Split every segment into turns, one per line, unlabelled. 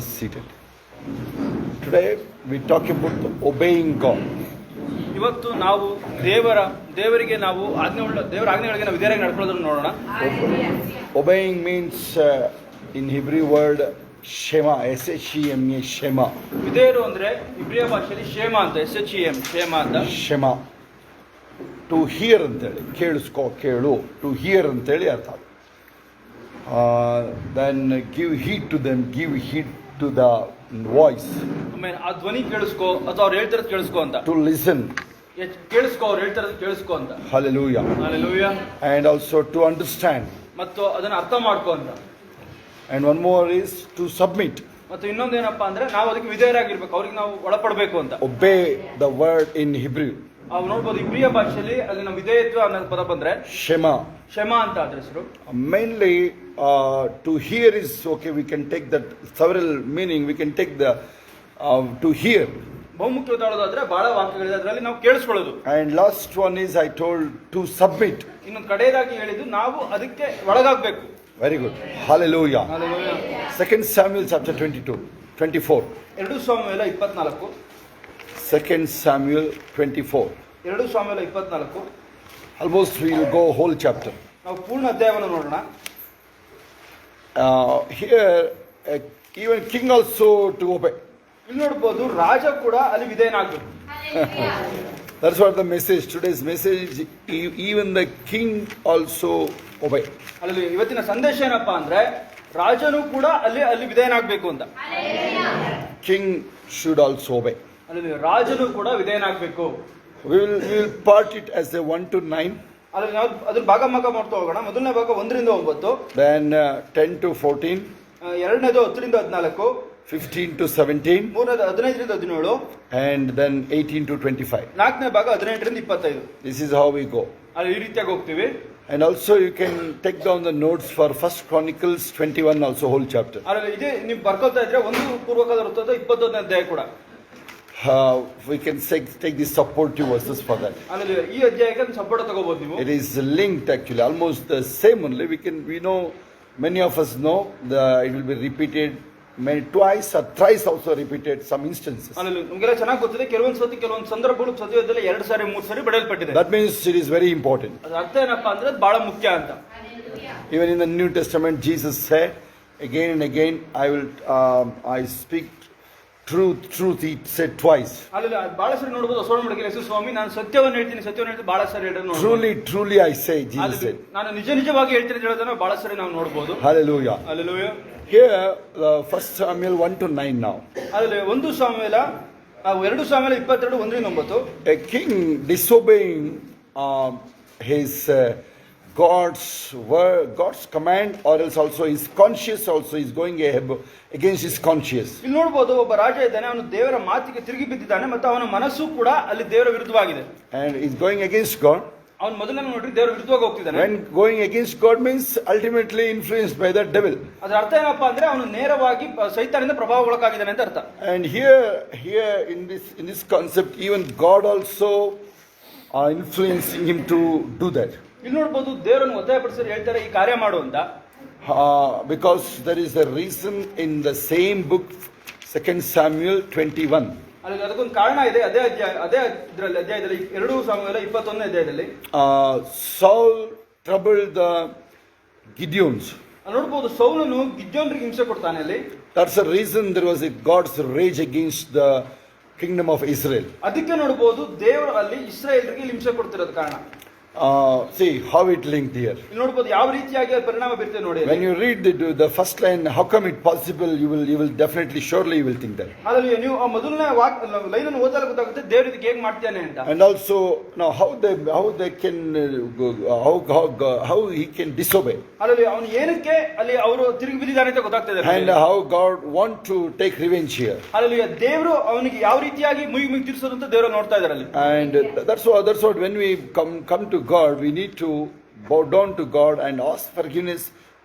seated. Today we talk about obeying God.
ಇವತ್ತು ನಾವು ದೇವರಿಗೆ ನಾವು ದೇವರ ಆಜ್ಞೆಗಳಿಗೆ ನಾವು ವಿಧೇಯರಾಗಿ ನಡ್ಕೊಳ್ಳೋದನ್ನು ನೋಡೋಣ.
Obeying means in Hebrew word shema, S-H-E-M-A, shema.
ವಿಧೇಯರು ಅಂದ್ರೆ ಇಬ್ರಿಯ ಭಾಷೆಯಲ್ಲಿ ಶೇಮ ಅಂತ, S-H-E-M, ಶೇಮ ಅಂತ.
ಶೇಮ ಟು ಹಿಯರ್ ಅಂತೇಳಿ, ಕೇಳು, ಟು ಹಿಯರ್ ಅಂತೇಳಿ ಅರ್ಥ. Then give heed to them, give heed to the voice.
ಆಮೇಲೆ ಆ ಧ್ವನಿ ಕೇಳಿಸ್ಕೋ ಅಥವಾ ಅವ್ರು ಹೇಳ್ತಿರೋದು ಕೇಳಿಸ್ಕೋ ಅಂತ.
ಟು ಲಿಸನ್,
ಕೇಳಿಸ್ಕೋ, ಅವ್ರು ಹೇಳ್ತಿರೋದು ಕೇಳಿಸ್ಕೋ ಅಂತ.
Hallelujah.
Hallelujah.
And also to understand.
ಮತ್ತು ಅದನ್ನ ಅರ್ಥ ಮಾಡ್ಕೋ ಅಂತ.
And one more is to submit.
ಮತ್ತು ಇನ್ನೊಂದೇನಪ್ಪಾ ಅಂದ್ರೆ ನಾವು ಅದಕ್ಕೆ ವಿಧೇಯರಾಗಿರ್ಬೇಕು, ಅವ್ರಿಗೆ ನಾವು ಒಳಪಡಬೇಕು ಅಂತ.
Obey the word in Hebrew.
ನಾವು ನೋಡ್ಬೋದು ಇಬ್ರಿಯ ಭಾಷೆಯಲ್ಲಿ ಅಲ್ಲಿ ನಾವು ವಿಧೇಯತ್ವ ಅನ್ನೋ ಪದ ಬಂದ್ರೆ
ಶೆಮಾ
ಅಂತ ಅದ್ರ ಹೆಸರು.
Mainly to hear is okay, we can take that several meaning, we can take the to hear.
ಬಹುಮುಖ್ಯವಾದದ್ದಾದ್ರೆ ಬಹಳ ವಾಕ್ಯಗಳಿದೆ, ಅದರಲ್ಲಿ ನಾವು ಕೇಳಿಸ್ಕೊಳ್ಳೋದು.
And last one is I told to submit.
ಇನ್ನೊಂದು ಕಡೆಯದಾಗಿ ಹೇಳಿದ್ದು ನಾವು ಅದಕ್ಕೆ ಒಳಗಾಗಬೇಕು.
Very good. Hallelujah.
Hallelujah.
2 Samuel chapter 24.
2 ಸಾಮುವೇಲ 24.
2 Samuel 24.
2 ಸಾಮುವೇಲ 24.
Almost we will go whole chapter.
ನಾವು ಪೂರ್ಣ ಅಧ್ಯಾಯವನ್ನು ನೋಡೋಣ.
Here even king also to obey.
ಇಲ್ಲಿ ನೋಡಬಹುದು ರಾಜ ಕೂಡ ಅಲ್ಲಿ ವಿಧೇಯನಾಗಬೇಕು.
That's what the message, today's message, even the king also obey.
ಅಲ್ಲಿ ಇವತ್ತಿನ ಸಂದೇಶ ಏನಪ್ಪಾ ಅಂದ್ರೆ ರಾಜನು ಕೂಡ ಅಲ್ಲಿ ವಿಧೇಯನಾಗಬೇಕು ಅಂತ.
King should also obey.
ಅಲ್ಲಿ ರಾಜನು ಕೂಡ ವಿಧೇಯನಾಗಬೇಕು.
We will part it as a 1 to 9.
ಅಲ್ಲಿ ನಾವು ಅದ್ರ ಭಾಗ ಮಾಡ್ತಾ ಹೋಗೋಣ. ಮೊದಲನೇ ಭಾಗ 1 ರಿಂದ 9,
then 10 to 14,
ಎರಡನೇದು 10 ರಿಂದ 14,
15 to 17,
ಮೂರನೇದು 15 ರಿಂದ 17,
and then 18 to 25.
ನಾಲ್ಕನೇ ಭಾಗ 18 ರಿಂದ 25.
This is how we go.
ಅಲ್ಲಿ ಈ ರೀತಿಯಾಗಿ ಹೋಗ್ತೀವಿ.
And also you can take down the notes for 1 Chronicles 21, also whole chapter.
ಅಲ್ಲಿ ಇದೆ, ನೀವು ಬರ್ಕೊಳ್ತಾ ಇದ್ರೆ 1 ಪೂರ್ವಕಾಲ ವೃತ್ತದ 21ನೇ ಅಧ್ಯಾಯ ಕೂಡ.
We can take the supportive verses for that.
ಅಲ್ಲಿ ಈ ಅಧ್ಯಾಯಕ್ಕೆ ಸಪೋರ್ಟ್ ತಗೋಬಹುದು ನೀವು.
It is linked actually, almost the same only. We know, many of us know it will be repeated twice or thrice also repeated some instances.
ಅಲ್ಲಿ ನಿಮಗೆಲ್ಲ ಚೆನ್ನಾಗಿ ಗೊತ್ತಿದೆ, ಕೆಲವೊಂದು ಸಂದರ್ಭಗಳು ಸತ್ಯದಲ್ಲಿ 2 ಸಾರಿ 3 ಸಾರಿ ಬರೆಯಲ್ಪಟ್ಟಿದೆ.
That means it is very important.
ಅದರ ಅರ್ಥ ಏನಪ್ಪಾ ಅಂದ್ರೆ ಬಹಳ ಮುಖ್ಯ ಅಂತ.
Even in the New Testament Jesus said again and again, I speak truth, he said twice.
ಅಲ್ಲಿ ಬಹಳ ಸಾರಿ ನೋಡಬಹುದು ಹೊಸ ಒಡಂಬಡಿಕೆಯಲ್ಲಿ ಯೇಸು ಸ್ವಾಮಿ ನಾನು ಸತ್ಯವನ್ನು ಹೇಳ್ತೀನಿ ಬಹಳ ಸಾರಿ ಹೇಳಿದ್ರು.
Truly I say, Jesus said.
ನಾನು ನಿಜವಾಗಿ ಹೇಳ್ತೀನಿ ಅಂತ ಹೇಳೋದನ್ನ ಬಹಳ ಸಾರಿ ನಾವು ನೋಡಬಹುದು.
Hallelujah.
Hallelujah.
Here 1 Samuel 1 to 9 now.
ಅಲ್ಲಿ 2 ಸಾಮುವೇಲ 22 1 ರಿಂದ 9.
A king disobeying his God's command, or else also his conscience also is going against his conscience.
ಇಲ್ಲಿ ನೋಡಬಹುದು ಒಬ್ಬ ರಾಜ ಇದ್ದಾನೆ, ಅವನು ದೇವರ ಮಾತಿಗೆ ತಿರುಗಿ ಬಿದ್ದಿದ್ದಾನೆ ಮತ್ತು ಅವನ ಮನಸ್ಸು ಕೂಡ ಅಲ್ಲಿ ದೇವರ ವಿರುದ್ಧವಾಗಿದೆ.
And is going against God.
ಅವನು ಮೊದಲನೇ ನೋಡ್ರಿ ದೇವರ ವಿರುದ್ಧವಾಗಿ ಹೋಗ್ತಿದ್ದಾನೆ.
When going against God means ultimately influenced by the devil.
ಅದರ ಅರ್ಥ ಏನಪ್ಪಾ ಅಂದ್ರೆ ಅವನು ನೇರವಾಗಿ ಸೈತಾನದಿಂದ ಪ್ರಭಾವಗೊಳಗಾಗಿದ್ದಾನೆ ಅಂತ ಅರ್ಥ.
And here in this concept, even God also influencing him to do that.
ಇಲ್ಲಿ ನೋಡಬಹುದು ದೇವರನ್ನು ಒತ್ತಾಯಪಡಿಸಿ ಹೇಳ್ತಾರೆ ಈ ಕಾರ್ಯ ಮಾಡು ಅಂತ.
Because there is a reason in the same book 2 Samuel 21.
ಅಲ್ಲಿ ಅದಕ್ಕೊಂದು ಕಾರಣ ಇದೆ. ಅದೇ ಅಧ್ಯಾಯದಲ್ಲಿ 2 ಸಾಮುವೇಲ 21ನೇ ಅಧ್ಯಾಯದಲ್ಲಿ
Saul troubled the Gideons.
ನೋಡಬಹುದು ಸೌಲನು ಗಿದ್ಯೋನರಿಗೆ ಹಿಂಸೆ ಕೊಡ್ತಾನೆ ಅಲ್ಲಿ.
That's the reason there was a God's rage against the kingdom of Israel.
ಅದಕ್ಕೆ ನೋಡಬಹುದು ದೇವರು ಅಲ್ಲಿ ಇಸ್ರಾಯೇಲರಿಗೆ ಹಿಂಸೆ ಕೊಡ್ತಿರೋದು ಕಾರಣ.
See how it linked here.
ಇಲ್ಲಿ ನೋಡಬಹುದು ಯಾವ ರೀತಿಯಾಗಿ ಪರಿಣಾಮ ಬೀರುತ್ತೆ ನೋಡಿ.
When you read the first line, how come it possible, you will definitely, surely you will think that.
ಅದರಲ್ಲಿ ನೀವು ಮೊದಲನೇ ಲೈನ್ ಅನ್ನು ಓದಿದಾಗ ಗೊತ್ತಾಗುತ್ತೆ ದೇವರು ಇದಕ್ಕೆ ಹೇಗೆ ಮಾಡ್ತಾನೆ ಅಂತ.
And also now how they can how he can disobey.
ಅದರಲ್ಲಿ ಅವನು ಏನಕ್ಕೆ ಅಲ್ಲಿ ಅವರು ತಿರುಗಿ ಬಿದ್ದಿದ್ದಾನೆ ಅಂತ ಗೊತ್ತಾಗ್ತದೆ.
And how God want to take revenge here.
ಅಲ್ಲಿ ದೇವರು ಅವನಿಗೆ ಯಾವ ರೀತಿಯಾಗಿ ಮುಗಿ ತೀರಿಸೋದು ಅಂತ ದೇವರು ನೋಡ್ತಾ ಇದ್ದಾರೆ ಅಲ್ಲಿ.
And that's what when we come to God, we need to bow down to God and ask forgiveness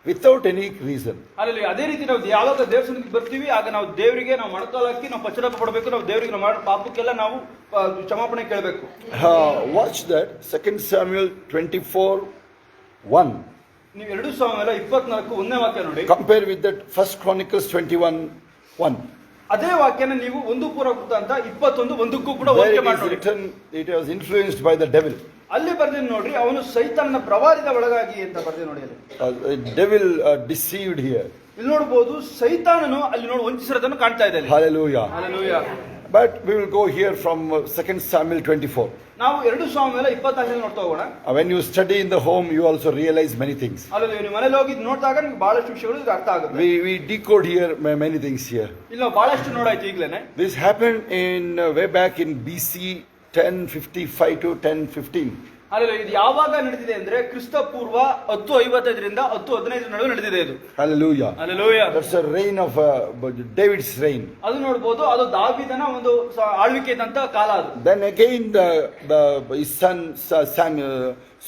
without any reason.
ಅಲ್ಲಿ ಅದೇ ರೀತಿ ನಾವು ಯಾವಾಗ ದೇವಸ್ಥಾನಕ್ಕೆ ಬರ್ತೀವಿ ಆಗ ನಾವು ದೇವರಿಗೆ ನಾವು ಮೊಣಕಾಲಕ್ಕಿ ನಾವು ಪಶ್ಚಾತ್ತಾಪ ಪಡಬೇಕು. ನಾವು ದೇವರಿಗೆ ನಾವು ಮಾಡೋ ಪಾಪಕ್ಕೆಲ್ಲ ನಾವು ಕ್ಷಮಾಪಣೆ ಕೇಳಬೇಕು.
Watch that 2 Samuel 24:1.
ನೀವು 2 ಸಾಮುವೇಲ 24 1ನೇ ವಾಕ್ಯ ನೋಡಿ.
Compare with that 1 Chronicles 21 1.
ಅದೇ ವಾಕ್ಯನ ನೀವು 1 ಪೂರ್ವಕೃತ ಅಂತ 21 ಕೂಡ
There
ಹೋಲಿಕೆ
it
ಮಾಡಿ
is
ನೋಡಿ.
written, it was influenced by the devil.
ಅಲ್ಲಿ ಬರ್ದಿನ ನೋಡ್ರಿ, ಅವನು ಸೈತಾನನ ಪ್ರವಾದಿದ ಒಳಗಾಗಿ ಅಂತ ಬರ್ದಿ ನೋಡಿ ಅಲ್ಲಿ.
The devil deceived here.
ಇಲ್ಲಿ ನೋಡಬಹುದು, ಸೈತಾನನು ಅಲ್ಲಿ ನೋಡಿ ವಂಚಿಸಿರೋದನ್ನು ಕಾಣ್ತಾ ಇದೆ ಅಲ್ಲಿ.
Hallelujah.
Hallelujah.
But we will go here from 2 Samuel 24.
ನಾವು 2 ಸಾಮುವೇಲ 24 ನೋಡ್ತಾ ಹೋಗೋಣ.
When you study in the home, you also realize many things.
Hallelujah. ನೀವು ಮನೆಯಲ್ಲಿ ಹೋಗಿ ನೋಡಿದಾಗ ನಿಮಗೆ ಬಹಳಷ್ಟು ವಿಷಯಗಳು ಇದು ಅರ್ಥ ಆಗುತ್ತೆ.
We decode here many things here.
ಇಲ್ಲಿ ನಾವು ಬಹಳಷ್ಟು ನೋಡಾಯ್ತು ಈಗಲೇನೆ.
This happened in way back in BC 1055 to 1015.
Hallelujah. ಇದು ಯಾವಾಗ ನಡೆದಿದೆ ಅಂದ್ರೆ ಕ್ರಿಸ್ತ ಪೂರ್ವ 1055 1015 ನಡುವೆ ನಡೆದಿದೆ ಇದು.
Hallelujah.
Hallelujah.
That's the reign of David's reign.
ಅದು ನೋಡಬಹುದು, ಅದು ದಾವೀದನ ಒಂದು ಆಳ್ವಿಕೆ ಇದ್ದಂತ ಕಾಲ ಅದು.
Then again his son Samuel,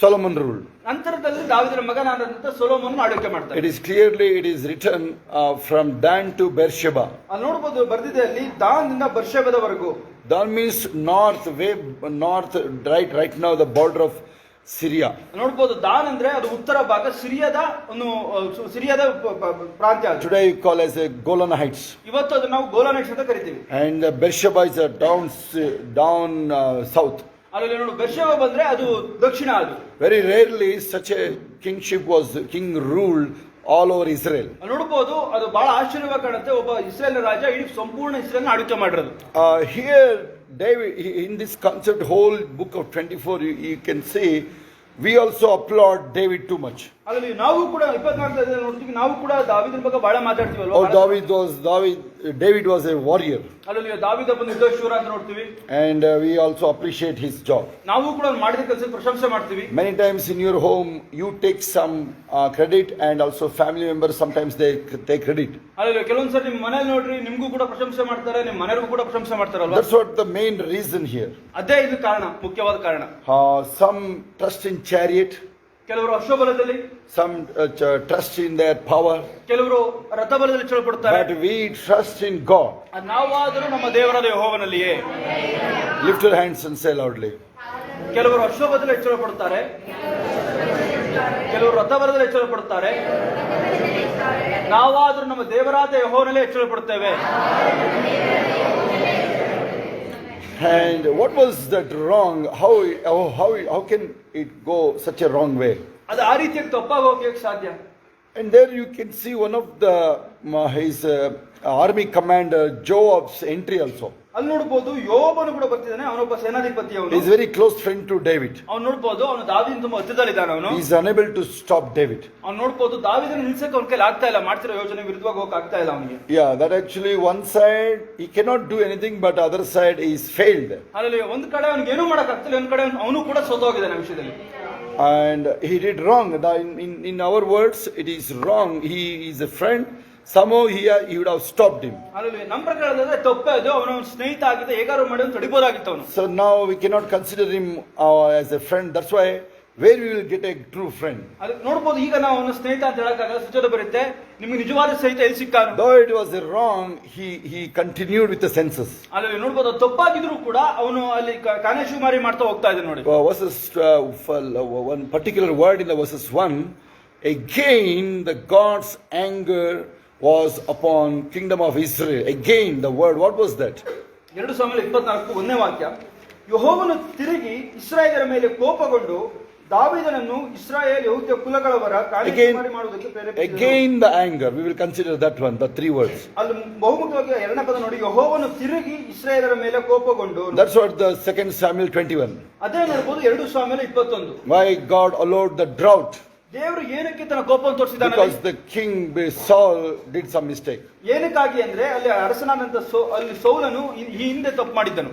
Solomon ruled.
ನಂತರದಲ್ಲಿ ದಾವೀದನ ಮಗನಾದಂತ ಸೊಲೊಮೋನನ ಆಳ್ವಿಕೆ ಮಾಡ್ತಾರೆ.
It is written from Dan to Beersheba.
ಅಲ್ಲಿ ನೋಡಬಹುದು ಬರ್ದಿದೆ ಅಲ್ಲಿ, ದಾನ್ನಿಂದ ಬೆರ್ಷೆಬದವರೆಗೂ.
Dan means north, right now the border of Syria.
ನೋಡಬಹುದು, ದಾನ್ ಅಂದ್ರೆ ಅದು ಉತ್ತರ ಭಾಗ, ಸಿರಿಯಾದ ಪ್ರಾಂತ್ಯ ಅದು.
Today you call as a Golan Heights.
ಇವತ್ತು ಅದು ನಾವು ಗೋಲಾನ್ ಹೈಟ್ಸ್ ಅಂತ ಕರಿತೀವಿ.
And Beersheba is down south.
ಅಲ್ಲಿ ನೋಡು, ಬೆರ್ಷೆಬ ಬಂದ್ರೆ ಅದು ದಕ್ಷಿಣ ಅದು.
Very rarely such a king ruled all over Israel.
ನೋಡಬಹುದು, ಅದು ಬಹಳ ಆಶ್ಚರ್ಯವಾಗಿ ಕಾಣುತ್ತೆ. ಒಬ್ಬ ಇಸ್ರೇಲ್ ರಾಜ ಇಡೀ ಸಂಪೂರ್ಣ ಇಸ್ರೇಲ್ ಆಳ್ವಿಕೆ ಮಾಡಿರೋದು.
Here David, in this concept, whole book of 24, you can see we also applaud David too much.
ಅಲ್ಲಿ ನಾವು ಕೂಡ 24 ನೋಡ್ತೀವಿ, ನಾವು ಕೂಡ ದಾವೀದನ ಬಗ್ಗೆ ಬಹಳ ಮಾತಾಡ್ತೀವಲ್ವಾ.
David was a warrior.
ಅಲ್ಲಿ ದಾವೀದ ಬಂದು ಯುದ್ಧಶೂರ ಅಂತ ನೋಡ್ತೀವಿ.
And we also appreciate his job.
ನಾವು ಕೂಡ ಮಾಡಿದ ಕೆಲಸಕ್ಕೆ ಪ್ರಶಂಸೆ ಮಾಡ್ತೀವಿ.
Many times in your home you take some credit, and also family members sometimes they take credit.
ಅಲ್ಲಿ ಕೆಲವೊಂದ್ಸರಿ ನಿಮ್ಮ ಮನೇಲಿ ನೋಡ್ರಿ, ನಿಮ್ಗೂ ಕೂಡ ಪ್ರಶಂಸೆ ಮಾಡ್ತಾರೆ, ನಿಮ್ಮ ಮನೆಯವರಿಗೂ ಕೂಡ ಪ್ರಶಂಸೆ ಮಾಡ್ತಾರಲ್ವಾ.
That's what the main reason here.
ಅದೇ ಇದು ಕಾರಣ, ಮುಖ್ಯವಾದ ಕಾರಣ.
Some trust in chariot,
ಕೆಲವರು ಅಶ್ವಬಲದಲ್ಲಿ,
some trust in their power,
ಕೆಲವರು ರಥಬಲದಲ್ಲಿ ಚಳಪಡುತ್ತಾರೆ.
but we trust in God.
ನಾವಾದರೂ ನಮ್ಮ ದೇವರಾದ ಯೆಹೋವನಲ್ಲಿಯೇ.
Lift your hands and say loudly.
ಕೆಲವರು ಅಶ್ವಬಲದಲ್ಲಿ ಹೆಚ್ಚಳಪಡುತ್ತಾರೆ, ಕೆಲವರು ರಥಬಲದಲ್ಲಿ ಹೆಚ್ಚಳಪಡುತ್ತಾರೆ. ನಾವಾದರೂ ನಮ್ಮ ದೇವರಾದ ಯೆಹೋವನಲ್ಲೇ ಹೆಚ್ಚಳಪಡುತ್ತೇವೆ.
And what was that wrong? How can it go such a wrong way?
ಅದು ಆ ರೀತಿಯಾಗಿ ತಪ್ಪಾಗಿ ಹೋಗಕ್ಕೆ ಸಾಧ್ಯ.
And there you can see one of his army commander Joab's entry also.
ಅಲ್ಲಿ ನೋಡಬಹುದು, ಯೋಬನು ಕೂಡ ಬರ್ತಿದ್ದಾನೆ. ಅವನೊಬ್ಬ ಸೇನಾಧಿಪತಿ. ಅವನು
He is very close friend to David.
ಅವನು ನೋಡಬಹುದು, ಅವನು ದಾವೀದನ ತುಂಬಾ ಹತ್ತಿರದಲ್ಲಿದ್ದಾನೆ. ಅವನು
He is unable to stop David.
ಅವ್ನು ನೋಡಬಹುದು, ದಾವೀದನ ನಿಲ್ಸಕ್ಕೆ ಅವನ ಕೈಲಿ ಆಗ್ತಾ ಇಲ್ಲ, ಮಾಡ್ತಿರೋ ಯೋಜನೆ ವಿರುದ್ಧವಾಗಿ ಹೋಗಕ್ಕೆ ಆಗ್ತಾ ಇಲ್ಲ ಅವನಿಗೆ.
Yeah, that actually one side he cannot do anything, but other side he is failed.
ಅಲ್ಲಿ ಒಂದ್ ಕಡೆ ಅವನಿಗೆ ಏನೂ ಮಾಡಕ್ ಆಗ್ತಿಲ್ಲ, ಒಂದ್ ಕಡೆ ಅವನು ಕೂಡ ಸೋತೋಗಿದ್ದಾನೆ ಆ ವಿಷಯದಲ್ಲಿ.
And he did wrong. In our words, it is wrong. He is a friend. Somehow he would have stopped him.
ಅಲ್ಲಿ ನಮ್ಮ ಪ್ರಕಾರದಲ್ಲಿ ತಪ್ಪೇ ಅದು. ಅವನ ಸ್ನೇಹಿತ ಆಗಿದ್ದ, ಹೇಗಾರು ಮಾಡಿ ಅವ್ನು ತಡಿಬೋದಾಗಿತ್ತು ಅವನು.
So now we cannot consider him as a friend. That's why where we will get a true friend.
ಅಲ್ಲಿ ನೋಡಬಹುದು, ಈಗ ನಾವು ಅವನ ಸ್ನೇಹಿತ ಅಂತ ಹೇಳಕ್ಕಾಗಲ್ಲ, ಸೂಚನೆ ಬರುತ್ತೆ. ನಿಮ್ಗೆ ನಿಜವಾದ ಸ್ನೇಹಿತ ಎಲ್ಲಿ ಸಿಕ್ಕಾನು?
Though it was wrong, he continued with the census.
ಅಲ್ಲಿ ನೋಡಬಹುದು, ತಪ್ಪಾಗಿದ್ರು ಕೂಡ ಅವನು ಅಲ್ಲಿ ಕಾನೇಶುಮಾರಿ ಮಾಡ್ತಾ ಹೋಗ್ತಾ ಇದ್ದಾನೆ ನೋಡಿ.
Verses one particular word in the verses 1, again the God's anger was upon kingdom of Israel. Again the word, what was that?
2 ಸಾಮುವೇಲ 24 ಒಂದನೇ ವಾಕ್ಯ. ಯೆಹೋವನು ತಿರುಗಿ ಇಸ್ರಾಯೇಲರ ಮೇಲೆ ಕೋಪಗೊಂಡು ದಾವೀದನನ್ನು ಇಸ್ರಾಯೇಲ್ ಯೆಹೂದ ಕುಲಗಳವರ ಕಾಣಿಕೆ ಮಾಡುವುದಕ್ಕೆ ಪ್ರೇರೇಪಿಸಿದನು.
Again the anger, we will consider that one, the 3 words.
ಅಲ್ಲಿ ಬಹುಮುಖ್ಯವಾಗಿ ಎರಡನೇ ಪದ ನೋಡಿ, ಯೆಹೋವನು ತಿರುಗಿ ಇಸ್ರಾಯೇಲರ ಮೇಲೆ ಕೋಪಗೊಂಡು.
That's what the 2 Samuel 21.
ಅದೇ ನೋಡಬಹುದು 2 ಸಾಮುವೇಲ 21.
Why God allowed the drought?
ದೇವರು ಏನಕ್ಕೆ ತನ್ನ ಕೋಪವನ್ನು ತೋರಿಸಿದ್ದಾನೆ?
Because the king Saul did some mistake.
ಏನಕ್ಕಾಗಿ ಅಂದ್ರೆ ಅಲ್ಲಿ ಅರಸನಾದಂತ ಅಲ್ಲಿ ಸೌಲನು ಈ ಹಿಂದೆ ತಪ್ಪು ಮಾಡಿದ್ದನು.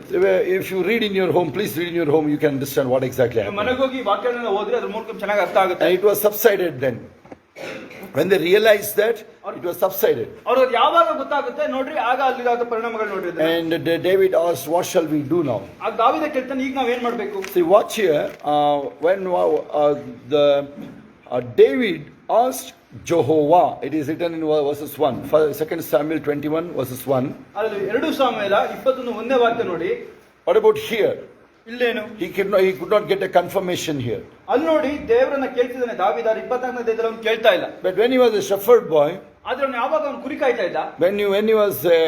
If you read in your home, please read in your home, you can understand what exactly happened.
ಮನೆಗೋಗಿ ವಾಕ್ಯವನ್ನು ಓದಿದ್ರೆ ಅದ್ರ ಮೂಲಕ ಚೆನ್ನಾಗಿ ಅರ್ಥ ಆಗುತ್ತೆ.
And it was subsided then. When they realized that, it was subsided.
ಅವ್ರಿಗೆ ಯಾವಾಗ ಗೊತ್ತಾಗುತ್ತೆ ನೋಡ್ರಿ, ಆಗ ಅಲ್ಲಿಗಾದ ಪರಿಣಾಮಗಳು ನೋಡ್ರಿ.
And David asked, what shall we do now?
ಆಗ ದಾವೀದ ಕೇಳ್ತಾನೆ, ಈಗ ನಾವೇನ್ ಮಾಡ್ಬೇಕು?
See, watch here. When David asked Jehovah, it is written in verses 1, 2 Samuel 21 verses 1.
ಅಲ್ಲಿ 2 ಸಾಮುವೇಲ 21 ಒಂದನೇ ವಾಕ್ಯ ನೋಡಿ.
What about here?
ಇಲ್ಲೇನು?
He could not get a confirmation here.
ಅಲ್ಲಿ ನೋಡಿ, ದೇವರನ್ನ ಕೇಳ್ತಿದ್ದಾನೆ ದಾವೀದ. 24ನೇ ಅಧ್ಯಾಯದಲ್ಲಿ ಅವನು ಕೇಳ್ತಾ ಇಲ್ಲ.
But when he was a shepherd boy,
ಆದ್ರೆ ಅವನು ಯಾವಾಗ ಅವನು ಕುರಿ ಕಾಯ್ತಾ ಇದ್ದ,
when he was a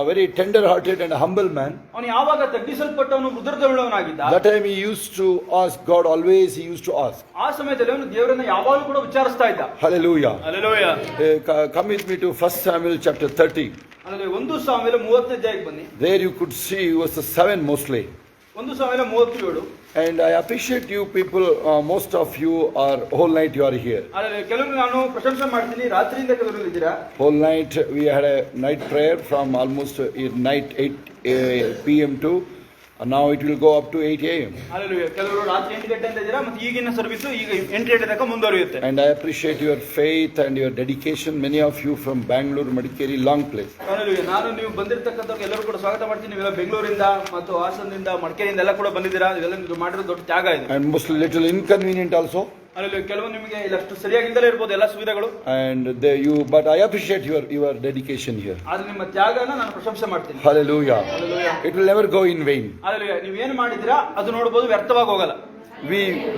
very tender-hearted and humble man,
ಅವನು ಯಾವಾಗ ತಗ್ಗಿಸಲ್ಪಟ್ಟವನು ಹೃದಯವುಳ್ಳವನಾಗಿದ್ದ,
that time he used to ask God. Always he used to ask.
ಆ ಸಮಯದಲ್ಲಿ ಅವನು ದೇವರನ್ನ ಯಾವಾಗಲೂ ಕೂಡ ವಿಚಾರಿಸ್ತಾ ಇದ್ದ.
Hallelujah.
Hallelujah.
Come with me to 1 Samuel chapter 30.
ಅಂದರೆ 1 ಸಾಮುವೇಲ 30ನೇ ಅಧ್ಯಾಯಕ್ಕೆ ಬನ್ನಿ.
There you could see verses 7 mostly.
1 ಸಾಮುವೇಲ 37.
And I appreciate you people. Most of you are whole night you are here.
ಆದರೆ ಕೆಲವರು ನಾನು ಪ್ರಶಂಸೆ ಮಾಡ್ತೀನಿ, ರಾತ್ರಿಯಿಂದ ಕೆಲವರು ಇದ್ದೀರಾ.
Whole night we had a night prayer from almost night 8 p.m. to now it will go up to 8 a.m.
Hallelujah. ಕೆಲವರು ರಾತ್ರಿ 8 ಗಂಟೆಯಿಂದ ಇದ್ದೀರಾ, ಮತ್ತು ಈಗಿನ ಸರ್ವಿಸ್ ಈಗ 8 ಗಂಟೆ ತನಕ ಮುಂದುವರಿಯುತ್ತೆ.
And I appreciate your faith and your dedication. Many of you from Bangalore, Madikeri, long place.
Hallelujah. ನಾನು ನೀವು ಬಂದಿರತಕ್ಕಂಥವ್ರು ಎಲ್ಲರೂ ಕೂಡ ಸ್ವಾಗತ ಮಾಡ್ತೀನಿ. ನೀವೆಲ್ಲ ಬೆಂಗಳೂರಿಂದ ಮತ್ತು ಹಾಸನದಿಂದ ಮಡಿಕೇರಿಯಿಂದ ಎಲ್ಲ ಕೂಡ ಬಂದಿದ್ದೀರಾ. ಇವೆಲ್ಲ ನೀವು ಮಾಡಿರೋ ದೊಡ್ಡ ತ್ಯಾಗ ಇದೆ.
And mostly little inconvenient also.
ಅಲ್ಲಿ ಕೆಲವು ನಿಮಗೆ ಇಲ್ಲಷ್ಟು ಸರಿಯಾಗಿಂದಲೇ ಇರ್ಬೋದು ಎಲ್ಲ ಸುವಿಧೆಗಳು.
And but I appreciate your dedication here.
ಆದ್ರೆ ನಿಮ್ಮ ತ್ಯಾಗನ ನಾನು ಪ್ರಶಂಸೆ ಮಾಡ್ತೀನಿ.
Hallelujah.
Hallelujah.
It will never go in vain.
Hallelujah. ನೀವು ಏನು ಮಾಡಿದಿರಾ ಅದು ನೋಡಬಹುದು, ವ್ಯರ್ಥವಾಗಿ ಹೋಗಲ್ಲ.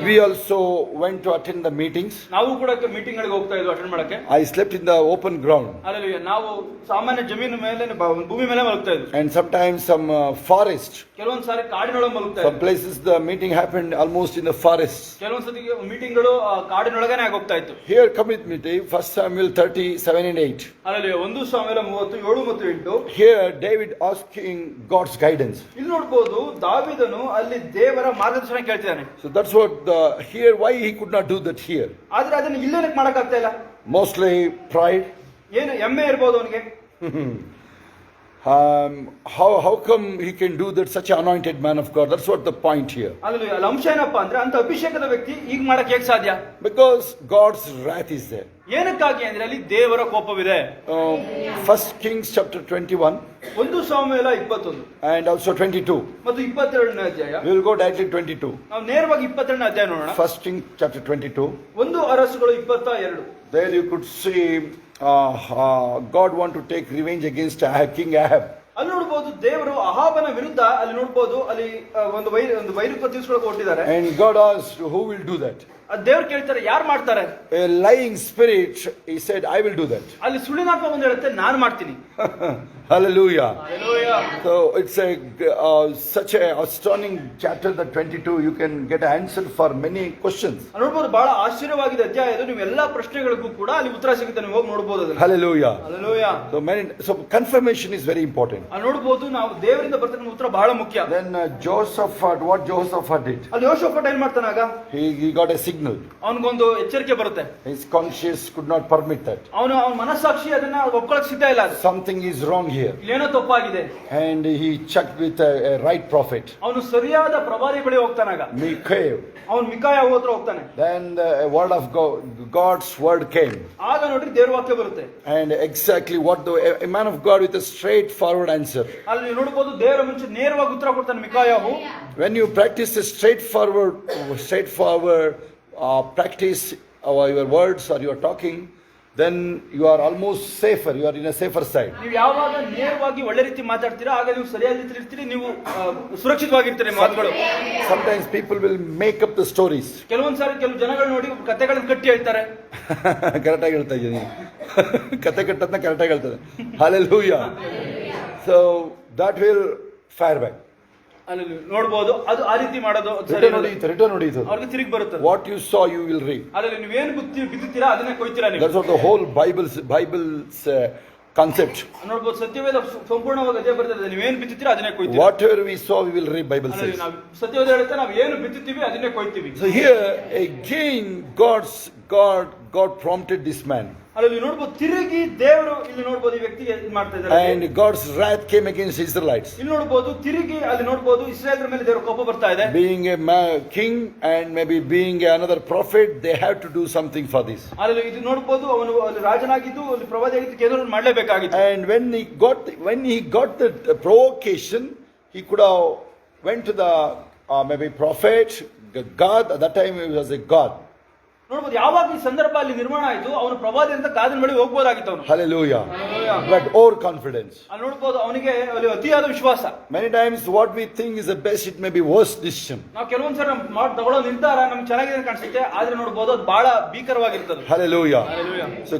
We also went to attend the meetings.
ನಾವು ಕೂಡ ಮೀಟಿಂಗ್ ಗಳಿಗೆ ಹೋಗ್ತಾ ಇದ್ವಿ ಅಟೆಂಡ್ ಮಾಡಕ್ಕೆ.
I slept in the open ground.
Hallelujah. ನಾವು ಸಾಮಾನ್ಯ ಜಮೀನು ಮೇಲೆ ಭೂಮಿ ಮೇಲೆ ಮಲಗ್ತಾ ಇದ್ವಿ.
And sometimes some forest.
ಕೆಲವೊಂದು ಸಾರಿ ಕಾಡಿನೊಳಗೆ ಮಲಗ್ತಾ
Some
ಇದ್ವಿ.
places the meeting happened almost in the forest.
ಕೆಲವೊಂದು ಸತಿ ಮೀಟಿಂಗ್ಗಳು ಕಾಡಿನೊಳಗನೆ ಆಗೋಗ್ತಾ ಇತ್ತು.
Here come with me to 1 Samuel 30, 7 and 8.
Hallelujah. 1 ಸಾಮುವೇಲ 30, 7 ಮತ್ತು 8.
Here David asking God's guidance.
ಇಲ್ಲಿ ನೋಡಬಹುದು ದಾವೀದನು ಅಲ್ಲಿ ದೇವರ ಮಾರ್ಗದರ್ಶನ ಕೇಳ್ತಿದ್ದಾನೆ.
So that's what here why he could not do that here.
ಆದ್ರೆ ಅದನ್ನ ಇಲ್ಲೇನಕ್ಕೆ ಮಾಡಕ್ ಆಗ್ತಾ ಇಲ್ಲ?
Mostly pride.
ಏನು ಹೆಮ್ಮೆ ಇರ್ಬೋದು ಅವನಿಗೆ.
How come he can do that, such an anointed man of God? That's what the point here.
ಅಲ್ಲಿ ಅಂಶ ಏನಪ್ಪಾ ಅಂದ್ರೆ ಅಂತ ಅಭಿಷೇಕದ ವ್ಯಕ್ತಿ ಈಗ ಮಾಡಕ್ ಹೇಗೆ ಸಾಧ್ಯ?
Because God's wrath is there.
ಏನಕ್ಕಾಗಿ ಅಂದ್ರೆ ಅಲ್ಲಿ ದೇವರ ಕೋಪವಿದೆ.
1 Kings chapter 21.
1 ಸಾಮುವೇಲ 21
and also 22.
ಮತ್ತು 22ನೇ ಅಧ್ಯಾಯ.
We will go directly 22.
ನಾವು ನೇರವಾಗಿ 22ನೇ ಅಧ್ಯಾಯ ನೋಡೋಣ.
1 Kings chapter 22.
1 ಅರಸುಗಳು 22.
There you could see God want to take revenge against King Ahab.
ಅಲ್ಲಿ ನೋಡಬಹುದು ದೇವರು ಅಹಾಬನ ವಿರುದ್ಧ ಅಲ್ಲಿ ನೋಡಬಹುದು ಅಲ್ಲಿ ಒಂದು ವೈರತ್ವ ತೀರಿಸಿಕೊಳ್ಳಕ್ಕೆ ಹೊರಟಿದ್ದಾರೆ.
And God asked, who will do that?
ದೇವರು ಕೇಳ್ತಾರೆ, ಯಾರು ಮಾಡ್ತಾರೆ?
A lying spirit, he said, I will do that.
ಅಲ್ಲಿ ಸುಳ್ಳಿನಾತ್ಮ ಬಂದು ಹೇಳುತ್ತೆ, ನಾನು ಮಾಡ್ತೀನಿ.
Hallelujah.
Hallelujah.
So it's such a astounding chapter, that 22. You can get an answer for many questions.
ನೋಡಬಹುದು, ಬಹಳ ಆಶ್ಚರ್ಯವಾಗಿದೆ ಅಧ್ಯಾಯ ಇದು. ನೀವು ಎಲ್ಲಾ ಪ್ರಶ್ನೆಗಳಿಗೂ ಕೂಡ ಅಲ್ಲಿ ಉತ್ತರ ಸಿಗುತ್ತೆ, ನೀವು ಹೋಗಿ ನೋಡಬಹುದು ಅದನ್ನ.
Hallelujah.
Hallelujah.
So confirmation is very important.
ಅಲ್ಲಿ ನೋಡಬಹುದು, ನಾವು ದೇವರಿಂದ ಬರ್ತಕ್ಕಂಥ ಉತ್ತರ ಬಹಳ ಮುಖ್ಯ.
Then what Jehoshaphat did?
ಅಲ್ಲಿ ಯೋಷಾಫಾಟ್ ಏನ್ ಮಾಡ್ತಾನಾಗ?
He got a signal.
ಅವನಿಗೊಂದು ಎಚ್ಚರಿಕೆ ಬರುತ್ತೆ.
His conscience could not permit that.
ಅವನ ಮನಸ್ಸಾಕ್ಷಿ ಅದನ್ನ ಒಪ್ಕೊಳ್ಳಕ್ಕೆ ಸಿದ್ಧ ಇಲ್ಲ.
Something is wrong here.
ಏನೋ ತಪ್ಪಾಗಿದೆ.
And he checked with a right prophet.
ಅವನು ಸರಿಯಾದ ಪ್ರವಾದಿ ಬಳಿ ಹೋಗ್ತಾನಾಗ.
Micaiah.
ಅವನು ಮಿಕಾಯ ಹತ್ರ ಹೋಗ್ತಾನೆ.
Then the word of God's word came.
ಆಗ ನೋಡ್ರಿ ದೇವರ ವಾಕ್ಯ ಬರುತ್ತೆ.
And exactly what a man of God with a straightforward answer.
ಅಲ್ಲಿ ನೋಡಬಹುದು, ದೇವರ ಮುಂಚೆ ನೇರವಾಗಿ ಉತ್ತರ ಕೊಡ್ತಾನೆ ಮಿಕಾಯವು.
When you practice a straightforward practice your words or your talking, then you are almost safer. You are in a safer side.
ನೀವು ಯಾವಾಗ ನೇರವಾಗಿ ಒಳ್ಳೆ ರೀತಿ ಮಾತಾಡ್ತೀರಾ, ಆಗ ನೀವು ಸರಿಯಾದ ರೀತಿ ಇರ್ತೀರಿ, ನೀವು ಸುರಕ್ಷಿತವಾಗಿರ್ತೀರಿ. ಮಾತುಗಳು
Sometimes people will make up the stories.
ಕೆಲವೊಂದು ಸಾರಿ ಕೆಲವು ಜನಗಳು ನೋಡಿ ಕಥೆಗಳನ್ನು ಕಟ್ಟಿ ಹೇಳ್ತಾರೆ.
ಕರೆಕ್ಟಾಗಿ ಹೇಳ್ತಾ ಇದ್ದೀನಿ, ಕತೆ ಕಟ್ಟದ್ನ ಕರೆಕ್ಟಾಗಿ ಹೇಳ್ತಾರೆ. Hallelujah. So that will fire back.
ಅಲ್ಲಿ ನೋಡಬಹುದು, ಅದು ಆ ರೀತಿ ಮಾಡೋದು
ರಿಟರ್ನ್ ಹೊಡೆಯಿತು.
ಅವ್ರಿಗೆ ತಿರುಗಿ ಬರುತ್ತೆ.
What you saw you will reap.
ಅದರಲ್ಲಿ ನೀವೇನು ಬಿತ್ತುತ್ತೀರಾ ಅದನ್ನೇ ಕೊಯ್ತೀರಾ ನೀವು.
That's what the whole Bible's concept.
ನೋಡಬಹುದು, ಸತ್ಯವೇದ ಸಂಪೂರ್ಣವಾಗಿ ಅದೇ ಬರ್ತದೆ. ನೀವೇನು ಬಿತ್ತುತ್ತೀರಾ ಅದನ್ನೇ ಕೊಯ್ತೀರಾ.
Whatever we sow we will reap, Bible says.
ಸತ್ಯವೇದ ಹೇಳುತ್ತೆ, ನಾವು ಏನು ಬಿತ್ತುತ್ತೀವಿ ಅದನ್ನೇ ಕೊಯ್ತೀವಿ.
So here again God prompted this man.
ಅಲ್ಲಿ ನೋಡಬಹುದು, ತಿರುಗಿ ದೇವರು ಇಲ್ಲಿ ನೋಡಬಹುದು ಈ ವ್ಯಕ್ತಿಗೆ ಇದು ಮಾಡ್ತಾ ಇದ್ದಾರೆ.
And God's wrath came against Israelites.
ಇಲ್ಲಿ ನೋಡಬಹುದು, ತಿರುಗಿ ಅಲ್ಲಿ ನೋಡಬಹುದು ಇಸ್ರಾಯೇಲರ ಮೇಲೆ ದೇವರ ಕೋಪ ಬರ್ತಾ ಇದೆ.
Being a king and maybe being another prophet, they have to do something for this.
ಅಲ್ಲಿ ಇದು ನೋಡಬಹುದು, ಅವನು ಅಲ್ಲಿ ರಾಜನಾಗಿದ್ದು ಅಲ್ಲಿ ಪ್ರವಾದಿಯಾಗಿದ್ದು ಏನೋ ಮಾಡಲೇಬೇಕಾಗಿತ್ತು.
And when he got the provocation, he could have went to the maybe prophet God. At that time he was a God.
ನೋಡ್ಬೋದು ಯಾವಾಗ ಈ ಸಂದರ್ಭ ಅಲ್ಲಿ ನಿರ್ಮಾಣ ಆಯ್ತು ಅವನು ಪ್ರವಾದಿ ಅಂತ ಗಾದಿನ ಬಳಿ ಹೋಗ್ಬೋದಾಗಿತ್ತು ಅವನು.
Hallelujah.
Hallelujah.
But over confidence.
ಅಲ್ಲಿ ನೋಡ್ಬೋದು ಅವನಿಗೆ ಅಲ್ಲಿ ಅತಿಯಾದ ವಿಶ್ವಾಸ.
Many times what we think is the best, it may be worst decision.
ನಾವು ಕೆಲವೊಂದ್ಸರಿ ನಮ್ಮ ತಗೊಳ್ಳೋ ನಿರ್ಧಾರ ನಮ್ಗೆ ಚೆನ್ನಾಗಿದೆ ಅಂತ ಕಾಣಿಸುತ್ತೆ, ಆದ್ರೆ ನೋಡ್ಬೋದು ಅದು ಬಹಳ ಭೀಕರವಾಗಿರ್ತದೆ.
Hallelujah.
Hallelujah.
So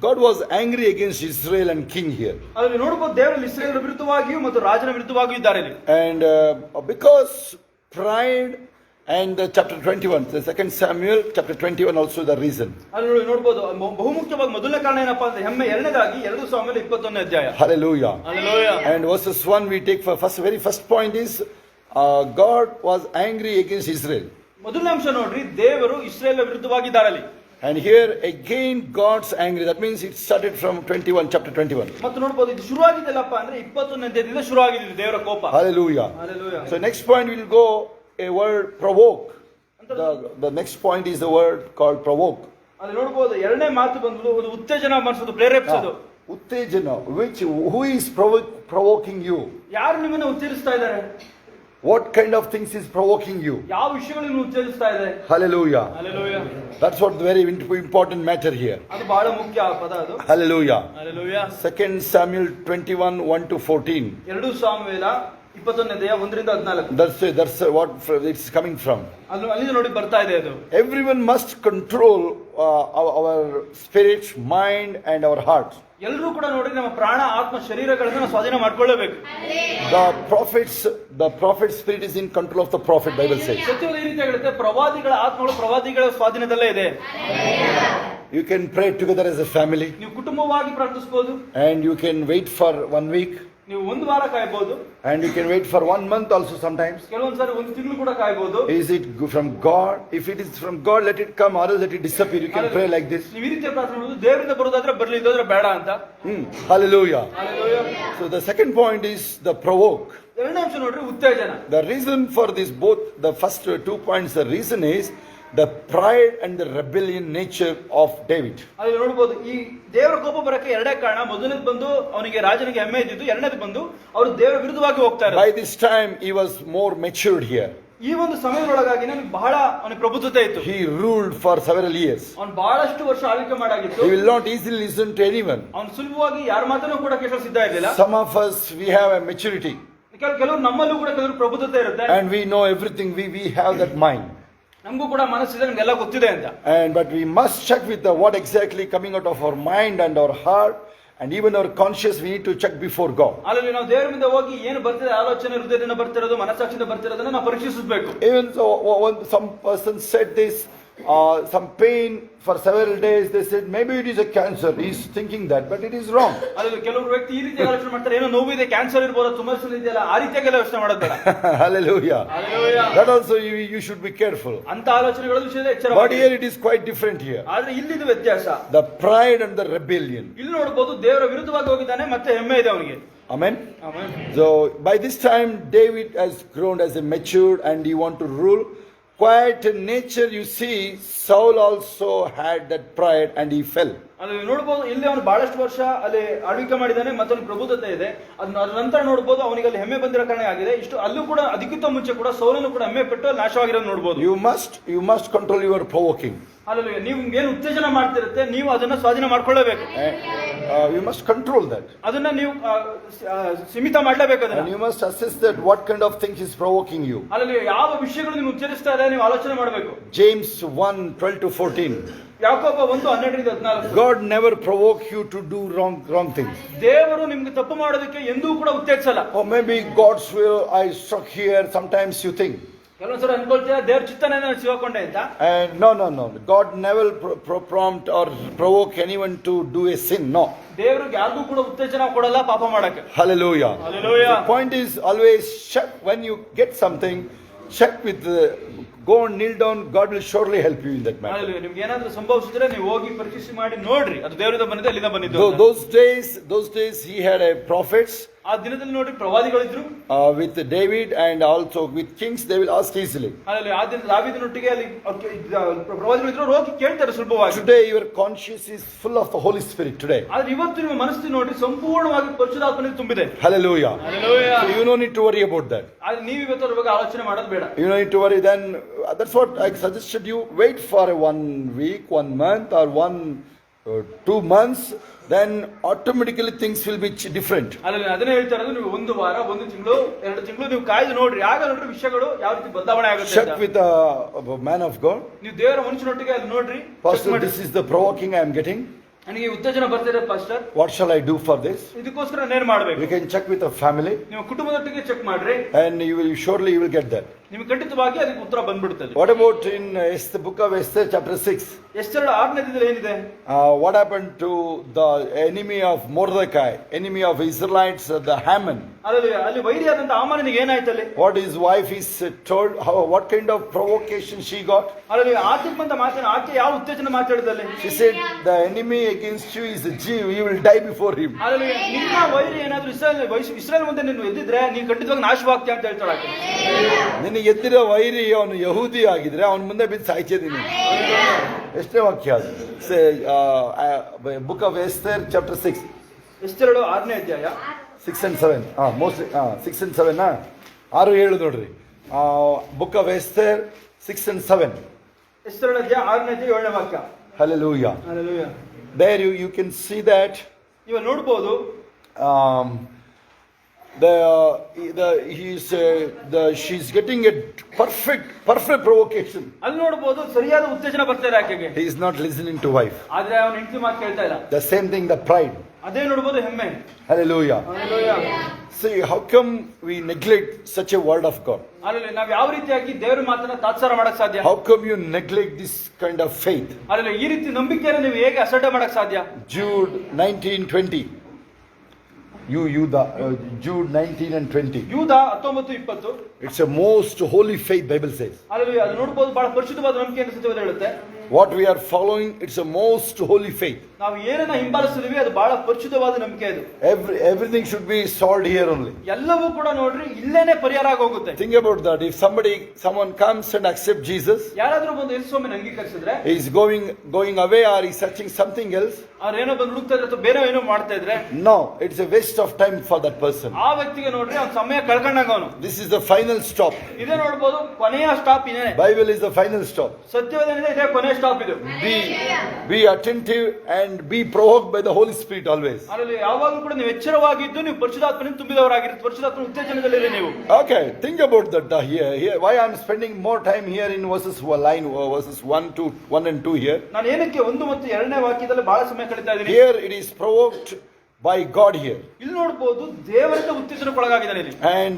God was angry against Israel and king here.
ಅಲ್ಲಿ ನೋಡ್ಬೋದು ದೇವರು ಇಸ್ರೇಲ್ ವಿರುದ್ಧವಾಗಿಯೂ ಮತ್ತು ರಾಜನ ವಿರುದ್ಧವಾಗಿಯೂ ಇದ್ದಾರೆ ಇಲ್ಲಿ.
And because pride and chapter 21, the 2 Samuel chapter 21 also the reason.
ಅಲ್ಲಿ ನೋಡ್ಬೋದು ಬಹುಮುಖ್ಯವಾಗಿ ಮೊದಲನೇ ಕಾರಣ ಏನಪ್ಪಾ ಅಂದ್ರೆ ಹೆಮ್ಮೆ, ಎರಡನೇದಾಗಿ 2 ಸಾಮುವೇಲ 21ನೇ ಅಧ್ಯಾಯ.
Hallelujah.
Hallelujah.
And verses 1 we take for very first point is God was angry against Israel.
ಮೊದಲನೇ ಅಂಶ ನೋಡ್ರಿ, ದೇವರು ಇಸ್ರೇಲ್ ವಿರುದ್ಧವಾಗಿದ್ದಾರೆ ಅಲ್ಲಿ.
And here again God's angry. That means it started from 21, chapter 21.
ಮತ್ತು ನೋಡ್ಬೋದು ಇದು ಶುರುವಾಗಿದ್ದಲ್ಲಪ್ಪ ಅಂದ್ರೆ 21ನೇ ಅಧ್ಯಾಯದಿಂದ ಶುರುವಾಗಿದ್ದು ದೇವರ ಕೋಪ.
Hallelujah.
Hallelujah.
So next point we'll go a word provoke. The next point is the word called provoke.
ಅಲ್ಲಿ ನೋಡ್ಬೋದು ಎರಡನೇ ಮಾತು ಬಂದು ಒಂದು ಉತ್ತೇಜನ ಮಾಡಿಸೋದು, ಪ್ರೇರೇಪಿಸೋದು.
Uttejana, who is provoking you?
ಯಾರು ನಿಮ್ಮನ್ನ ಉತ್ತೇಜಿಸ್ತಾ ಇದ್ದಾರೆ?
What kind of things is provoking you?
ಯಾವ ವಿಷಯಗಳು ನಿಮ್ಮನ್ನು ಉತ್ತೇಜಿಸ್ತಾ ಇದೆ?
Hallelujah.
Hallelujah.
That's what the very important matter here.
ಅದು ಬಹಳ ಮುಖ್ಯ ಪದ ಅದು.
Hallelujah.
Hallelujah.
2 Samuel 21, 1 to 14.
2 ಸಾಮುವೇಲ 21ನೇ ಅಧ್ಯಾಯ 1 ರಿಂದ 14.
That's what it's coming from.
ಅಲ್ಲಿ ನೋಡಿ ಬರ್ತಾ ಇದೆ ಅದು.
Everyone must control our spirit, mind and our heart.
ಎಲ್ಲರೂ ಕೂಡ ನೋಡಿ ನಮ್ಮ ಪ್ರಾಣ, ಆತ್ಮ, ಶರೀರಗಳನ್ನು ನಾವು ಸ್ವಾಧೀನ ಮಾಡ್ಕೊಳ್ಳಬೇಕು.
The prophet's spirit is in control of the prophet, Bible says.
ಸತ್ಯವಾದ ಈ ರೀತಿ ಹೇಳುತ್ತೆ, ಪ್ರವಾದಿಗಳ ಆತ್ಮಗಳು ಪ್ರವಾದಿಗಳ ಸ್ವಾಧೀನದಲ್ಲೇ ಇದೆ.
You can pray together as a family.
ನೀವು ಕುಟುಂಬವಾಗಿ ಪ್ರಾರ್ಥಿಸಬಹುದು.
And you can wait for 1 week.
ನೀವು ಒಂದು ವಾರ ಕಾಯಬಹುದು.
And you can wait for 1 month also sometimes.
ಕೆಲವೊಂದ್ಸರಿ ಒಂದು ತಿಂಗಳು ಕೂಡ ಕಾಯಬಹುದು.
Is it from God? If it is from God, let it come, or else let it disappear. You can pray like this.
ನೀವು ಈ ರೀತಿ ಪ್ರಾರ್ಥನೆ ಮಾಡೋದು, ದೇವರಿಂದ ಬರೋದಾದ್ರೆ ಬರಲಿ, ಇಲ್ಲದ್ರೆ ಬೇಡ ಅಂತ.
Hallelujah.
Hallelujah.
So the second point is the provoke.
ಎರಡನೇ ಅಂಶ ನೋಡ್ರಿ, ಉತ್ತೇಜನ.
The reason for this, both the first 2 points, the reason is the pride and the rebellion nature of David.
ಅಲ್ಲಿ ನೋಡಬಹುದು ಈ ದೇವರ ಕೋಪ ಬರಕ್ಕೆ ಎರಡೇ ಕಾರಣ. ಮೊದಲನೇದು ಬಂದು ಅವನಿಗೆ ರಾಜನಿಗೆ ಹೆಮ್ಮೆ ಇದ್ದಿದ್ದು, ಎರಡನೇದು ಬಂದು ಅವರು ದೇವರ ವಿರುದ್ಧವಾಗಿ ಹೋಗ್ತಾರೆ.
By this time he was more matured here.
ಈ ಒಂದು ಸಮಯದೊಳಗಾಗಿ ನನಗೆ ಬಹಳ ಅವನಿಗೆ ಪ್ರಬುದ್ಧತೆ ಇತ್ತು.
He ruled for several years.
ಅವನು ಬಹಳಷ್ಟು ವರ್ಷ ಆಳ್ವಿಕೆ ಮಾಡಾಗಿತ್ತು.
He will not easily listen to anyone.
ಅವನು ಸುಲಭವಾಗಿ ಯಾರ ಮಾತನ್ನು ಕೂಡ ಕೇಳಲು ಸಿದ್ಧ ಇರಲಿಲ್ಲ.
Some of us, we have a maturity.
ಕೆಲವರು ನಮ್ಮಲ್ಲೂ ಕೂಡ ಕೆಲವರು ಪ್ರಬುದ್ಧತೆ ಇರುತ್ತೆ.
And we know everything. We have that mind.
ನಮಗೂ ಕೂಡ ಮನಸ್ಸಿದೆ, ನಮಗೆಲ್ಲ ಗೊತ್ತಿದೆ ಅಂತ.
But we must check with what exactly coming out of our mind and our heart and even our conscience. We need to check before God.
ಅಲ್ಲಿ ನಾವು ದೇವರ ಮುಂದೆ ಹೋಗಿ ಏನು ಬರ್ತಿದೆ, ಆಲೋಚನೆ ಹೃದಯದಿಂದ ಬರ್ತಿರೋದು, ಮನಸ್ಸಾಕ್ಷಿಯಿಂದ ಬರ್ತಿರೋದನ್ನ ನಾವು ಪರೀಕ್ಷಿಸಬೇಕು.
Even so, when some person said this, some pain for several days, they said maybe it is a cancer. He is thinking that, but it is wrong.
ಅಲ್ಲಿ ಕೆಲವರು ವ್ಯಕ್ತಿ ಈ ರೀತಿ ಆಲೋಚನೆ ಮಾಡ್ತಾರೆ, ಏನೋ ನೋವಿದೆ, ಕ್ಯಾನ್ಸರ್ ಇರಬಹುದು, ತುಮರ್ಸನ್ ಇದೆಯಲ್ಲ, ಆ ರೀತಿಯಾಗಿ ಯೋಚನೆ ಮಾಡೋದು.
Hallelujah.
Hallelujah.
That also you should be careful.
ಅಂತ ಆಲೋಚನೆಗಳ ವಿಷಯದಲ್ಲಿ
But
ಎಚ್ಚರವಾಗಿ.
here it is quite different here.
ಆದ್ರೆ ಇಲ್ಲಿದು ವ್ಯತ್ಯಾಸ.
The pride and the rebellion.
ಇಲ್ಲಿ ನೋಡಬಹುದು ದೇವರ ವಿರುದ್ಧವಾಗಿ ಹೋಗಿದ್ದಾನೆ, ಮತ್ತೆ ಹೆಮ್ಮೆ ಇದೆ ಅವನಿಗೆ.
Amen.
Amen.
So by this time David has grown as a matured and he want to rule. Quiet in nature, you see, Saul also had that pride and he fell.
ಅಲ್ಲಿ ನೋಡಬಹುದು, ಇಲ್ಲಿ ಅವನು ಬಹಳಷ್ಟು ವರ್ಷ ಅಲ್ಲಿ ಆಳ್ವಿಕೆ ಮಾಡಿದ್ದಾನೆ, ಮತ್ತೊಂದು ಪ್ರಬುದ್ಧತೆ ಇದೆ. ಅದರ ನಂತರ ನೋಡಬಹುದು ಅವನಿಗೆ ಅಲ್ಲಿ ಹೆಮ್ಮೆ ಬಂದಿರೋ ಕಾರಣ ಆಗಿದೆ. ಇಷ್ಟು ಅಲ್ಲೂ ಕೂಡ ಅದಕ್ಕಿಂತ ಮುಂಚೆ ಕೂಡ ಸೌಲನು ಕೂಡ ಹೆಮ್ಮೆ ಪಟ್ಟು ನಾಶವಾಗಿರೋದು ನೋಡಬಹುದು.
You must control your provoking.
ಅಲ್ಲಲ್ಲಿ ನೀವು ಏನು ಉತ್ತೇಜನ ಮಾಡ್ತಿರುತ್ತೆ, ನೀವು ಅದನ್ನ ಸ್ವಾಧೀನ ಮಾಡ್ಕೊಳ್ಳಬೇಕು.
You must control that.
ಅದನ್ನ ನೀವು ಸೀಮಿತ ಮಾಡಲೇಬೇಕು.
And you must assess that what kind of things is provoking you.
ಅಲ್ಲಲ್ಲಿ ಯಾವ ವಿಷಯಗಳು ನೀವು ಉಚ್ಚರಿಸ್ತಾ ಇದೆ ನೀವು ಆಲೋಚನೆ ಮಾಡಬೇಕು.
James 1:12 to 14.
ಯಾಕೋಬ 1:12-14.
God never provoke you to do wrong things.
ದೇವರು ನಿಮ್ಗೆ ತಪ್ಪು ಮಾಡೋದಕ್ಕೆ ಎಂದೂ ಕೂಡ ಉತ್ತೇಜಿಸಲ್ಲ.
Or maybe God's will I struck here. Sometimes you think.
ಕೆಲವೊಂದ್ಸಲ ಅನ್ಕೊಳ್ತೀರಾ ದೇವ್ರ ಚಿತ್ತನೆ ನಾನು ಸಿಗಾಕೊಂಡೆ ಅಂತ.
And no. God never prompt or provoke anyone to do a sin. No.
ದೇವರಿಗೆ ಯಾರಿಗೂ ಕೂಡ ಉತ್ತೇಜನ ಕೊಡಲ್ಲ ಪಾಪ ಮಾಡಕ್ಕೆ.
Hallelujah.
Hallelujah.
The point is always check when you get something. Check with go and kneel down. God will surely help you in that matter.
ನಿಮ್ಗೆ ಏನಾದ್ರೂ ಸಂಭವಿಸಿದ್ರೆ ನೀವು ಹೋಗಿ ಪರೀಕ್ಷೆ ಮಾಡಿ ನೋಡ್ರಿ, ಅದು ದೇವರಿಂದ ಬಂದಿದೆ, ಅಲ್ಲಿಂದ ಬಂದಿದ್ದು.
Those days he had a prophets
ಆ ದಿನದಲ್ಲಿ ನೋಡ್ರಿ ಪ್ರವಾದಿಗಳಿದ್ರು,
with David and also with kings, they will ask easily.
ಅಲ್ಲಿ ಆ ದಿನ ದಾವೀದನೊಟ್ಟಿಗೆ ಅಲ್ಲಿ ಪ್ರವಾದಿಗಳಿದ್ರು, ಹೋಗಿ ಕೇಳ್ತಾರೆ ಸುಲಭವಾಗಿ.
Today your conscience is full of the Holy Spirit today.
ಆದ್ರೆ ಇವತ್ತು ನಿಮ್ಮ ಮನಸ್ಸು ನೋಡ್ರಿ ಸಂಪೂರ್ಣವಾಗಿ ಪರಿಶುದ್ಧಾತ್ಮನಿಂದ ತುಂಬಿದೆ.
Hallelujah.
Hallelujah.
So you don't need to worry about that.
ಆದ್ರೆ ನೀವು ಇವತ್ತು ಅದ್ರ ಬಗ್ಗೆ ಆಲೋಚನೆ ಮಾಡೋದು ಬೇಡ.
You don't need to worry. Then that's what I suggested you. Wait for 1 week, 1 month, or 2 months. Then automatically things will be different.
ಅಲ್ಲಿ ಅದನ್ನೇ ಹೇಳ್ತಾ ಇರೋದು, ನೀವು 1 ವಾರ, 1 ತಿಂಗಳು, 2 ತಿಂಗಳು ನೀವು ಕಾಯ್ದು ನೋಡ್ರಿ. ಆಗ ನೋಡ್ರಿ ವಿಷಯಗಳು ಯಾವ ರೀತಿ ಬದಲಾವಣೆ ಆಗುತ್ತೆ.
Check with a man of God.
ನೀವು ದೇವರ ಮನುಷ್ಯನೊಟ್ಟಿಗೆ ಅಲ್ಲಿ ನೋಡ್ರಿ.
Pastor, this is the provoking I am getting.
ನನಗೆ ಉತ್ತೇಜನ ಬರ್ತಿದೆ pastor.
What shall I do for this?
ಇದಕ್ಕೋಸ್ಕರ ಏನು ಮಾಡಬೇಕು?
You can check with a family.
ನೀವು ಕುಟುಂಬದೊಟ್ಟಿಗೆ ಚೆಕ್ ಮಾಡ್ರಿ.
And you will surely get that.
ನಿಮಗೆ ಖಂಡಿತವಾಗಿ ಅದಕ್ಕೆ ಉತ್ತರ ಬಂದ್ಬಿಡುತ್ತದೆ.
What about in the book of Esther chapter 6?
Esther 6ನೇ ಅಧ್ಯಾಯದಲ್ಲಿ ಏನಿದೆ?
What happened to the enemy of Mordecai, enemy of Israelites, the Haman?
ಅಲ್ಲಿ ವೈರಿಯಾದಂತ ಹಾಮಾನನಿಗೆ ಏನಾಯ್ತು ಅಲ್ಲಿ?
What his wife is told, what kind of provocation she got?
ಅಲ್ಲಿ ಆಕೆ ಬಂತ ಮಾತಾಡ, ಆಕೆ ಯಾವ ಉತ್ತೇಜನ ಮಾತಾಡಿದಲ್ಲಿ?
She said, the enemy against you is a Jew, you will die before him.
ಅಲ್ಲಿ ನಿಮ್ಮ ವೈರಿ ಏನಾದ್ರೂ ಇಸ್ರಾಯೇಲ್ ಮುಂದೆ ನೀನು ಎದ್ದಿದ್ರೆ ನೀನು ಖಂಡಿತವಾಗಿ ನಾಶವಾಗ್ತೀಯ ಅಂತ ಹೇಳ್ತಾಳೆ ಆಕೆ.
ನಿನಗೆ ಎದ್ದಿರೋ ವೈರಿ ಅವನು ಯಹೂದಿ ಆಗಿದ್ರೆ ಅವನ ಮುಂದೆ ಬಿದ್ದು ಸಾಯ್ತಿದ್ದೀನಿ. ಎಷ್ಟೇ ವಾಕ್ಯ ಅದು? Book of Esther chapter 6.
Esther 6ನೇ ಅಧ್ಯಾಯ
6 and 7. ಮೋಸ್ಟ್ಲಿ 6 and 7 6 7 ನೋಡ್ರಿ. Book of Esther 6 and 7.
Ester ಅಧ್ಯಾಯ 6ನೇ ಅಧ್ಯಾಯ 7ನೇ ವಾಕ್ಯ.
Hallelujah.
Hallelujah.
There you can see that
ನೀವು ನೋಡಬಹುದು
she's getting a perfect provocation.
ಅಲ್ಲಿ ನೋಡಬಹುದು ಸರಿಯಾದ ಉತ್ತೇಜನ ಬರ್ತಾ ಇದೆ ಆಕೆಗೆ.
He is not listening to wife.
ಆದ್ರೆ ಅವನ ಹೆಂಡತಿ ಮಾತು ಕೇಳ್ತಾ ಇಲ್ಲ.
The same thing, the pride.
ಅದೇ ನೋಡಬಹುದು ಹೆಮ್ಮೆ.
Hallelujah.
Hallelujah.
See, how come we neglect such a word of God?
ಅಲ್ಲಿ ನಾವು ಯಾವ ರೀತಿಯಾಗಿ ದೇವರ ಮಾತನ್ನ ತಾತ್ಸಾರ ಮಾಡಕ್ ಸಾಧ್ಯ?
How come you neglect this kind of faith?
ಅಲ್ಲಿ ಈ ರೀತಿ ನಂಬಿಕೆಯನ್ನು ನೀವು ಹೇಗೆ ಅಸಡ್ಡೆ ಮಾಡಕ್ ಸಾಧ್ಯ?
Jude 19:20. Jude 19 and 20.
ಯೂದ 19:20.
It's a most holy faith, Bible says.
ಅಲ್ಲಿ ಅದು ನೋಡಬಹುದು ಬಹಳ ಪರಿಶುದ್ಧವಾದ ನಂಬಿಕೆ ಅಂತ ಸತ್ಯವೇದ ಹೇಳುತ್ತೆ.
What we are following, it's a most holy faith.
ನಾವು ಏನನ್ನ ಹಿಂಬಾಲಿಸ್ತೀವಿ ಅದು ಬಹಳ ಪರಿಶುದ್ಧವಾದ ನಂಬಿಕೆ ಇದು.
Everything should be solved here only.
ಎಲ್ಲವೂ ಕೂಡ ನೋಡ್ರಿ ಇಲ್ಲೇನೆ ಪರಿಹಾರ ಆಗಿ ಹೋಗುತ್ತೆ.
Think about that. If someone comes and accepts Jesus,
ಯಾರಾದ್ರೂ ಬಂದು ಯೇಸು ಸ್ವಾಮಿಯನ್ನು ಅಂಗೀಕರಿಸಿದ್ರೆ,
he is going away or he is searching something else,
ಅವ್ರೇನೋ ಬಂದು ಹುಡುಕ್ತಾ ಇದ್ರೆ ಅಥವಾ ಬೇರೆ ಏನೋ ಮಾಡ್ತಾ ಇದ್ರೆ,
no, it's a waste of time for that person.
ಆ ವ್ಯಕ್ತಿಗೆ ನೋಡ್ರಿ ಅವ್ನ ಸಮಯ ಕಳ್ಕೊಂಡಾಗ ಅವನು.
This is the final stop.
ಇದೇ ನೋಡಬಹುದು ಕೊನೆಯ ಸ್ಟಾಪ್ ಇದೆ.
Bible is the final stop.
ಸತ್ಯವೇದ ಏನಿದೆ ಇದೇ ಕೊನೆಯ ಸ್ಟಾಪ್ ಇದು.
Be attentive and be provoked by the Holy Spirit always.
ಅಲ್ಲಿ ಯಾವಾಗಲೂ ಕೂಡ ನೀವು ಎಚ್ಚರವಾಗಿದ್ದು ನೀವು ಪರಿಶುದ್ಧಾತ್ಮನಿಂದ ತುಂಬಿದವರಾಗಿರಿ, ಪರಿಶುದ್ಧಾತ್ಮನ ಉತ್ತೇಜನದಲ್ಲಿರಿ ನೀವು.
Okay, think about that here. Why I am spending more time here in verses 1 and 2 here.
ನಾನು ಏನಕ್ಕೆ 1 ಮತ್ತು 2ನೇ ವಾಕ್ಯದಲ್ಲಿ ಬಹಳ ಸಮಯ ಕಳೀತಾ ಇದ್ದೀನಿ.
Here it is provoked by God here.
ಇಲ್ಲಿ ನೋಡಬಹುದು ದೇವರಿಂದ ಉತ್ತೇಜನಕ್ಕೊಳಗಾಗಿದ್ದಾನೆ ಇಲ್ಲಿ.
And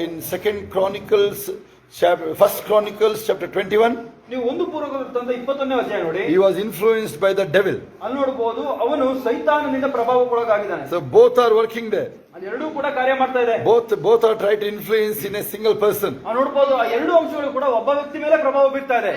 in 1 Chronicles chapter 21,
ನೀವು 1 ಪೂರ್ವವೃತ್ತಾಂತ 21ನೇ ಅಧ್ಯಾಯ ನೋಡಿ.
he was influenced by the devil.
ಅಲ್ಲಿ ನೋಡಬಹುದು ಅವನು ಸೈತಾನನಿಂದ ಪ್ರಭಾವಕ್ಕೊಳಗಾಗಿದ್ದಾನೆ.
So both are working there.
ಅದು ಎರಡೂ ಕೂಡ ಕಾರ್ಯ ಮಾಡ್ತಾ ಇದೆ.
Both are trying to influence in a single person.
ನೋಡಬಹುದು ಆ ಎರಡು ಅಂಶಗಳು ಕೂಡ ಒಬ್ಬ ವ್ಯಕ್ತಿ ಮೇಲೆ ಪ್ರಭಾವ ಬೀರ್ತಾ ಇದೆ.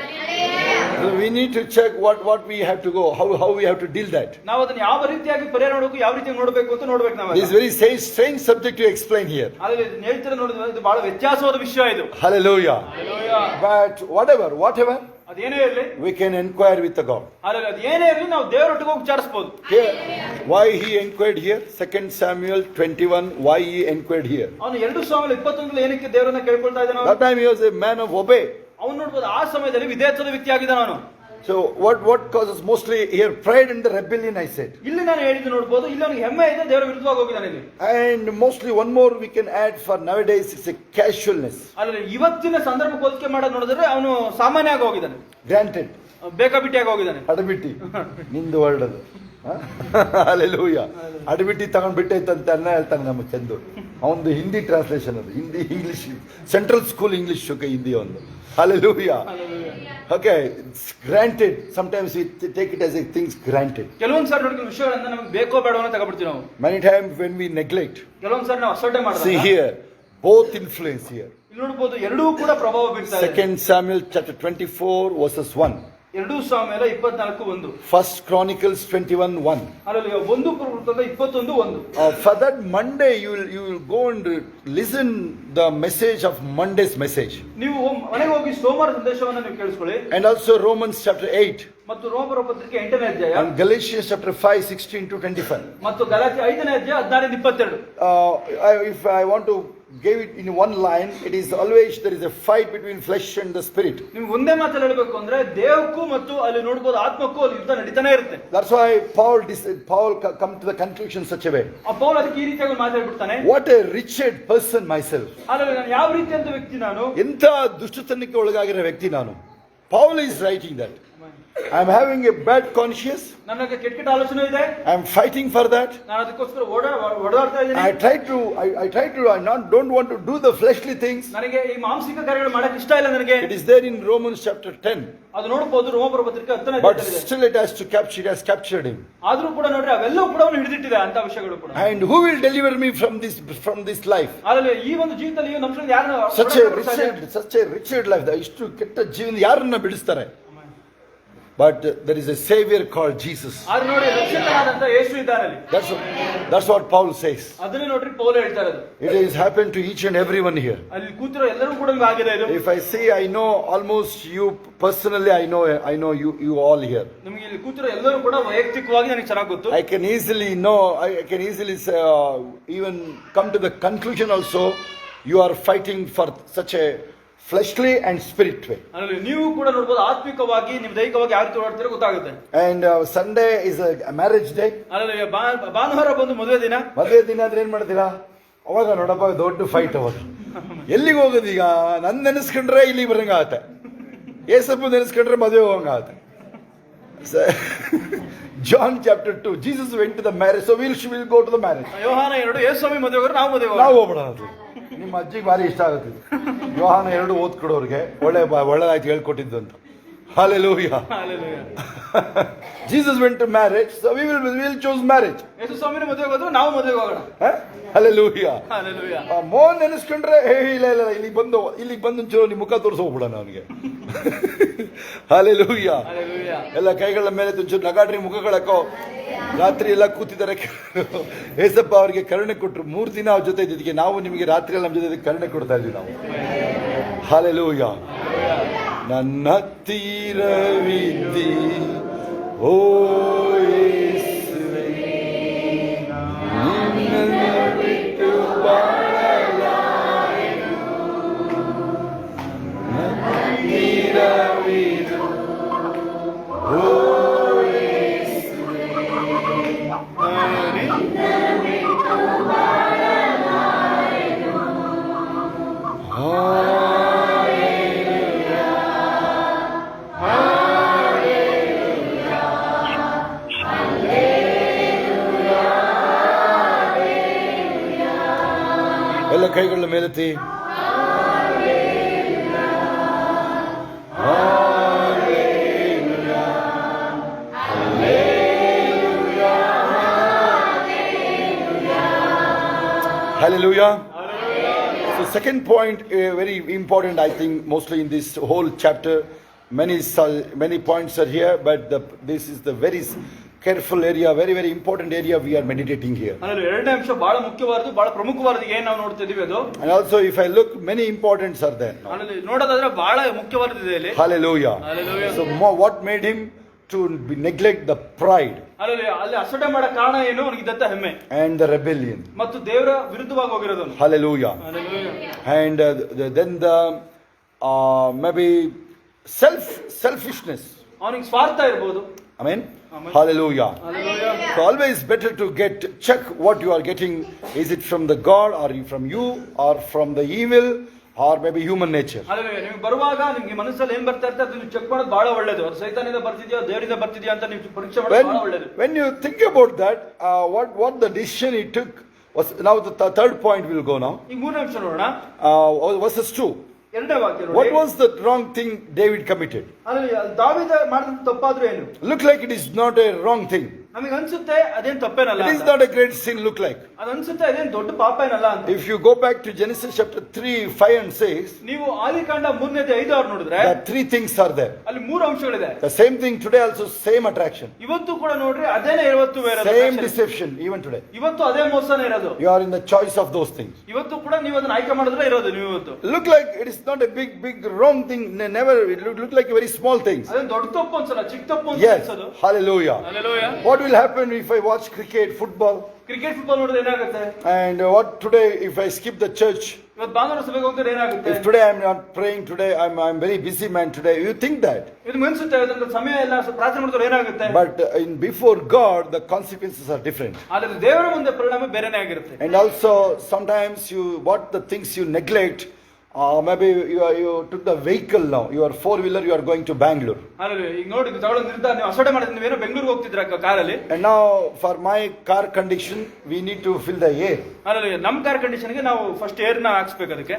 So we need to check what we have to go, how we have to deal that.
ನಾವು ಅದನ್ನ ಯಾವ ರೀತಿಯಾಗಿ ಪರಿಹಾರ ಮಾಡಬೇಕು, ಯಾವ ರೀತಿಯಾಗಿ ನೋಡಬೇಕು ಅಂತ ನೋಡಬೇಕು ನಾವು.
This is very strange subject to explain here.
ಅಲ್ಲಿ ಹೇಳ್ತಿರೋ ನೋಡಿದ್ರೆ ಇದು ಬಹಳ ವ್ಯತ್ಯಾಸವಾದ ವಿಷಯ ಇದು.
Hallelujah.
Hallelujah.
But whatever
ಅದೇನೇ ಇರಲಿ,
we can inquire with the God.
ಅದು ಏನೇ ಇರಲಿ ನಾವು ದೇವರೊಟ್ಟಿಗೆ ಹೋಗಿ ವಿಚಾರಿಸಬಹುದು.
Here, why he inquired here? 2 Samuel 21. Why he inquired here?
ಅವನು 2 ಸಾಮುವೇಲ 21 ಏನಕ್ಕೆ ದೇವರನ್ನ ಕೇಳ್ಕೊಳ್ತಾ ಇದ್ದಾನೆ?
That time he was a man of obey.
ಅವನು ನೋಡಬಹುದು ಆ ಸಮಯದಲ್ಲಿ ವಿಧೇಯತ್ವದ ವ್ಯಕ್ತಿ ಆಗಿದ್ದಾನೆ ಅವನು.
So what causes mostly here pride and the rebellion, I said.
ಇಲ್ಲಿ ನಾನು ಹೇಳಿದ್ದು ನೋಡಬಹುದು, ಇಲ್ಲಿ ಅವನಿಗೆ ಹೆಮ್ಮೆ ಇದೆ, ದೇವರ ವಿರುದ್ಧವಾಗಿ ಹೋಗಿದ್ದಾನೆ ಇಲ್ಲಿ.
And mostly one more we can add for nowadays, it's a casualness.
ಅಲ್ಲಿ ಇವತ್ತಿನ ಸಂದರ್ಭಕ್ಕೆ ಹೋಲಿಕೆ ಮಾಡೋದು ನೋಡಿದ್ರೆ ಅವನು ಸಾಮಾನ್ಯವಾಗಿ ಹೋಗಿದ್ದಾನೆ.
Granted.
ಬೇಕಾಬಿಟ್ಟಿಯಾಗಿ ಹೋಗಿದ್ದಾನೆ.
ಅಡಬಿಟ್ಟಿ ನಿಂದು ವರ್ಡ್ ಅದು. Hallelujah. ಅಡಬಿಟ್ಟಿ ತಗೊಂಡ್ಬಿಟ್ಟೈತಂತ ಅನ್ನ ಹೇಳ್ತಾನೆ ನಮ್ಮ ಚಂದು. ಅವನದು ಹಿಂದಿ ಟ್ರಾನ್ಸ್ಲೇಷನ್ ಅದು, Hindi English, central school English Hindi ಒಂದು. Hallelujah. Okay, it's granted. Sometimes we take it as a things granted.
ಕೆಲವೊಂದು ಸಾರಿ ನೋಡಿ ವಿಷಯಗಳನ್ನ ನಮಗೆ ಬೇಕೋ ಬೇಡವೋ ಅಂತ ತಗೊಂಡ್ಬಿಡ್ತೀವಿ ನಾವು.
Many times when we neglect.
ಕೆಲವೊಂದು ಸಾರಿ ನಾವು ಅಸಡ್ಡೆ ಮಾಡ್ತೀವಿ.
See here, both influence here.
ಇಲ್ಲಿ ನೋಡಬಹುದು ಎರಡೂ ಕೂಡ ಪ್ರಭಾವ ಬೀರ್ತಾ ಇದೆ.
2 Samuel chapter 24 verses 1.
2 ಸಾಮುವೇಲ 24:1.
First Chronicles 21:1.
ಅಲ್ಲಿ 1 ಪ್ರವೃತ್ತದ 21:1.
For that Monday, you will go and listen the message of Monday's message.
ನೀವು ಮನೆಗೆ ಹೋಗಿ ಸೋಮವಾರ ಸಂದೇಶವನ್ನು ನೀವು ಕೇಳಿಸ್ಕೊಳ್ಳಿ.
And also Romans chapter 8.
ಮತ್ತು ರೋಮರ ಪತ್ರಿಕೆ 8ನೇ ಅಧ್ಯಾಯ.
And Galatians chapter 5:16-25.
ಮತ್ತು ಗಲಾತ್ಯ 5ನೇ ಅಧ್ಯಾಯ 16-22.
If I want to give it in one line, it is always there is a fight between flesh and the spirit.
ನೀವು ಒಂದೇ ಮಾತಲ್ಲಿ ಹೇಳಬೇಕು ಅಂದ್ರೆ ದೇಹಕ್ಕೂ ಮತ್ತು ಅಲ್ಲಿ ನೋಡಬಹುದು ಆತ್ಮಕ್ಕೂ ಅಲ್ಲಿ ಯುದ್ಧ ನಡೀತಾನೆ ಇರುತ್ತೆ.
That's why Paul come to the conclusion such a way.
Paul ಅದಕ್ಕೆ ಈ ರೀತಿಯಾಗಿ ಮಾತಾಡ್ಬಿಡ್ತಾನೆ.
What a wretched person myself.
ಆದರೆ ನಾನು ಯಾವ ರೀತಿಯಂತ ವ್ಯಕ್ತಿ ನಾನು,
ಎಂತ ದುಷ್ಟತನಕ್ಕೆ ಒಳಗಾಗಿರೋ ವ್ಯಕ್ತಿ ನಾನು. Paul is writing that. I am having a bad conscience.
ನನಗೆ ಕೆಟ್ಟ ಆಲೋಚನೆ ಇದೆ.
I am fighting for that.
ನಾನು ಅದಕ್ಕೋಸ್ಕರ ಓಡಾಡ್ತಾ ಇದ್ದೀನಿ.
I try to don't want to do the fleshly things.
ನನಗೆ ಈ ಮಾಂಸಿಕ ಕಾರ್ಯಗಳು ಮಾಡಕ್ಕೆ ಇಷ್ಟ ಇಲ್ಲ ನನಗೆ.
It is there in Romans chapter 10.
ಅದು ನೋಡಬಹುದು ರೋಮರ ಪತ್ರಿಕೆ 10ನೇ
But
ಅಧ್ಯಾಯದಲ್ಲಿ.
still it has captured him.
ಆದ್ರೂ ಕೂಡ ನೋಡ್ರಿ ಅವೆಲ್ಲವೂ ಕೂಡ ಅವನು ಹಿಡಿದಿಟ್ಟಿದೆ ಅಂತ ವಿಷಯಗಳು ಕೂಡ.
And who will deliver me from this life?
ಆದರೆ ಈ ಒಂದು ಜೀವಿತದಲ್ಲಿ ನಮ್ಮನ್ನು ಯಾರನ್ನ
Such a wretched life. ಇಷ್ಟು ಕೆಟ್ಟ ಜೀವನ ಯಾರನ್ನ ಬಿಡಿಸ್ತಾರೆ? But there is a savior called Jesus.
ಆದ್ರೆ ನೋಡಿ ರಕ್ಷಕನಾದಂತ ಯೇಸು ಇದ್ದಾನೆ.
That's what Paul says.
ಅದನ್ನೇ ನೋಡ್ರಿ ಪೌಲ್ ಹೇಳ್ತಾ ಇರೋದು.
It has happened to each and everyone here.
ಅಲ್ಲಿ ಕೂತಿರೋ ಎಲ್ಲರೂ ಕೂಡ ಆಗಿದೆ ಇದು.
If I say I know almost you personally, I know you all here.
ನಿಮಗೆ ಇಲ್ಲಿ ಕೂತಿರೋ ಎಲ್ಲರೂ ಕೂಡ ವೈಯಕ್ತಿಕವಾಗಿ ನನಗೆ ಚೆನ್ನಾಗಿ ಗೊತ್ತು.
I can easily say, even come to the conclusion also, you are fighting for such a fleshly and spirit way.
ಅಲ್ಲಿ ನೀವು ಕೂಡ ನೋಡಬಹುದು ಆತ್ಮಿಕವಾಗಿ ನಿಮ್ಮ ದೈಹಿಕವಾಗಿ ಯಾವ ರೀತಿ ಓಡಾಡ್ತೀರೋ ಗೊತ್ತಾಗುತ್ತೆ.
And Sunday is a marriage day.
ಅಲ್ಲಿ ಭಾನುವಾರ ಬಂದು ಮದುವೆ ದಿನ.
ಮದುವೆ ದಿನ ಅಂದ್ರೆ ಏನ್ ಮಾಡ್ತೀರಾ? ಅವಾಗ ನೋಡಪ್ಪ ದೊಡ್ಡ ಫೈಟ್ ಅವಾಗ. ಎಲ್ಲಿಗೆ ಹೋಗೋದು ಈಗ? ನನ್ ನೆನೆಸ್ಕೊಂಡ್ರೆ ಇಲ್ಲಿ ಬರಂಗ ಆಗುತ್ತೆ, ಏಸಪ್ಪ ನೆನೆಸ್ಕೊಂಡ್ರೆ ಮದುವೆ ಹೋಗಂಗ ಆಗುತ್ತೆ. John chapter 2, Jesus went to the marriage, so we'll go to the marriage.
ಯೋಹಾನ 2 ಯೇಸು ಸ್ವಾಮಿ ಮದುವೆಗೆ ಹೋದ್ರೆ ನಾವು ಮದುವೆಗೆ
ನಾವು ಹೋಗ್ಬಿಡೋಣ. ನಿಮ್ಮ ಅಜ್ಜಿಗೆ ಭಾರಿ ಇಷ್ಟ ಆಗುತ್ತೆ. ಯೋಹಾನ 2 ಓದ್ಕೊಡೋರಿಗೆ ಒಳ್ಳೆದಾಯ್ತು ಹೇಳ್ಕೊಟ್ಟಿದ್ದು ಅಂತ. Hallelujah. Jesus went to marriage, so we'll choose marriage.
ಯೇಸು ಸ್ವಾಮಿನ ಮದುವೆಗೆ ಹೋದ್ರೆ ನಾವು ಮದುವೆಗೆ ಹೋಗೋಣ.
Hallelujah.
Hallelujah.
ಮೋಹನ್ ನೆನೆಸ್ಕೊಂಡ್ರೆ ಇಲ್ಲ ಇಲ್ಲಿಗೆ ಬಂದು ಒಂಚೂರು ನಿಮ್ಮ ಮುಖ ತೋರಿಸಿ ಹೋಗ್ಬಿಡೋಣ ಅವನಿಗೆ. Hallelujah. ಎಲ್ಲ ಕೈಗಳ ಮೇಲೆ ಒಂಚೂರು ನಗಾಡ್ರಿ ಮುಖಗಳಕ್ಕೋ. ರಾತ್ರಿ ಎಲ್ಲ ಕೂತಿದ್ದಾರೆ. ಏಸಪ್ಪ ಅವರಿಗೆ ಕರುಣೆ ಕೊಟ್ಟರು. 3 ದಿನ ಅವ್ರ ಜೊತೆ ಇದ್ದಿದ್ದಕ್ಕೆ ನಾವು ನಿಮಗೆ ರಾತ್ರಿ ಎಲ್ಲ ನಮ್ಮ ಜೊತೆ ಕರುಣೆ ಕೊಡ್ತಾ ಇದ್ವಿ ನಾವು. Hallelujah. ನನ್ನ ತೀರವಿದ್ದಿ ಓ ಯೇಸುವೇ, ನಿನ್ನನ್ನು ಬಿಟ್ಟು ಬಾಳಲಾರೆನು. ನನ್ನ ತೀರವಿದು ಓ ಯೇಸುವೇ, ನಿನ್ನನ್ನು ಬಿಟ್ಟು ಬಾಳಲಾರೆನು. ಎಲ್ಲ ಕೈಗಳ ಮೇಲೆತ್ತಿ. Hallelujah. So second point, very important, I think, mostly in this whole chapter. Many points are here, but this is the very careful area, very very important area we are meditating here.
ಅದರಲ್ಲಿ ಎರಡನೇ ಅಂಶ ಬಹಳ ಮುಖ್ಯವಾದದ್ದು, ಬಹಳ ಪ್ರಮುಖವಾದದ್ದು ಏನು ನಾವು ನೋಡ್ತಾ ಇದೀವಿ ಅದು.
And also if I look, many importance are there.
ಅದರಲ್ಲಿ ನೋಡೋದಾದ್ರೆ ಬಹಳ ಮುಖ್ಯವಾದದ್ದು ಇಲ್ಲಿ.
Hallelujah.
Hallelujah.
So what made him to neglect the pride
ಅಲ್ಲಿ ಅಸಡ್ಡೆ ಮಾಡೋ ಕಾರಣ ಏನು? ಅವನಿಗಿದ್ದಂತ ಹೆಮ್ಮೆ
and the rebellion.
ಮತ್ತು ದೇವರ ವಿರುದ್ಧವಾಗಿ ಹೋಗಿರೋದು.
Hallelujah.
Hallelujah.
And then the maybe selfishness.
ಅವನಿಗೆ ಸ್ವಾರ್ಥ ಇರಬಹುದು.
Amen. Hallelujah.
Hallelujah.
So always better to check what you are getting. Is it from the God, or from you, or from the evil, or maybe human nature?
Hallelujah. ನೀವು ಬರುವಾಗ ನಿಮಗೆ ಮನಸ್ಸಲ್ಲಿ ಏನು ಬರ್ತಾ ಇರುತ್ತೆ ಅದನ್ನು ಚೆಕ್ ಮಾಡೋದು ಬಹಳ ಒಳ್ಳೆಯದು. ಅದು ಸೈತಾನದಿಂದ ಬರ್ತಿದೆಯೋ ದೇವರಿಂದ ಬರ್ತಿದೆಯೋ ಅಂತ ನೀವು ಪರೀಕ್ಷೆ ಮಾಡೋದು ಬಹಳ ಒಳ್ಳೆಯದು.
When you think about that, what the decision he took was, now the third point will go now.
ಈಗ ಮೂರನೇ ಅಂಶ ನೋಡೋಣ.
Verses 2.
ಎರಡನೇ ವಾಕ್ಯ ನೋಡಿ.
What was the wrong thing David committed?
ಅಲ್ಲಿ ದಾವೀದ ಮಾಡಿದ ತಪ್ಪಾದ್ರೂ ಏನು?
Look like it is not a wrong thing.
ನಮಗೆ ಅನ್ಸುತ್ತೆ ಅದೇನ್ ತಪ್ಪೇನಲ್ಲ
It is
ಅಂತ.
not a great sin look like.
ಅದ್ ಅನ್ಸುತ್ತೆ ಅದೇನ್ ದೊಡ್ಡ ಪಾಪ ಏನಲ್ಲ ಅಂತ.
If you go back to Genesis chapter 3, 5 and 6,
ನೀವು ಆದಿಕಾಂಡ 3:5-6 ನೋಡಿದ್ರೆ
there are three things are there.
ಅಲ್ಲಿ 3 ಅಂಶಗಳಿದೆ.
The same thing today also, same attraction.
ಇವತ್ತು ಕೂಡ ನೋಡ್ರಿ ಅದೇನೇ ಇವತ್ತು ಬೇರೆ
Same deception even today.
ಇವತ್ತು ಅದೇ ಮೋಸನೇ ಇರೋದು.
You are in the choice of those things.
ಇವತ್ತು ಕೂಡ ನೀವು ಅದನ್ನ ಆಯ್ಕೆ ಮಾಡಿದ್ರೆ ಇರೋದು ನೀವು ಇವತ್ತು.
Look like it is not a big wrong thing. Never, it look like very small things.
ಅದೇನ್ ದೊಡ್ಡ ತಪ್ಪು ಅನ್ಸಲ್ಲ, ಚಿಕ್ಕ ತಪ್ಪು ಅಂತ
Yes,
ಅನ್ಸೋದು.
hallelujah.
Hallelujah.
What will happen if I watch cricket, football,
cricket football ನೋಡಿದ್ರೆ ಏನಾಗುತ್ತೆ?
and what today if I skip the church?
ಇವತ್ತು ಭಾನುವಾರ ಸಭೆಗೆ ಹೋಗ್ತಾರೆ ಏನಾಗುತ್ತೆ?
If today I am not praying, today I'm very busy man today. You think that?
ಇದು ಅನ್ಸುತ್ತೆ ಅದನ್ನ ಸಮಯ ಎಲ್ಲ ಪ್ರಾರ್ಥನೆ ಮಾಡಿದ್ರೆ ಏನಾಗುತ್ತೆ?
But before God, the consequences are different.
ಆದ್ರೆ ದೇವರ ಮುಂದೆ ಪರಿಣಾಮ ಬೇರೆನೇ ಆಗಿರುತ್ತೆ.
And also sometimes what the things you neglect. Maybe you took the vehicle now. You are 4-wheeler. You are going to Bangalore.
ಅಲ್ಲೇ ಈಗ ನೋಡಿ ತಗೊಳ್ಳೋ ನಿರ್ಧಾರ ನೀವು ಅಸಡೆ ಮಾಡಿದ್ರೆ ನೀವೇನೋ ಬೆಂಗಳೂರಿಗೆ ಹೋಗ್ತಿದ್ರ ಕಾರಲ್ಲಿ.
And now for my car condition, we need to fill the air.
ಅಲ್ಲೇ ನಮ್ಮ ಕಾರ್ ಕಂಡೀಷನ್ ಗೆ ನಾವು ಫಸ್ಟ್ ಏರ್ ನ ಹಾಕ್ಸ್ಬೇಕು ಅದಕ್ಕೆ.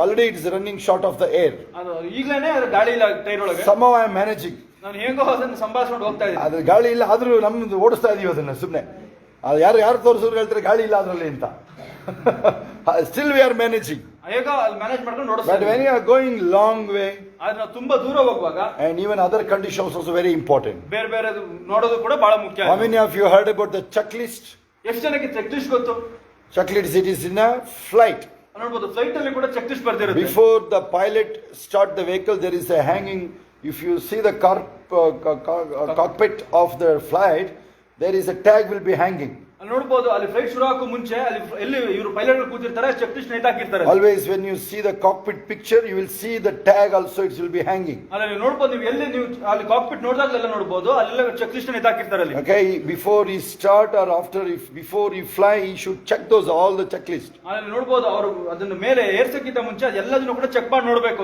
Already it is running short of the air.
ಅದು ಈಗಲೇನೆ ಅದು ಗಾಳಿ ಇಲ್ಲ ಟೈರ್ ಒಳಗೆ.
Somehow I am managing.
ನಾನು ಹೇಗೋ ಅದನ್ನ ಸಂಭಾಷಿಸ್ಕೊಂಡು ಹೋಗ್ತಾ ಇದ್ದೀನಿ.
ಅದು ಗಾಳಿ ಇಲ್ಲ ಆದ್ರೂ ನಮ್ದು ಓಡಿಸ್ತಾ ಇದೀವಿ ಅದನ್ನ ಸುಮ್ಮನೆ. ಅದು ಯಾರು ತೋರಿಸಿದ್ರು ಹೇಳ್ತಾರೆ ಗಾಳಿ ಇಲ್ಲ ಅದರಲ್ಲಿ ಅಂತ. Still we are managing.
ಹೇಗೋ ಅಲ್ಲಿ ಮ್ಯಾನೇಜ್ ಮಾಡ್ಕೊಂಡು ಓಡಿಸ್ತಾ
But when you are going long way,
ಆದ್ರೆ ನಾವು ತುಂಬಾ ದೂರ ಹೋಗುವಾಗ
and even other conditions also very important.
ಬೇರೆ ಬೇರೆ ನೋಡೋದು ಕೂಡ ಬಹಳ ಮುಖ್ಯ.
How many of you heard about the checklist?
ಎಷ್ಟು ಜನಕ್ಕೆ ಚೆಕ್ ಲಿಸ್ಟ್ ಗೊತ್ತು?
Checklist, it is in a flight.
ನೋಡ್ಬೋದು ಫ್ಲೈಟ್ ಅಲ್ಲಿ ಕೂಡ ಚೆಕ್ ಲಿಸ್ಟ್ ಬರ್ದಿರುತ್ತೆ.
Before the pilot start the vehicle, there is a hanging. If you see the cockpit of the flight, there is a tag will be hanging.
ಅಲ್ಲಿ ನೋಡ್ಬೋದು ಅಲ್ಲಿ flight ಶುರು ಆಗೋ ಮುಂಚೆ ಅಲ್ಲಿ ಎಲ್ಲಿ ಇವರು ಪೈಲಟ್ ಕೂತಿರ್ತಾರೆ ಚೆಕ್ ಲಿಸ್ಟ್ ನೇತು ಹಾಕಿರ್ತಾರೆ.
Always when you see the cockpit picture, you will see the tag also. It will be hanging.
ಅಲ್ಲಿ ನೀವು ನೋಡ್ಬೋದು, ನೀವು ಎಲ್ಲಿ ನೀವು ಅಲ್ಲಿ ಕಾಕ್ಪಿಟ್ ನೋಡಿದಾಗಲೆಲ್ಲ ನೋಡ್ಬೋದು ಅಲ್ಲೆಲ್ಲ ಚೆಕ್ ಲಿಸ್ಟ್ ನೇತು ಹಾಕಿರ್ತಾರೆ ಅಲ್ಲಿ.
Okay, before he start or after, before he fly, he should check those all the checklist.
ಅಲ್ಲಿ ನೋಡ್ಬೋದು ಅವರು ಅದನ್ನ ಮೇಲೆ ಏರ್ಸಕ್ಕಿಂತ ಮುಂಚೆ ಅದೆಲ್ಲದನ್ನು ಕೂಡ ಚೆಕ್ ಮಾಡಿ ನೋಡ್ಬೇಕು.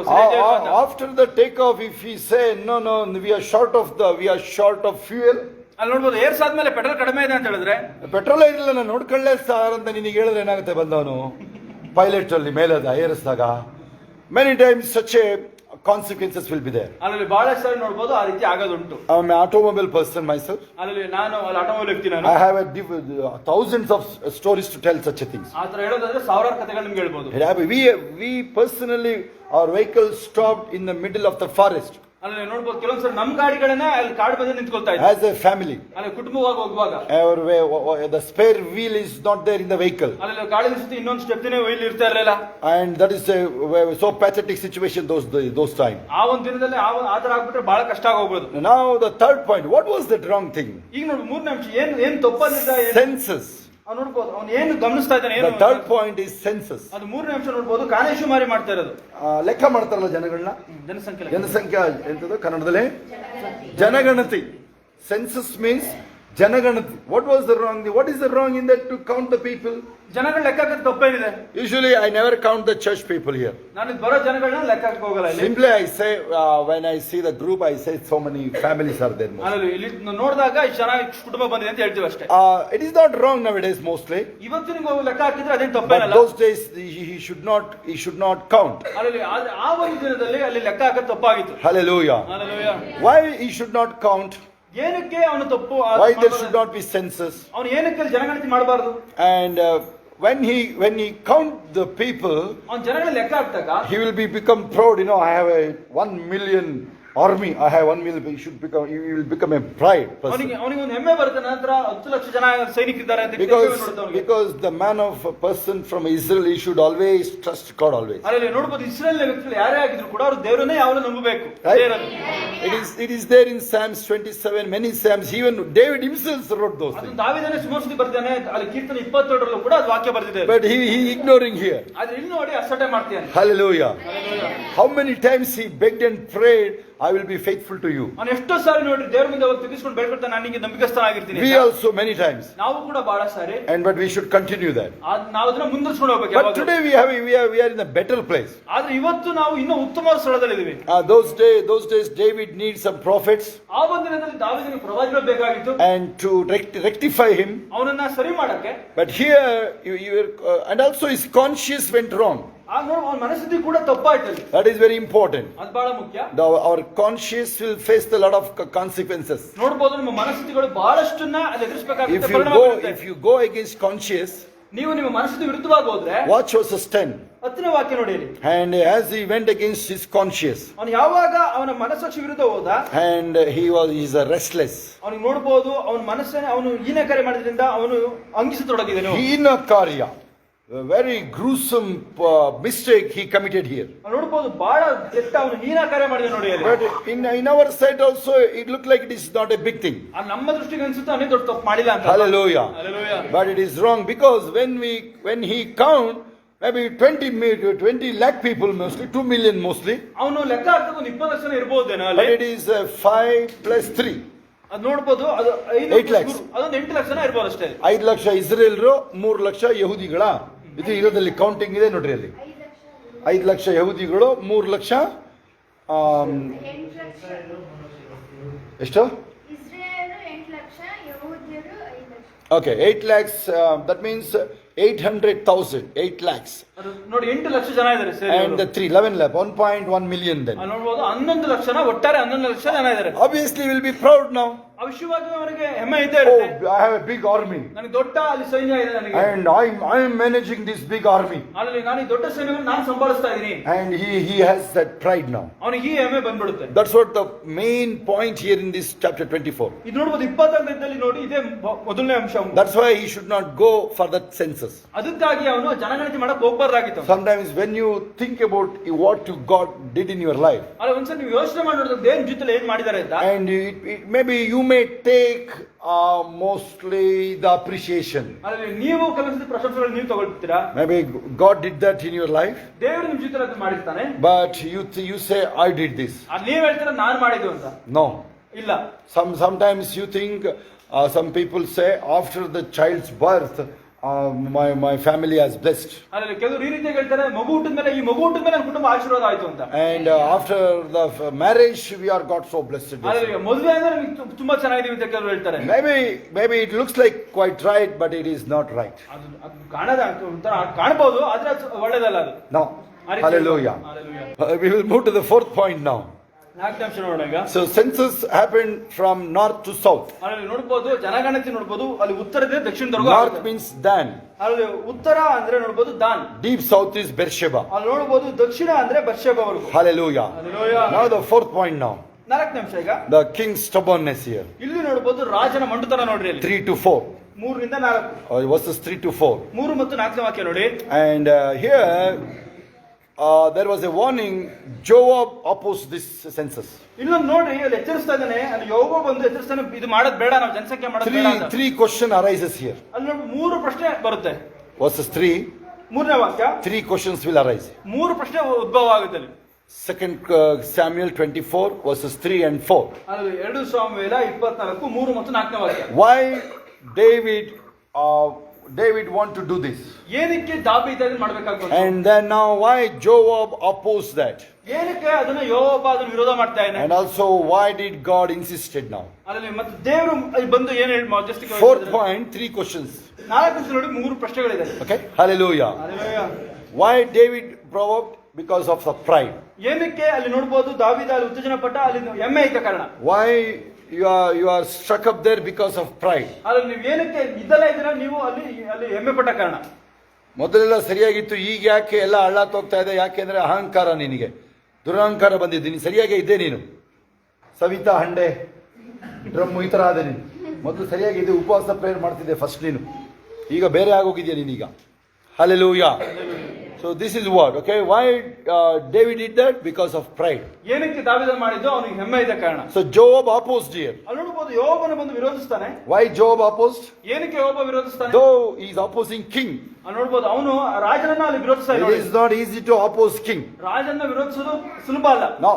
After the takeoff, if he say no, we are short of fuel.
ಅಲ್ಲಿ ನೋಡ್ಬೋದು ಏರ್ಸಾದ್ಮೇಲೆ ಪೆಟ್ರೋಲ್ ಕಡಿಮೆ ಇದೆ ಅಂತ ಹೇಳಿದ್ರೆ
ಪೆಟ್ರೋಲ್ ಇರಲಿಲ್ಲ ನಾನು ನೋಡ್ಕೊಳ್ಳೇ ಸಾರ್ ಅಂತ ನಿನಗೆ ಹೇಳಿದ್ರೆ ಏನಾಗುತ್ತೆ ಬಂದವನು ಪೈಲಟ್ ಅಲ್ಲಿ ಮೇಲೆ ಏರಿಸಿದಾಗ many times such a consequences will be there.
ಅಲ್ಲಿ ಬಹಳಷ್ಟು ಸಾರಿ ನೋಡ್ಬೋದು ಆ ರೀತಿ ಆಗೋದುಂಟು.
I am an automobile person myself.
ಅಲ್ಲಿ ನಾನು ಅಲ್ಲಿ ಆಟೋಮೊಬೈಲ್ ವ್ಯಕ್ತಿ ನಾನು.
I have thousands of stories to tell such a things.
ಆ ತರ ಹೇಳೋದಾದ್ರೆ ಸಾವಿರಾರು ಕಥೆಗಳು ನಿಮ್ಗೆ ಹೇಳ್ಬೋದು.
We personally, our vehicle stopped in the middle of the forest.
ಅಲ್ಲಿ ನೋಡ್ಬೋದು ಕೆಲವೊಂದ್ಸರಿ ನಮ್ಮ ಗಾಡಿಗಳನ್ನೇ ಅಲ್ಲಿ ಕಾಡು ಮಧ್ಯೆ ನಿಂತ್ಕೊಳ್ತಾ ಇದೆ.
As a family.
ಅಲ್ಲಿ ಕುಟುಂಬವಾಗಿ ಹೋಗುವಾಗ
the spare wheel is not there in the vehicle.
ಅಲ್ಲಿ ಗಾಡಿ ನಿಲ್ಸುತ್ತೆ, ಇನ್ನೊಂದು ಸ್ಟೆಪ್ನೇ ವೀಲ್ ಇರ್ತಾ ಇರಲಿಲ್ಲ.
And that is a so pathetic situation those time.
ಆ ಒಂದು ದಿನದಲ್ಲಿ ಆ ತರ ಆಗ್ಬಿಟ್ರೆ ಬಹಳ ಕಷ್ಟ ಆಗೋಗ್ಬೋದು.
Now the third point, what was that wrong thing?
ಈಗ ನೋಡಿ ಮೂರನೇ ಅಂಶ ಏನು ತಪ್ಪಲ್ಲಿದ್ದ
senses.
ಅವ್ನು ನೋಡ್ಬೋದು ಅವ್ನು ಏನು ಗಮನಿಸ್ತಾ ಇದ್ದಾನೆ.
The third point is census.
ಅದು ಮೂರನೇ ಅಂಶ ನೋಡ್ಬೋದು, ಕಾನೇಶುಮಾರಿ ಮಾಡ್ತಾ ಇರೋದು.
ಲೆಕ್ಕ ಮಾಡ್ತಾರಲ್ಲ ಜನಗಳನ್ನ, ಜನಸಂಖ್ಯೆ ಎಂತದ್ದು ಕನ್ನಡದಲ್ಲಿ ಜನಗಣತಿ. Census means ಜನಗಣತಿ. What is the wrong in that to count the people?
ಜನಗಳ ಲೆಕ್ಕ ಹಾಕೋದು ತಪ್ಪೇನಿದೆ?
Usually I never count the church people here.
ನಾನು ಬರೋ ಜನಗಳನ್ನ ಲೆಕ್ಕ ಹಾಕಕ್ಕೆ ಹೋಗಲ್ಲ.
Simply I say when I see the group, I say so many families are there.
ಅಲ್ಲಿ ಇಲ್ಲಿ ನೋಡಿದಾಗ ಇಷ್ಟು ಜನ ಕುಟುಂಬ ಬಂದಿದೆ ಅಂತ ಹೇಳ್ತೀವಿ ಅಷ್ಟೇ.
It is not wrong nowadays mostly.
ಇವತ್ತು ನೀವು ಲೆಕ್ಕ ಹಾಕಿದ್ರೆ ಅದೇನು
But
ತಪ್ಪೇನಲ್ಲ.
those days he should not count.
ಅಲ್ಲಿ ಆ ಒಂದು ದಿನದಲ್ಲಿ ಅಲ್ಲಿ ಲೆಕ್ಕ ಹಾಕೋದು ತಪ್ಪಾಗಿತ್ತು.
Hallelujah.
Hallelujah.
Why he should not count?
ಏನಕ್ಕೆ ಅವನು ತಪ್ಪು?
Why there should not be census?
ಅವನು ಏನಕ್ಕೆ ಜನಗಣತಿ ಮಾಡಬಾರದು?
And when he count the people,
ಅವನು ಜನಗಳ ಲೆಕ್ಕ ಹಾಕ್ದಾಗ
he will become proud. I have a 1 million army. I have 1 million. He will become a pride person.
ಅವನಿಗೆ ಒಂದು ಹೆಮ್ಮೆ ಬರುತ್ತೆ. ನಂತರ 10 ಲಕ್ಷ ಜನ ಸೈನಿಕರಿದ್ದಾರೆ ಅಂತ
because the man of a person from Israel, he should always trust God always.
ಅಲ್ಲಿ ನೋಡಬಹುದು ಇಸ್ರಾಯೇಲ್ ವ್ಯಕ್ತಿಗಳು ಯಾರೇ ಆಗಿದ್ರು ಕೂಡ ಅವರು ದೇವರನ್ನೇ ಯಾವಾಗಲೂ ನಂಬಬೇಕು.
It is there in Psalms 27, many Psalms. Even David himself wrote those things.
ದಾವೀದನೇ ಸುಮೋಸ್ತಿ ಬರ್ತಾನೆ, ಅಲ್ಲಿ ಕೀರ್ತನೆ 22 ಕೂಡ ಅದು ವಾಕ್ಯ ಬರ್ತಿದೆ.
But he ignoring here.
ಆದ್ರೆ ಇಲ್ಲಿ ನೋಡಿ ಅಸಟೆ ಮಾಡ್ತಾನೆ.
Hallelujah. How many times he begged and prayed, I will be faithful to you.
ಅವನು ಎಷ್ಟೋ ಸಾರಿ ನೋಡಿ ದೇವರ ಮುಂದೆ ಹೋಗಿ ತಿಗಿಸ್ಕೊಂಡು ಬೇಡ್ಕೊಳ್ತಾನೆ, ನಾನು ನಿಮಗೆ ನಂಬಿಕಸ್ಥನಾಗಿರ್ತೀನಿ.
We also many times.
ನಾವು ಕೂಡ ಬಹಳ ಸಾರಿ.
But we should continue that.
ನಾವು ಅದನ್ನ ಮುಂದುವರಿಸಿಕೊಂಡು ಹೋಗಬೇಕು.
But today we are in a better place.
ಆದ್ರೆ ಇವತ್ತು ನಾವು ಇನ್ನೂ ಉತ್ತಮವಾದ ಸ್ಥಳದಲ್ಲಿ ಇದ್ದೀವಿ.
Those days David needs some prophets.
ಆ ಒಂದು ದಿನದಲ್ಲಿ ದಾವೀದನಿಗೆ ಪ್ರವಾದಿಗಳು ಬೇಕಾಗಿತ್ತು.
And to rectify him.
ಅವನನ್ನ ಸರಿ ಮಾಡಕ್ಕೆ.
But here and also his conscience went wrong.
ಅವನ ಮನಸ್ಥಿತಿ ಕೂಡ ತಪ್ಪಾಯ್ತು ಅಲ್ಲಿ.
That is very important.
ಅದು ಬಹಳ ಮುಖ್ಯ.
Our conscience will face a lot of consequences.
ನೋಡಬಹುದು ನಮ್ಮ ಮನಸ್ಥಿತಿಗಳು ಬಹಳಷ್ಟನ್ನ ಅಲ್ಲಿ ಎದುರಿಸಬೇಕಾಗುತ್ತೆ.
If you go against conscience,
ನೀವು ನಿಮ್ಮ ಮನಸ್ಥಿತಿ ವಿರುದ್ಧವಾಗಿ ಹೋದ್ರೆ,
watch verses 10.
10ನೇ ವಾಕ್ಯ ನೋಡಿ ಇಲ್ಲಿ.
And as he went against his conscience,
ಅವನು ಯಾವಾಗ ಅವನ ಮನಸ್ಸಾಕ್ಷಿ ವಿರುದ್ಧ ಹೋದ,
and he's a restless.
ಅವನಿಗೆ ನೋಡಬಹುದು ಅವನ ಮನಸ್ಸನ್ನೇ ಅವನು ಹೀನ ಕಾರ್ಯ ಮಾಡಿದ್ರಿಂದ ಅವನು ಅಂಗಿಸತೊಡಗಿದನು.
ಹೀನ ಕಾರ್ಯ, a very gruesome mistake he committed here.
ನೋಡಬಹುದು ಬಹಳ ಕೆಟ್ಟ ಅವನು ಹೀನ ಕಾರ್ಯ ಮಾಡಿದ ನೋಡಿ ಅಲ್ಲಿ.
But in our sight also it looked like it is not a big thing.
ನಮ್ಮ ದೃಷ್ಟಿಗೆ ಅನ್ಸುತ್ತೆ ಅವನೇ ದೊಡ್ಡ ತಪ್ಪು ಮಾಡಿಲ್ಲ ಅಂತ.
Hallelujah.
Hallelujah.
But it is wrong, because when he count maybe 20 lakh people, mostly 2 million mostly,
ಅವನು ಲೆಕ್ಕ ಹಾಕಿದಾಗ ಒಂದು 20 ಲಕ್ಷ ಇರಬಹುದೇನೋ
but
ಅಲ್ಲಿ.
it is 5 plus 3.
ಅದು ನೋಡಬಹುದು ಅದು
8 lakhs.
ಅದೊಂದು 8 ಲಕ್ಷನ ಇರಬಹುದು ಅಷ್ಟೇ.
5 ಲಕ್ಷ ಇಸ್ರೇಲ್ರು, 3 ಲಕ್ಷ ಯಹೂದಿಗಳ ಇದು ಇರೋದಲ್ಲಿ ಕೌಂಟಿಂಗ್ ಇದೆ ನೋಡ್ರಿ ಅಲ್ಲಿ. 5 ಲಕ್ಷ ಯಹೂದಿಗಳು, 3 ಲಕ್ಷ ಎಷ್ಟು? Okay, 8 lakhs, that means 800,000, 8 lakhs.
ಅದು ನೋಡಿ 8 ಲಕ್ಷ ಜನ ಇದ್ದಾರೆ ಸೇರಿ.
And the 11 lakh, 1.1 million then.
ನೋಡಬಹುದು 11 ಲಕ್ಷನ ಒಟ್ಟಾರೆ 11 ಲಕ್ಷ ಜನ ಇದ್ದಾರೆ.
Obviously will be proud now.
ಅವಶ್ಯವಾಗಿ ಅವರಿಗೆ ಹೆಮ್ಮೆ ಇದ್ದೇ ಇರುತ್ತೆ.
Oh, I have a big army.
ನನಗೆ ದೊಡ್ಡ ಅಲ್ಲಿ ಸೈನ್ಯ ಇದೆ ನನಗೆ.
And I am managing this big army.
ಅಲ್ಲಿ ನಾನು ಈ ದೊಡ್ಡ ಸೈನ್ಯವನ್ನು ನಾನು ಸಂಭಾಳಿಸ್ತಾ ಇದ್ದೀನಿ.
And he has that pride now.
ಅವನಿಗೆ ಈ ಹೆಮ್ಮೆ ಬಂದ್ಬಿಡುತ್ತೆ.
That's what the main point here in this chapter 24.
ಇದು ನೋಡಬಹುದು 24ನೇ ನೋಡಿ ಇದೇ ಮೊದಲನೇ ಅಂಶ.
That's why he should not go for that census.
ಅದಕ್ಕಾಗಿ ಅವನು ಜನಗಣತಿ ಮಾಡಕ್ಕೆ ಹೋಗಬಾರ್ದಾಗಿತ್ತು.
Sometimes when you think about what God did in your life,
ಅಲ್ಲ ಒಂದ್ಸಲ ನೀವು ಯೋಚನೆ ಮಾಡಿ ನೋಡಿದ್ರೆ ದೇವ್ರ ಜೊತೆಲಿ ಏನ್ ಮಾಡಿದ್ದಾರೆ ಅಂತ.
and maybe you may take mostly the appreciation.
ಅಲ್ಲಿ ನೀವು ಕೆಲಸದ ಪ್ರಶಂಸೆಗಳನ್ನು ನೀವು ತಗೊಳ್ತೀರಾ.
Maybe God did that in your life.
ದೇವರು ನಿಮ್ಮ ಜೊತೆಲಿ ಅದನ್ನ ಮಾಡಿರ್ತಾನೆ.
But you say I did this.
ನೀವು ಹೇಳ್ತೀರಾ ನಾನು ಮಾಡಿದ್ದು ಅಂತ.
No.
ಇಲ್ಲ.
Sometimes you think, some people say after the child's birth, my family has blessed.
ಅಲ್ಲಿ ಕೆಲವರು ಈ ರೀತಿ ಹೇಳ್ತಾರೆ, ಮಗು ಹುಟ್ಟಿದ ಮೇಲೆ ಈ ಮಗು ಹುಟ್ಟಿದ ಮೇಲೆ ನನ್ನ ಕುಟುಂಬ ಆಶೀರ್ವಾದ ಆಯ್ತು ಅಂತ.
And after the marriage we are got so blessed.
ಅಲ್ಲಿ ಮದುವೆ ಅಂದ್ರೆ ನಮಗೆ ತುಂಬಾ ಚೆನ್ನಾಗಿದೀವಿ ಅಂತ ಕೆಲವರು ಹೇಳ್ತಾರೆ.
Maybe it looks like quite right, but it is not right.
ಅದು ಕಾಣದ ಒಂಥರ ಕಾಣಬಹುದು, ಆದ್ರೆ ಒಳ್ಳೇದಲ್ಲ ಅದು.
No. Hallelujah. We will move to the fourth point now. So census happened from north to south.
ಅಲ್ಲಿ ನೋಡಬಹುದು ಜನಗಣತಿ ನೋಡಬಹುದು, ಅಲ್ಲಿ ಉತ್ತರದಿಂದ ದಕ್ಷಿಣದವರೆಗೂ.
North means Dan.
ಅಲ್ಲಿ ಉತ್ತರ ಅಂದ್ರೆ ನೋಡಬಹುದು than.
Deep south is Beersheba.
ಅಲ್ಲಿ ನೋಡಬಹುದು ದಕ್ಷಿಣ ಅಂದ್ರೆ ಬೆರ್ಷೆಬವರೆಗೂ.
Hallelujah.
Hallelujah.
Now the fourth point now.
4ನೇ ಅಂಶ ಈಗ.
The king's stubbornness here.
ಇಲ್ಲಿ ನೋಡಬಹುದು ರಾಜನ ಮಂಡುತನ ನೋಡ್ರಿ ಅಲ್ಲಿ.
3 to 4.
3 ರಿಂದ 4.
Verses 3 to 4.
3 ಮತ್ತು 4ನೇ ವಾಕ್ಯ ನೋಡಿ.
And here there was a warning. Joab opposed this census.
ಇನ್ನೊಂದು ನೋಡ್ರಿ ಅಲ್ಲಿ ಎಚ್ಚರಿಸ್ತಾ ಇದ್ದಾನೆ, ಅಲ್ಲಿ ಯೋಬ ಬಂದು ಎಚ್ಚರಿಸ್ತಾನೆ, ಇದು ಮಾಡೋದು ಬೇಡ, ನಾವು ಜನಸಂಖ್ಯೆ ಮಾಡೋದು ಬೇಡ ಅಂತ.
Three question arises here.
ಅಲ್ಲಿ ನೋಡಿ 3 ಪ್ರಶ್ನೆ ಬರುತ್ತೆ.
Verses 3.
3ನೇ ವಾಕ್ಯ.
3 questions will arise.
3 ಪ್ರಶ್ನೆ ಉದ್ಭವ ಆಗುತ್ತೆ ಅಲ್ಲಿ.
2 Samuel 24 verses 3 and 4.
ಅಲ್ಲಿ 2 ಸಾಮುವೇಲ 24 3 ಮತ್ತು 4ನೇ ವಾಕ್ಯ.
Why David want to do this?
ಏನಕ್ಕೆ ದಾವೀದ ಇದನ್ನ ಮಾಡಬೇಕಾಗುತ್ತೆ?
And then now why Joab opposed that?
ಏನಕ್ಕೆ ಅದನ್ನ ಯೋಬ ಅದನ್ನ ವಿರೋಧ ಮಾಡ್ತಾ ಇದ್ದಾನೆ?
And also why did God insisted now?
ಅಲ್ಲಿ ಮತ್ತೆ ದೇವರು ಬಂದು ಏನು ಹೇಳಿ ಮಧ್ಯಸ್ಥಿಕೆ.
Fourth point, 3 questions.
4 ನೋಡಿ 3 ಪ್ರಶ್ನೆಗಳಿದೆ.
Okay, hallelujah.
Hallelujah.
Why David provoked? Because of the pride.
ಏನಕ್ಕೆ ಅಲ್ಲಿ ನೋಡಬಹುದು ದಾವೀದ ಅಲ್ಲಿ ಉತ್ತೇಜನ ಪಟ್ಟ, ಅಲ್ಲಿ ಹೆಮ್ಮೆ ಇದ್ದ ಕಾರಣ.
Why you are struck up there? Because of pride.
ಅಲ್ಲಿ ನೀವು ಏನಕ್ಕೆ ಇದ್ದಲ್ಲ ಇದ್ದೀರಾ, ನೀವು ಅಲ್ಲಿ ಹೆಮ್ಮೆ ಪಟ್ಟ ಕಾರಣ.
ಮೊದಲೆಲ್ಲ ಸರಿಯಾಗಿತ್ತು, ಈಗ ಯಾಕೆ ಎಲ್ಲ ಹಳ್ಳಾತೋಗ್ತಾ ಇದೆ? ಯಾಕೆಂದ್ರೆ ಅಹಂಕಾರ, ನಿನಗೆ ದುರಹಂಕಾರ ಬಂದಿದ್ದೀನಿ. ಸರಿಯಾಗಿ ಇದ್ದೆ ನೀನು, ಸವಿತಾ ಹಂಡೆ ಡ್ರಮ್ ಈ ತರ ಆದೆ ನೀನು. ಮೊದಲು ಸರಿಯಾಗಿದೆ, ಉಪವಾಸ ಪ್ರೇಯರ್ ಮಾಡ್ತಿದ್ದೆ ಫಸ್ಟ್ ನೀನು, ಈಗ ಬೇರೆ ಆಗೋಗಿದ್ಯಾ ನೀನೀಗ. Hallelujah. So this is what, okay, why David did that? Because of pride.
ಏನಕ್ಕೆ ದಾವೀದ ಮಾಡಿದ್ದು? ಅವನಿಗೆ ಹೆಮ್ಮೆ ಇದ್ದ ಕಾರಣ.
So Joab opposed here.
ಅಲ್ಲಿ ನೋಡಬಹುದು ಯೋಬನ ಬಂದು ವಿರೋಧಿಸ್ತಾನೆ.
Why Joab opposed?
ಏನಕ್ಕೆ ಯೋಬ ವಿರೋಧಿಸ್ತಾನೆ?
Though he is opposing king.
ಅಲ್ಲಿ ನೋಡಬಹುದು ಅವನು ರಾಜನನ್ನ ಅಲ್ಲಿ ವಿರೋಧಿಸ್ತಾ ಇದ್ದಾನೆ.
It is not easy to oppose king.
ರಾಜನನ್ನ ವಿರೋಧಿಸೋದು ಸುಲಭ ಅಲ್ಲ.
No.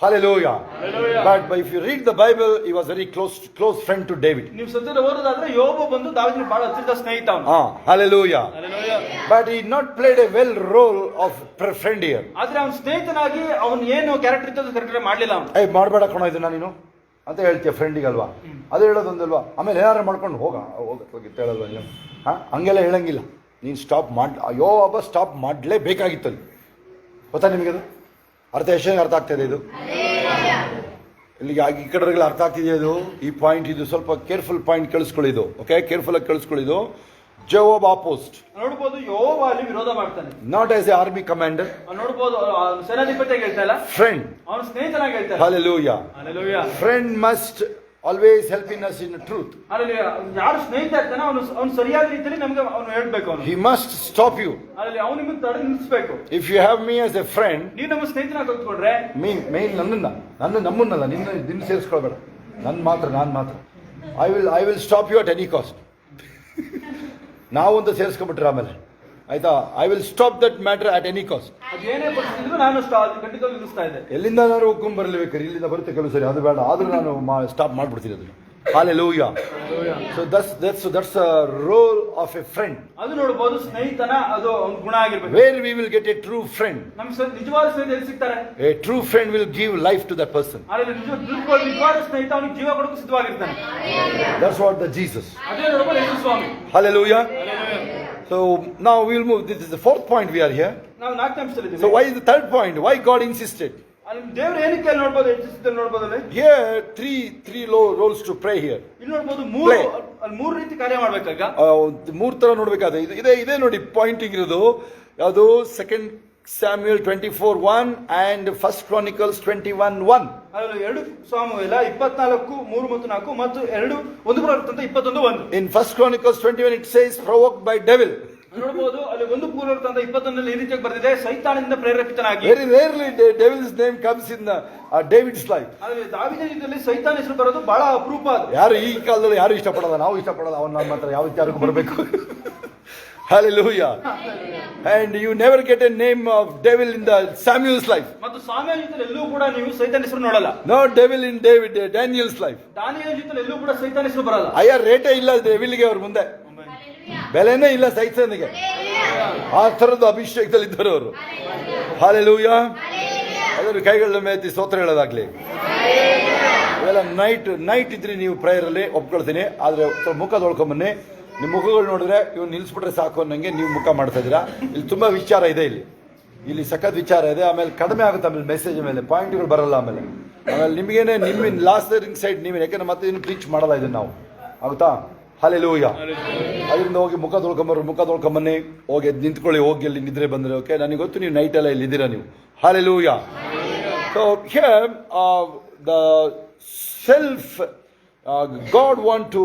Hallelujah.
Hallelujah.
But if you read the Bible, he was very close friend to David.
ನೀವು ಸತ್ಯದ ಓದೋದಾದ್ರೆ ಯೋಬ ಬಂದು ದಾವೀದನ ಬಹಳ ಹತ್ತಿರದ ಸ್ನೇಹಿತ ಅವನು.
Hallelujah.
Hallelujah.
But he not played a well role of friend here.
ಆದ್ರೆ ಅವನ ಸ್ನೇಹಿತನಾಗಿ ಅವನು ಏನು ಕ್ಯಾರೆಕ್ಟರ್ ಇತ್ತು ಕರೆಕ್ಟ್ ಮಾಡಲಿಲ್ಲ ಅವನು.
ಮಾಡಬೇಡ ಕಣೋ ಇದನ್ನ ನೀನು ಅಂತ ಹೇಳ್ತೀಯ ಫ್ರೆಂಡಿಗೆ ಅಲ್ವಾ? ಅದು ಹೇಳೋದೊಂದಲ್ವಾ? ಆಮೇಲೆ ಏನಾರು ಮಾಡ್ಕೊಂಡು ಹೋಗಿತ್ತು ಹೇಳಲ್ವಾ ನೀನು? ಹಂಗೆಲ್ಲ ಹೇಳಂಗಿಲ್ಲ. ನೀನು ಸ್ಟಾಪ್ ಯೋಬ ಸ್ಟಾಪ್ ಮಾಡಲೇಬೇಕಾಗಿತ್ತು ಅಲ್ಲಿ. ಗೊತ್ತಾ ನಿಮಗದು? ಅರ್ಥ ಎಷ್ಟು ಅರ್ಥ ಆಗ್ತದೆ ಇದು? ಇಲ್ಲಿಗೆ ಈ ಕಡೆಗಳ ಅರ್ಥ ಆಗ್ತಿದೆ ಇದು. ಈ ಪಾಯಿಂಟ್ ಇದು ಸ್ವಲ್ಪ ಕೇರ್ಫುಲ್ ಪಾಯಿಂಟ್ ಕೇಳಿಸ್ಕೊಳ್ಳಿ ಇದು. ಓಕೆ, ಕೇರ್ಫುಲ್ ಆಗಿ ಕೇಳಿಸ್ಕೊಳ್ಳಿ ಇದು. ಜೋಬ್ ಅಪೋಸ್ಟ್
ನೋಡ್ಬೋದು, ಯೋಬ ಅಲ್ಲಿ ವಿರೋಧ ಮಾಡ್ತಾನೆ.
Not as A army commander,
ನೋಡ್ಬೋದು ಸೇನಾಧಿಪತಿಯಾಗಿ ಹೇಳ್ತಾ ಇಲ್ಲ,
ಫ್ರೆಂಡ್.
ಅವನ ಸ್ನೇಹಿತನಾಗಿ ಹೇಳ್ತಾನೆ.
Hallelujah.
Hallelujah.
Friend must always helping us in the truth.
ಅಲ್ಲಿ ಯಾರು ಸ್ನೇಹಿತ ಇರ್ತಾನೆ ಅವನು ಸರಿಯಾದ ರೀತಿಯಲ್ಲಿ ನಮ್ಗೆ ಅವನು ಹೇಳ್ಬೇಕು. ಅವನು
He must stop you.
ಅಲ್ಲಿ ಅವನು ನಿಮಗೆ ತಡೆ ನಿಲ್ಲಿಸಬೇಕು.
If you have me as a friend,
ನೀವು ನಮ್ಮ ಸ್ನೇಹಿತನಾಗಿ ತೆಗೆದುಕೊಂಡ್ರೆ,
ಮೇನ್ ನಮ್ಮನ್ನಲ್ಲ, ನಿನ್ನ ಸೇರಿಸ್ಕೊಳ್ಬೇಡ, ನಾನು ಮಾತ್ರ I will stop you at any cost. ನಾವು ಅಂತ ಸೇರಿಸ್ಕೊಂಡ್ಬಿಟ್ರೆ ಆಮೇಲೆ ಆಯ್ತಾ, I will stop that matter at any cost.
ಅದೇನೇ ಪರಿಸ್ಥಿತಿಗೂ ನಾನು ಖಂಡಿತವಾಗಿ ನಿಲ್ಲಿಸ್ತಾ ಇದ್ದೆ.
ಎಲ್ಲಿಂದ ನಾನು ಹುಕ್ಕುಂ ಬರಲೇಬೇಕಾದ್ರೆ ಇಲ್ಲಿಂದ ಬರುತ್ತೆ ಕೆಲವು ಸರಿ, ಅದು ಬೇಡ, ಆದ್ರೂ ನಾನು ಸ್ಟಾಪ್ ಮಾಡ್ಬಿಡ್ತೀನಿ ಅದನ್ನು. Hallelujah. So that's a role of a friend.
ಅದು ನೋಡಬಹುದು ಸ್ನೇಹಿತನ ಅದು ಒಂದು ಗುಣ ಆಗಿರಬೇಕು.
Where we will get a true friend.
ನಮಗೆ ನಿಜವಾದ ಸ್ನೇಹಿತ ಎಲ್ಲಿ ಸಿಗ್ತಾರೆ?
A true friend will give life to that person.
ಆದರೆ ನಿಜವಾದ ಸ್ನೇಹಿತ ಅವನಿಗೆ ಜೀವ ಕೊಡೋಕೆ ಸಿದ್ಧವಾಗಿರ್ತಾನೆ.
That's what the Jesus.
ಅದೇ ನೋಡಬಹುದು ಯೇಸು ಸ್ವಾಮಿ.
Hallelujah. So now we will move. This is the fourth point we are here.
ನಾವು 4ನೇ ಅಂಶದಲ್ಲಿದ್ದೀವಿ.
So why is the third point? Why God insisted?
ಅಲ್ಲಿ ದೇವರು ಏನಕ್ಕೆ ಅಲ್ಲಿ ನೋಡಬಹುದು, ಹೆಚ್ಚಿಸಿದಲ್ಲಿ ನೋಡಬಹುದು. ಅಲ್ಲಿ
Here three roles to pray here.
ಇಲ್ಲಿ ನೋಡಬಹುದು ಮೂರು ರೀತಿ ಕಾರ್ಯ ಮಾಡಬೇಕಾಗ
ಮೂರು ತರ ನೋಡ್ಬೇಕಾದ್ರೆ ಇದೇ ನೋಡಿ ಪಾಯಿಂಟಿಂಗ್ ಇರೋದು. ಯಾವುದು? 2 Samuel 24:1 and 1 Chronicles 21:1.
ಅಲ್ಲಿ 2 ಸಾಮುವೇಲ 24:3 ಮತ್ತು 4 ಮತ್ತು 1 ಪುರಾವೃತ್ತಾಂತ 21:1.
In 1 Chronicles 21 it says provoked by devil.
ನೋಡಬಹುದು ಅಲ್ಲಿ 1 ಪುರಾವೃತ್ತಾಂತ 21ರಲ್ಲಿ ಈ ರೀತಿಯಾಗಿ ಬರೆದಿದೆ, ಸೈತಾನನಿಂದ ಪ್ರೇರೇಪಿತನಾಗಿ.
Very rarely devil's name comes in David's life.
ಅಲ್ಲಿ ದಾವೀದನ ಜೀವಿತದಲ್ಲಿ ಸೈತಾನ ಹೆಸರು ಬರೋದು ಬಹಳ ಅಪರೂಪ. ಅದು
ಯಾರು ಈ ಕಾಲದಲ್ಲಿ ಯಾರು ಇಷ್ಟಪಡಲ್ಲ, ನಾವು ಇಷ್ಟಪಡಲ್ಲ, ಅವನು ನಮ್ಮ ಹತ್ರ ಯಾವ ವಿಚಾರಕ್ಕೂ ಬರಬೇಕು. Hallelujah. And you never get a name of devil in the Samuel's life.
ಮತ್ತು ಸಾಮ್ಯನ ಜೀವಿತದಲ್ಲಿ ಎಲ್ಲೂ ಕೂಡ ನೀವು ಸೈತಾನ ಹೆಸರು ನೋಡಲ್ಲ.
No devil in Daniel's life.
ದಾನಿಯೇಲನ ಜೀವಿತದಲ್ಲಿ ಎಲ್ಲೂ ಕೂಡ ಸೈತಾನ ಹೆಸರು ಬರಲ್ಲ.
ಹೈಯರ್ ರೇಟೇ ಇಲ್ಲ ಡೆವಿಲ್ಗೆ, ಅವ್ರ ಮುಂದೆ ಬೆಲೆನೇ ಇಲ್ಲ ಸೈತಾನಿಗೆ. ಆ ಥರದ ಅಭಿಷೇಕದಲ್ಲಿ ಇದ್ದರು ಅವರು. Hallelujah. ಅದರ ಕೈಗಳ ಮೇತಿ ಸ್ತೋತ್ರ ಹೇಳೋದಾಗ್ಲಿ. ಇವೆಲ್ಲ ನೈಟ್ ಇದ್ರಿ ನೀವು ಪ್ರೇಯರಲ್ಲಿ ಒಪ್ಕೊಳ್ತೀನಿ, ಆದ್ರೆ ಮುಖ ತೊಳ್ಕೊಂಬನ್ನಿ. ನಿಮ್ಮ ಮುಖಗಳು ನೋಡಿದ್ರೆ ಇವ್ನು ನಿಲ್ಸ್ಬಿಟ್ರೆ ಸಾಕು ಅನ್ನಂಗೆ ನೀವು ಮುಖ ಮಾಡ್ತಾ ಇದ್ದೀರಾ. ಇಲ್ಲಿ ತುಂಬಾ ವಿಚಾರ ಇದೆ, ಇಲ್ಲಿ ಸಖತ್ ವಿಚಾರ ಇದೆ. ಆಮೇಲೆ ಕಡಿಮೆ ಆಗುತ್ತೆ, ಆಮೇಲೆ ಮೆಸೇಜ್ ಮೇಲೆ ಪಾಯಿಂಟ್ಗಳು ಬರಲ್ಲ. ಆಮೇಲೆ ನಿಮಗೇನೆ ನಿಮ್ಮ ಲಾಸ್ಟ್ ಸೈಡ್ ನೀವು ಯಾಕಂದ್ರೆ ಮತ್ತೆ ಇನ್ನು ಪ್ರೀಚ್ ಮಾಡಲ್ಲ ಇದನ್ನು ನಾವು, ಆಗುತ್ತಾ? Hallelujah. ಅದರಿಂದ ಹೋಗಿ ಮುಖ ತೊಳ್ಕೊಂಬನ್ನಿ, ಹೋಗಿ ಎದ್ದು ನಿಂತ್ಕೊಳ್ಳಿ, ಹೋಗಿ ಅಲ್ಲಿ ನಿದ್ರೆ ಬಂದರೆ. ಓಕೆ, ನನಗೆ ಗೊತ್ತು ನೀವು ನೈಟ್ ಎಲ್ಲ ಇಲ್ಲಿದ್ದೀರಾ ನೀವು. Hallelujah. So here the self God want to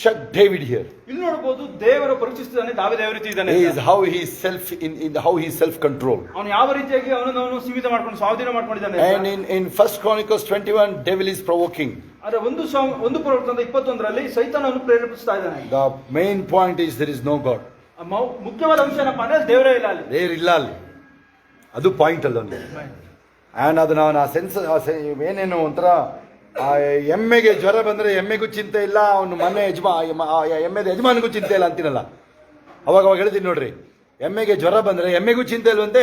check David here.
ಇಲ್ಲಿ ನೋಡಬಹುದು ದೇವರು ಪರೀಕ್ಷಿಸುತ್ತಾನೆ ದಾವೀದ ಯಾವ ರೀತಿ ಇದ್ದಾನೆ.
He is how he is self control.
ಅವನು ಯಾವ ರೀತಿಯಾಗಿ ಅವನನ್ನು ಸೀಮಿತ ಮಾಡ್ಕೊಂಡು ಸ್ವಾಧೀನ ಮಾಡ್ಕೊಂಡಿದ್ದಾನೆ.
And in 1 Chronicles 21 devil is provoking.
ಆದರೆ 1 ಪುರಾವೃತ್ತಾಂತ 21ರಲ್ಲಿ ಸೈತಾನವನ್ನು ಪ್ರೇರೇಪಿಸ್ತಾ ಇದ್ದಾನೆ.
The main point is there is no God.
ಮುಖ್ಯವಾದ ಅಂಶ ಏನಪ್ಪಾ ಅಂದ್ರೆ ದೇವರೇ ಇಲ್ಲ ಅಲ್ಲಿ.
ದೇವರು ಇಲ್ಲ ಅಲ್ಲಿ, ಅದು ಪಾಯಿಂಟ್ ಅಲ್ಲ ಒಂದು. ಆ್ಯಂಡ್ ಅದು ನಾನು ಆ ಸೆನ್ಸ್ ಏನೇನು ಒಂಥರ ಎಮ್ಮೆಗೆ ಜ್ವರ ಬಂದರೆ ಎಮ್ಮೆಗೂ ಚಿಂತೆ ಇಲ್ಲ, ಅವನು ಮನೆ ಎಮ್ಮೆದ ಯಜಮಾನಿಗೂ ಚಿಂತೆ ಇಲ್ಲ ಅಂತೀನಲ್ಲ, ಅವಾಗ ಹೇಳ್ತೀನಿ ನೋಡ್ರಿ. ಎಮ್ಮೆಗೆ ಜ್ವರ ಬಂದರೆ ಎಮ್ಮೆಗೂ ಚಿಂತೆ ಇಲ್ವಂತೆ,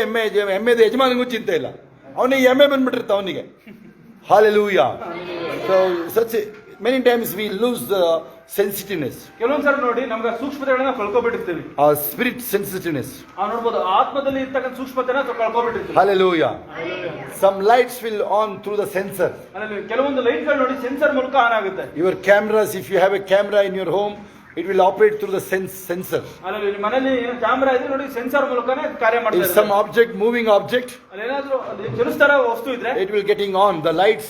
ಎಮ್ಮೆದ ಯಜಮಾನಿಗೂ ಚಿಂತೆ ಇಲ್ಲ, ಅವನಿಗೆ ಎಮ್ಮೆ ಬಂದ್ಬಿಟ್ಟಿರ್ತ ಅವನಿಗೆ. Hallelujah. So such many times we lose the sensitiveness.
ಕೆಲವೊಂದ್ಸರಿ ನೋಡಿ ನಮ್ಗೆ ಸೂಕ್ಷ್ಮತೆಗಳನ್ನ ಕಳ್ಕೊಬಿಟ್ಟಿರ್ತೀವಿ.
Spirit sensitiveness.
ನೋಡ್ಬೋದು ಆತ್ಮದಲ್ಲಿ ಇರ್ತಕ್ಕಂಥ ಸೂಕ್ಷ್ಮತೆನ ಕಳ್ಕೊಬಿಟ್ಟಿರ್ತೀವಿ.
Hallelujah. Some lights will on through the sensor.
ಅಲ್ಲಿ ಕೆಲವೊಂದು ಲೈಟ್ಗಳು ನೋಡಿ ಸೆನ್ಸರ್ ಮೂಲಕ ಆನ್ ಆಗುತ್ತೆ.
Your cameras, if you have a camera in your home, it will operate through the sensor.
ಅಲ್ಲಿ ಮನೆಯಲ್ಲಿ ಕ್ಯಾಮೆರಾ ಇದೆ ನೋಡಿ, ಸೆನ್ಸರ್ ಮೂಲಕನೇ ಕಾರ್ಯ ಮಾಡ್ತಾ ಇದೆ.
If some moving object,
ಅಲ್ಲಿ ಏನಾದ್ರೂ ಚಲಿಸ್ತಾರ ವಸ್ತು ಇದ್ರೆ
it will getting on.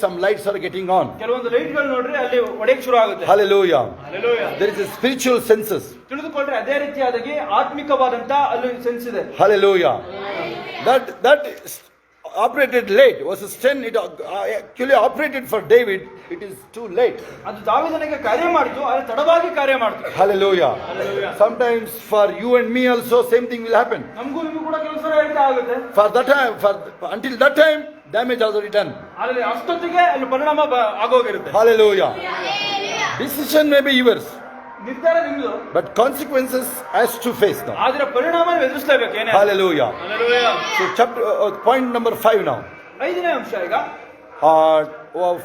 Some lights are getting on.
ಕೆಲವೊಂದು ಲೈಟ್ಗಳು ನೋಡ್ರಿ ಅಲ್ಲಿ ಒಡೆಯಕ್ಕೆ ಶುರು ಆಗುತ್ತೆ.
Hallelujah.
Hallelujah.
There is a spiritual senses.
ತಿಳಿದುಕೊಂಡ್ರೆ ಅದೇ ರೀತಿಯಾಗಿ ಆತ್ಮಿಕವಾದಂತ ಅಲ್ಲಿ ಸೆನ್ಸ್ ಇದೆ.
Hallelujah. That operated late verses 10, it actually operated for David, it is too late.
ಅದು ದಾವೀದನಿಗೆ ಕಾರ್ಯ ಮಾಡಿತು, ಆದರೆ ತಡವಾಗಿ ಕಾರ್ಯ ಮಾಡಿತು.
Hallelujah. Sometimes for you and me also same thing will happen.
ನಮಗೂ ನಿಮಗೂ ಕೂಡ ಕೆಲಸ ಹೇಳ್ತಾ ಆಗುತ್ತೆ.
Until that time damage already done.
ಆದರೆ ಅಷ್ಟೊತ್ತಿಗೆ ಅಲ್ಲಿ ಪರಿಣಾಮ ಆಗೋಗಿರುತ್ತೆ.
Hallelujah. Decision may be yours,
ನಿರ್ಧಾರ ನಿಮ್ಮದು,
but consequences has to face now.
ಆದರೆ ಪರಿಣಾಮ ಎದುರಿಸಲೇಬೇಕು. ಏನೇ.
Hallelujah.
Hallelujah.
So chapter point number 5 now.
5ನೇ ಅಂಶ ಈಗ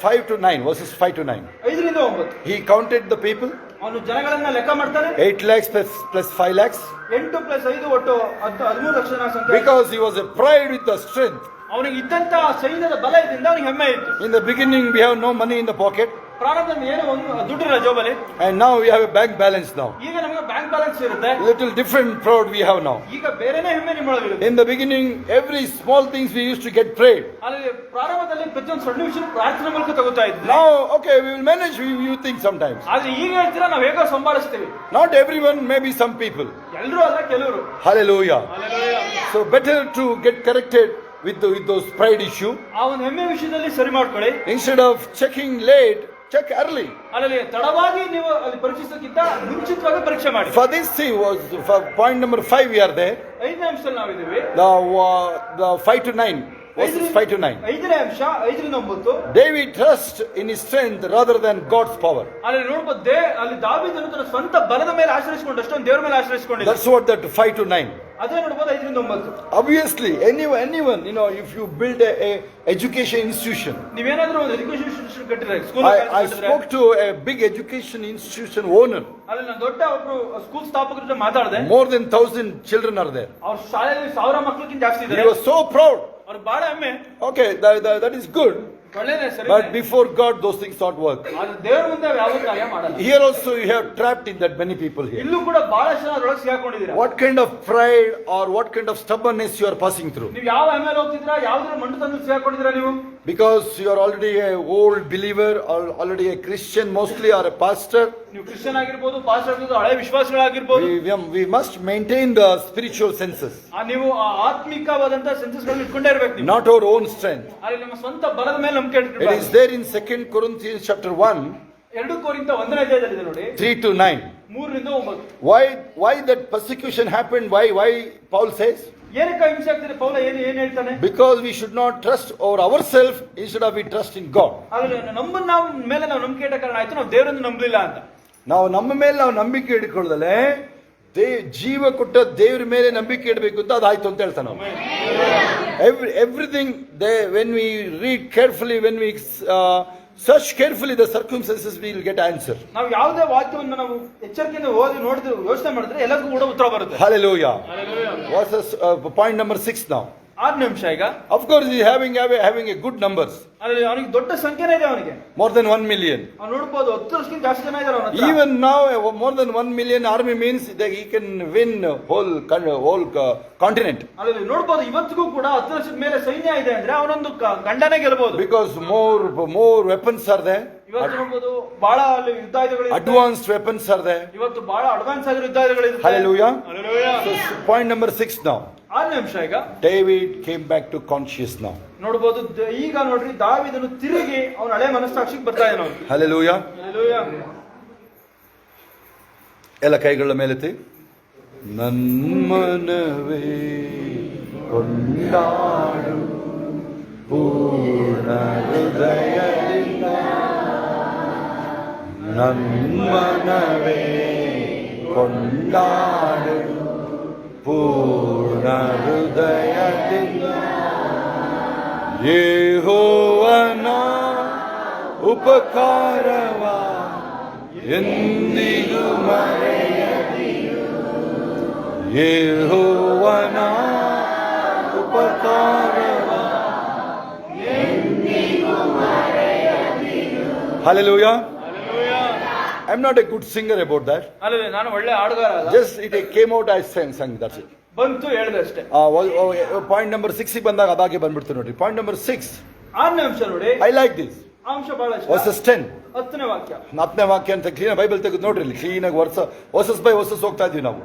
5 to 9 verses 5 to 9.
5ರಿಂದ 9.
He counted the people.
ಅವನು ಜನಗಳನ್ನ ಲೆಕ್ಕ ಮಾಡ್ತಾನೆ.
8 lakhs plus 5 lakhs.
8 + 5 ಒಟ್ಟು 13 ಲಕ್ಷ ಜನ ಸಂಖ್ಯೆ.
Because he was a pride with the strength.
ಅವನಿಗೆ ಇದ್ದಂತ ಸೈನ್ಯದ ಬಲದಿಂದ ಅವನಿಗೆ ಹೆಮ್ಮೆ ಇತ್ತು.
In the beginning we have no money in the pocket.
ಪ್ರಾರಂಭದಲ್ಲಿ ಏನೋ ಒಂದು ದುಡ್ಡಿಲ್ಲ ಜೋಬಲ್ಲಿ.
And now we have a bank balance now.
ಈಗ ನಮಗೆ ಬ್ಯಾಂಕ್ ಬ್ಯಾಲೆನ್ಸ್ ಇರುತ್ತೆ.
Little different proud we have now.
ಈಗ ಬೇರೆನೇ ಹೆಮ್ಮೆ ನಿಮ್ಮೊಳಗಿರುತ್ತೆ.
In the beginning every small things we used to get prayed.
ಅಲ್ಲಿ ಪ್ರಾರಂಭದಲ್ಲಿ ಪ್ರತಿಯೊಂದು ಸಣ್ಣ ವಿಷಯ ಪ್ರಾರ್ಥನೆ ಮೂಲಕ ತಗೋತಾ ಇದ್ವಿ.
Now okay we will manage you think sometimes.
ಆದ್ರೆ ಈಗ ಹೇಳ್ತೀರಾ ನಾವು ಹೇಗೋ ಸಂಭಾಳಿಸ್ತೀವಿ.
Not everyone, maybe some people.
ಎಲ್ಲರೂ ಅಲ್ಲ ಕೆಲವರು.
Hallelujah.
Hallelujah.
So better to get corrected with those pride issue.
ಆ ಒಂದು ಹೆಮ್ಮೆ ವಿಷಯದಲ್ಲಿ ಸರಿ ಮಾಡ್ಕೊಳ್ಳಿ.
Instead of checking late, check early.
ಅಲ್ಲಿ ತಡವಾಗಿ ನೀವು ಅಲ್ಲಿ ಪರೀಕ್ಷಿಸೋಕ್ಕಿಂತ ಮುಂಚಿತವಾಗಿ ಪರೀಕ್ಷೆ ಮಾಡಿ.
For this see was for point number 5 we are there.
5ನೇ ಅಂಶದಲ್ಲಿ ನಾವಿದ್ದೀವಿ.
The 5 to 9 verses 5 to 9.
5ನೇ ಅಂಶ 5 ರಿಂದ 9.
David trust in his strength rather than God's power.
ಅಲ್ಲಿ ನೋಡಬಹುದು ಅಲ್ಲಿ ದಾವೀದನು ತನ್ನ ಸ್ವಂತ ಬಲದ ಮೇಲೆ ಆಶ್ರಯಿಸಿಕೊಂಡಷ್ಟು ದೇವರ ಮೇಲೆ ಆಶ್ರಯಿಸಿಕೊಂಡಿದ್ದ.
That's what that 5 to 9.
ಅದೇ ನೋಡಬಹುದು 5 ರಿಂದ 9.
Obviously anyone if you build a education institution.
ನೀವೇನಾದ್ರೂ ಒಂದು ಎಜುಕೇಶನ್ ಇನ್ಸ್ಟಿಟ್ಯೂಷನ್ ಕಟ್ಟಿದ್ರೆ school
I spoke to a big education institution owner.
ಅಲ್ಲಿ ನಾನು ದೊಡ್ಡ ಒಬ್ಬರು ಸ್ಕೂಲ್ ಸ್ಥಾಪಕರ ಜೊತೆ ಮಾತಾಡಿದೆ.
More than 1,000 children are there.
ಅವ್ರ ಶಾಲೆಯಲ್ಲಿ 1000 ಮಕ್ಕಳಿಗಿಂತ ಜಾಸ್ತಿ ಇದ್ದಾರೆ.
He was so proud.
ಅವ್ರು ಬಹಳ ಹೆಮ್ಮೆ.
Okay, that is good.
ಒಳ್ಳೆಯದೇ ಸರಿ.
But before God those things not work.
ಆದ್ರೆ ದೇವರ ಮುಂದೆ ಯಾವ ಕಾರ್ಯ ಮಾಡಲ್ಲ.
Here also you have trapped in that many people here.
ಇಲ್ಲೂ ಕೂಡ ಬಹಳಷ್ಟು ಜನ ಅದರೊಳಗೆ ಸಿಕ್ಕಾಕೊಂಡಿದ್ದೀರಾ.
What kind of pride or what kind of stubbornness you are passing through?
ನೀವು ಯಾವ ಹೆಮ್ಮೆಯಲ್ಲಿ ಹೋಗ್ತಿದ್ದೀರಾ, ಯಾವುದರ ಮಂಟತನದಲ್ಲಿ ಸಿಕ್ಕಾಕೊಂಡಿದ್ದೀರಾ ನೀವು?
Because you are already a old believer or already a Christian mostly or a pastor.
ನೀವು ಕ್ರಿಶ್ಚಿಯನ್ ಆಗಿರ್ಬೋದು, ಪಾಸ್ಟರ್ ಆಗಿರ್ಬೋದು, ಹಳೆ ವಿಶ್ವಾಸಿಗಳಾಗಿರ್ಬೋದು.
We must maintain the spiritual senses.
ನೀವು ಆತ್ಮಿಕವಾದಂತ ಸೆನ್ಸಸ್ಗಳನ್ನು ಇಟ್ಕೊಂಡೇ ಇರಬೇಕು ನೀವು.
Not our own strength.
ಅಲ್ಲಿ ನಿಮ್ಮ ಸ್ವಂತ ಬಲದ ಮೇಲೆ ನಂಬಿಕೆ
It
ಇಟ್ಕೊಳ್ಳಿ.
is there in 2 Corinthians chapter 1.
2 ಕೊರಿಂಥ 1ನೇ ಅಧ್ಯಾಯದಲ್ಲಿ ಇದೆ ನೋಡಿ.
3 to 9.
3 ರಿಂದ 9.
Why that persecution happened? Why Paul says?
ಏನಕ್ಕೆ ಹಿಂಸೆ ಆಗ್ತಿದೆ? ಪೌಲ ಏನು ಹೇಳ್ತಾನೆ?
Because we should not trust over ourselves instead of we trust in God.
ಅಲ್ಲಿ ನಮ್ಮನ್ನ ನಾವು ಮೇಲೆ ನಾವು ನಂಬಿಕೆ ಇಟ್ಟ ಕಾರಣ ಆಯ್ತು ನಾವು ದೇವರನ್ನು ನಂಬಲಿಲ್ಲ ಅಂತ.
ನಾವು ನಮ್ಮ ಮೇಲೆ ನಾವು ನಂಬಿಕೆ ಇಟ್ಕೊಳ್ಳದಲೆ ಜೀವ ಕೊಟ್ಟ ದೇವರ ಮೇಲೆ ನಂಬಿಕೆ ಇಡಬೇಕು ಅಂತ ಅದಾಯ್ತು ಅಂತ ಹೇಳ್ತಾನೆ ನಾವು. Everything when we read carefully, when we search carefully the circumstances, we will get answer.
ನಾವು ಯಾವುದೇ ವಾಕ್ಯವನ್ನು ನಾವು ಎಚ್ಚರಿಕೆಯಿಂದ ಓದಿ ನೋಡಿದ್ರೆ ಯೋಚನೆ ಮಾಡಿದ್ರೆ ಎಲ್ಲದಕ್ಕೂ ಕೂಡ ಉತ್ತರ ಬರುತ್ತೆ.
Hallelujah.
Hallelujah.
What's point number 6 now?
6 ನಿಮಿಷ ಈಗ.
Of course he is having a good numbers.
ಅಲ್ಲಿ ಅವನಿಗೆ ದೊಡ್ಡ ಸಂಖ್ಯೆನೇ ಇದೆ ಅವನಿಗೆ.
More than 1 million.
ನಾವು ನೋಡಬಹುದು 10 ಲಕ್ಷಕ್ಕಿಂತ ಜಾಸ್ತಿ ಜನ ಇದ್ದಾರೆ ಅವನ ಹತ್ರ.
Even now more than 1 million army means that he can win whole continent.
ಅಲ್ಲಿ ನೋಡಬಹುದು ಇವತ್ತಿಗೂ ಕೂಡ 10 ಲಕ್ಷದ ಮೇಲೆ ಸೈನ್ಯ ಇದೆ ಅಂದ್ರೆ ಅವನೊಂದು ಖಂಡನೆ ಗೆಲ್ಲಬಹುದು.
Because more weapons are there.
ಇವತ್ತು ನೋಡಬಹುದು ಬಹಳ ಅಲ್ಲಿ ಯುದ್ಧಾಯುಧಗಳು ಇದೆ.
Advanced weapons are there.
ಇವತ್ತು ಬಹಳ ಅಡ್ವಾನ್ಸ್ ಆಗಿರೋ ಯುದ್ಧಾಯುಧಗಳು ಇದೆ.
Hallelujah.
Hallelujah.
So point number 6 now.
6 ನಿಮಿಷ ಈಗ.
David came back to conscious now.
ನೋಡಬಹುದು ಈಗ ನೋಡ್ರಿ ದಾವೀದನು ತಿರುಗಿ ಅವನ ಹಳೆ ಮನಸ್ಸಾಕ್ಷಿಗೆ ಬರ್ತಾ ಇದ್ದಾನೆ ಅವನು.
Hallelujah.
Hallelujah.
ಎಲ್ಲ ಕೈಗಳ ಮೇಲೆತ್ತಿ. ನನ್ಮನವೇ ಕೊಂಡಾಡು ಪೂರ್ಣ ಹೃದಯದಿಂದ, ನನ್ಮನವೇ ಕೊಂಡಾಡು ಪೂರ್ಣ ಹೃದಯದಿಂದ, ಯೆಹೋವನ ಉಪಕಾರವ ಎಂದಿಗೂ ಮರೆಯದಿರು, ಯೆಹೋವನ ಉಪಕಾರವ ಎಂದಿಗೂ ಮರೆಯದಿರು. Hallelujah.
Hallelujah.
I'm not a good singer about that.
ಅಲ್ಲವೇ ನಾನು ಒಳ್ಳೆ ಹಾಡುಗಾರ ಅಲ್ಲ.
Just it came out, I sang, that's it.
ಬಂತು ಹೇಳಿದೆ ಅಷ್ಟೇ.
ಪಾಯಿಂಟ್ ನಂಬರ್ 6 ಬಂದಾಗ ಅದಾಗೆ ಬಂದ್ಬಿಡ್ತು ನೋಡ್ರಿ. Point number 6.
6ನೇ ಅಂಶ ನೋಡಿ.
I like this.
ಅಂಶ ಬಹಳ ಇಷ್ಟ.
ವರ್ಸಸ್ 10.
10ನೇ ವಾಕ್ಯ.
4ನೇ ವಾಕ್ಯ ಅಂತ ಕ್ಲೀನ್ ಬೈಬಲ್ ತೆಗೆದು ನೋಡ್ರಿ ಇಲ್ಲಿ ಕ್ಲೀನ್ ಆಗಿ ವರ್ಸಸ್ ಬೈ ವರ್ಸಸ್ ಹೋಗ್ತಾ ಇದೀವಿ ನಾವು.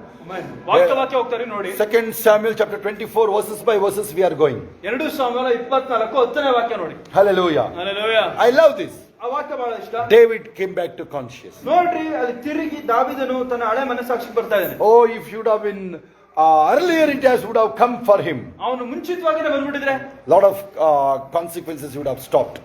ವಾಕ್ಯ ಹೋಗ್ತಾರೆ ನೋಡಿ.
2 Samuel chapter 24 verses by verses we are going.
2 ಸಾಮುವೇಲ 24 10ನೇ ವಾಕ್ಯ ನೋಡಿ.
Hallelujah.
Hallelujah.
I love this.
ಆ ವಾಕ್ಯ ಬಹಳ ಇಷ್ಟ.
David came back to conscious.
ನೋಡ್ರಿ ಅಲ್ಲಿ ತಿರುಗಿ ದಾವೀದನು ತನ್ನ ಹಳೆ ಮನಸ್ಸಾಕ್ಷಿಗೆ ಬರ್ತಾ ಇದ್ದಾನೆ.
Oh, if you would have been earlier it would have come for him.
ಅವನು ಮುಂಚಿತವಾಗಿನೇ ಬಂದ್ಬಿಟ್ಟಿದ್ರೆ
lot of consequences would have stopped.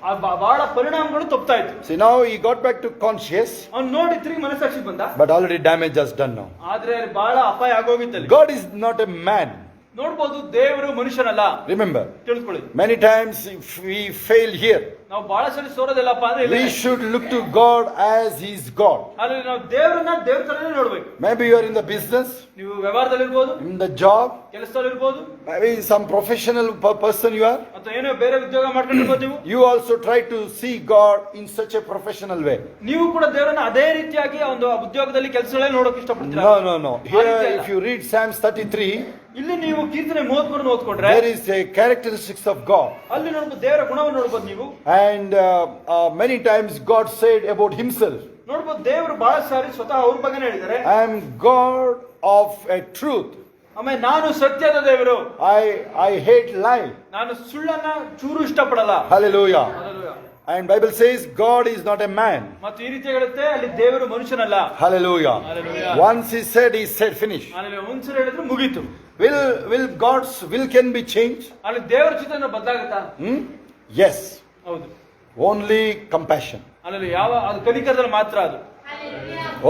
ಬಹಳ ಪರಿಣಾಮಗಳು ತಪ್ಪುತ್ತಾ ಇತ್ತು.
See now he got back to conscious.
ಅವನು ನೋಡಿ ತಿರುಗಿ ಮನಸ್ಸಾಕ್ಷಿಗೆ ಬಂದ.
But already damage is done now.
ಆದ್ರೆ ಬಹಳ ಅಪಾಯ ಆಗೋಗಿತ್ತು ಅಲ್ಲಿ.
God is not a man.
ನೋಡ್ಬೋದು ದೇವರು ಮನುಷ್ಯನಲ್ಲ.
Remember,
ತಿಳ್ಕೊಳ್ಳಿ,
many times if we fail here,
ನಾವು ಬಹಳ ಸರಿ ಸೋರೋದಿಲ್ಲಪ್ಪ ಅಂದ್ರೆ
we should look to God as He is God.
ಅಲ್ಲಿ ನಾವು ದೇವರನ್ನ ದೇವ್ರ ತರನೇ ನೋಡ್ಬೇಕು.
Maybe you are in the business,
ನೀವು ವ್ಯವಹಾರದಲ್ಲಿ ಇರ್ಬೋದು,
in the job,
ಕೆಲಸದಲ್ಲಿ ಇರ್ಬೋದು,
maybe some professional person you are.
ಅಥವಾ ಏನೋ ಬೇರೆ ಉದ್ಯೋಗ ಮಾಡ್ಕೊಂಡಿರ್ಬೋದು. ನೀವು
You also try to see God in such a professional way.
ನೀವು ಕೂಡ ದೇವರನ್ನ ಅದೇ ರೀತಿಯಾಗಿ ಒಂದು ಉದ್ಯೋಗದಲ್ಲಿ ಕೆಲಸಗಳೇ ನೋಡೋಕೆ ಇಷ್ಟಪಡ್ತೀರಾ?
No. Here, if you read Psalms 33,
ಇಲ್ಲಿ ನೀವು ಕೀರ್ತನೆ 33 ಓದ್ಕೊಂಡ್ರೆ
there is a characteristics of God.
ಅಲ್ಲಿ ನೋಡ್ಬೋದು ದೇವರ ಗುಣವನ್ನು ನೋಡ್ಬೋದು ನೀವು.
And many times God said about Himself,
ನೋಡ್ಬೋದು ದೇವರು ಬಹಳ ಸಾರಿ ಸ್ವತಃ ಅವ್ರ ಬಗ್ಗೆನೇ ಹೇಳಿದ್ದಾರೆ.
I am God of a truth.
ಆಮೇಲೆ ನಾನು ಸತ್ಯದ ದೇವರು,
I hate lie.
ನಾನು ಸುಳ್ಳನ್ನ ಚೂರು ಇಷ್ಟಪಡಲ್ಲ.
Hallelujah.
Hallelujah.
And Bible says God is not a man.
ಮತ್ತು ಈ ರೀತಿ ಹೇಳುತ್ತೆ ಅಲ್ಲಿ ದೇವರು ಮನುಷ್ಯನಲ್ಲ.
Hallelujah.
Hallelujah.
Once He said finish.
ಅಲ್ಲಿ ಒಂದ್ಸರಿ ಹೇಳಿದ್ರೆ ಮುಗೀತು.
Will God's will can be changed?
ಅಲ್ಲಿ ದೇವರ ಚಿತ್ತನ ಬದಲಾಗುತ್ತಾ?
Yes.
ಹೌದು.
Only compassion.
ಅಲ್ಲಿ ಯಾವ ಅದು ಕನಿಕರದಲ್ಲಿ ಮಾತ್ರ, ಅದು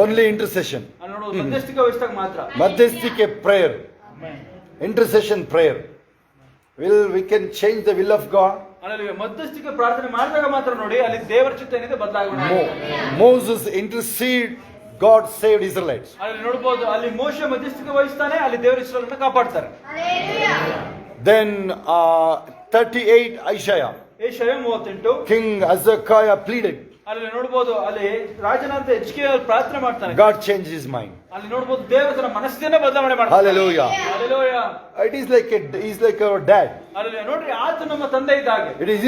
Only intercession.
ಅಲ್ಲಿ ನೋಡೋದು ಮಧ್ಯಸ್ಥಿಕೆ ವಹಿಸಿದಾಗ ಮಾತ್ರ.
Madhyastika prayer. Intercession prayer. We can change the will of God.
ಅಲ್ಲಿ ಮಧ್ಯಸ್ಥಿಕೆ ಪ್ರಾರ್ಥನೆ ಮಾಡಿದಾಗ ಮಾತ್ರ ನೋಡಿ ಅಲ್ಲಿ ದೇವರ ಚಿತ್ತ ಏನಿದೆ ಬದಲಾಗುತ್ತೆ.
Moses intercede, God saved Israelites.
ಅಲ್ಲಿ ನೋಡಬಹುದು ಅಲ್ಲಿ ಮೋಶೆ ಮಧ್ಯಸ್ಥಿಕೆ ವಹಿಸ್ತಾನೆ, ಅಲ್ಲಿ ದೇವರು ಇಸ್ರಾಯೇಲನ್ನ ಕಾಪಾಡ್ತಾರೆ.
Then 38 Isaiah,
ಯೆಶಾಯ 38
King Hezekiah pleaded.
ಅಲ್ಲಿ ನೋಡಬಹುದು ಅಲ್ಲಿ ರಾಜನಾದ ಹಿಜ್ಕೀಯೇಲ ಪ್ರಾರ್ಥನೆ ಮಾಡ್ತಾನೆ.
God changed his mind.
ಅಲ್ಲಿ ನೋಡಬಹುದು ದೇವರು ತನ್ನ ಮನಸ್ಸನ್ನೇ ಬದಲಾವಣೆ ಮಾಡ್ತಾನೆ.
Hallelujah.
Hallelujah.
It is like our dad.
ಅಲ್ಲಿ ನೋಡ್ರಿ ಆತ ನಮ್ಮ ತಂದೆ ಇದ್ದಾಗೆ.
It is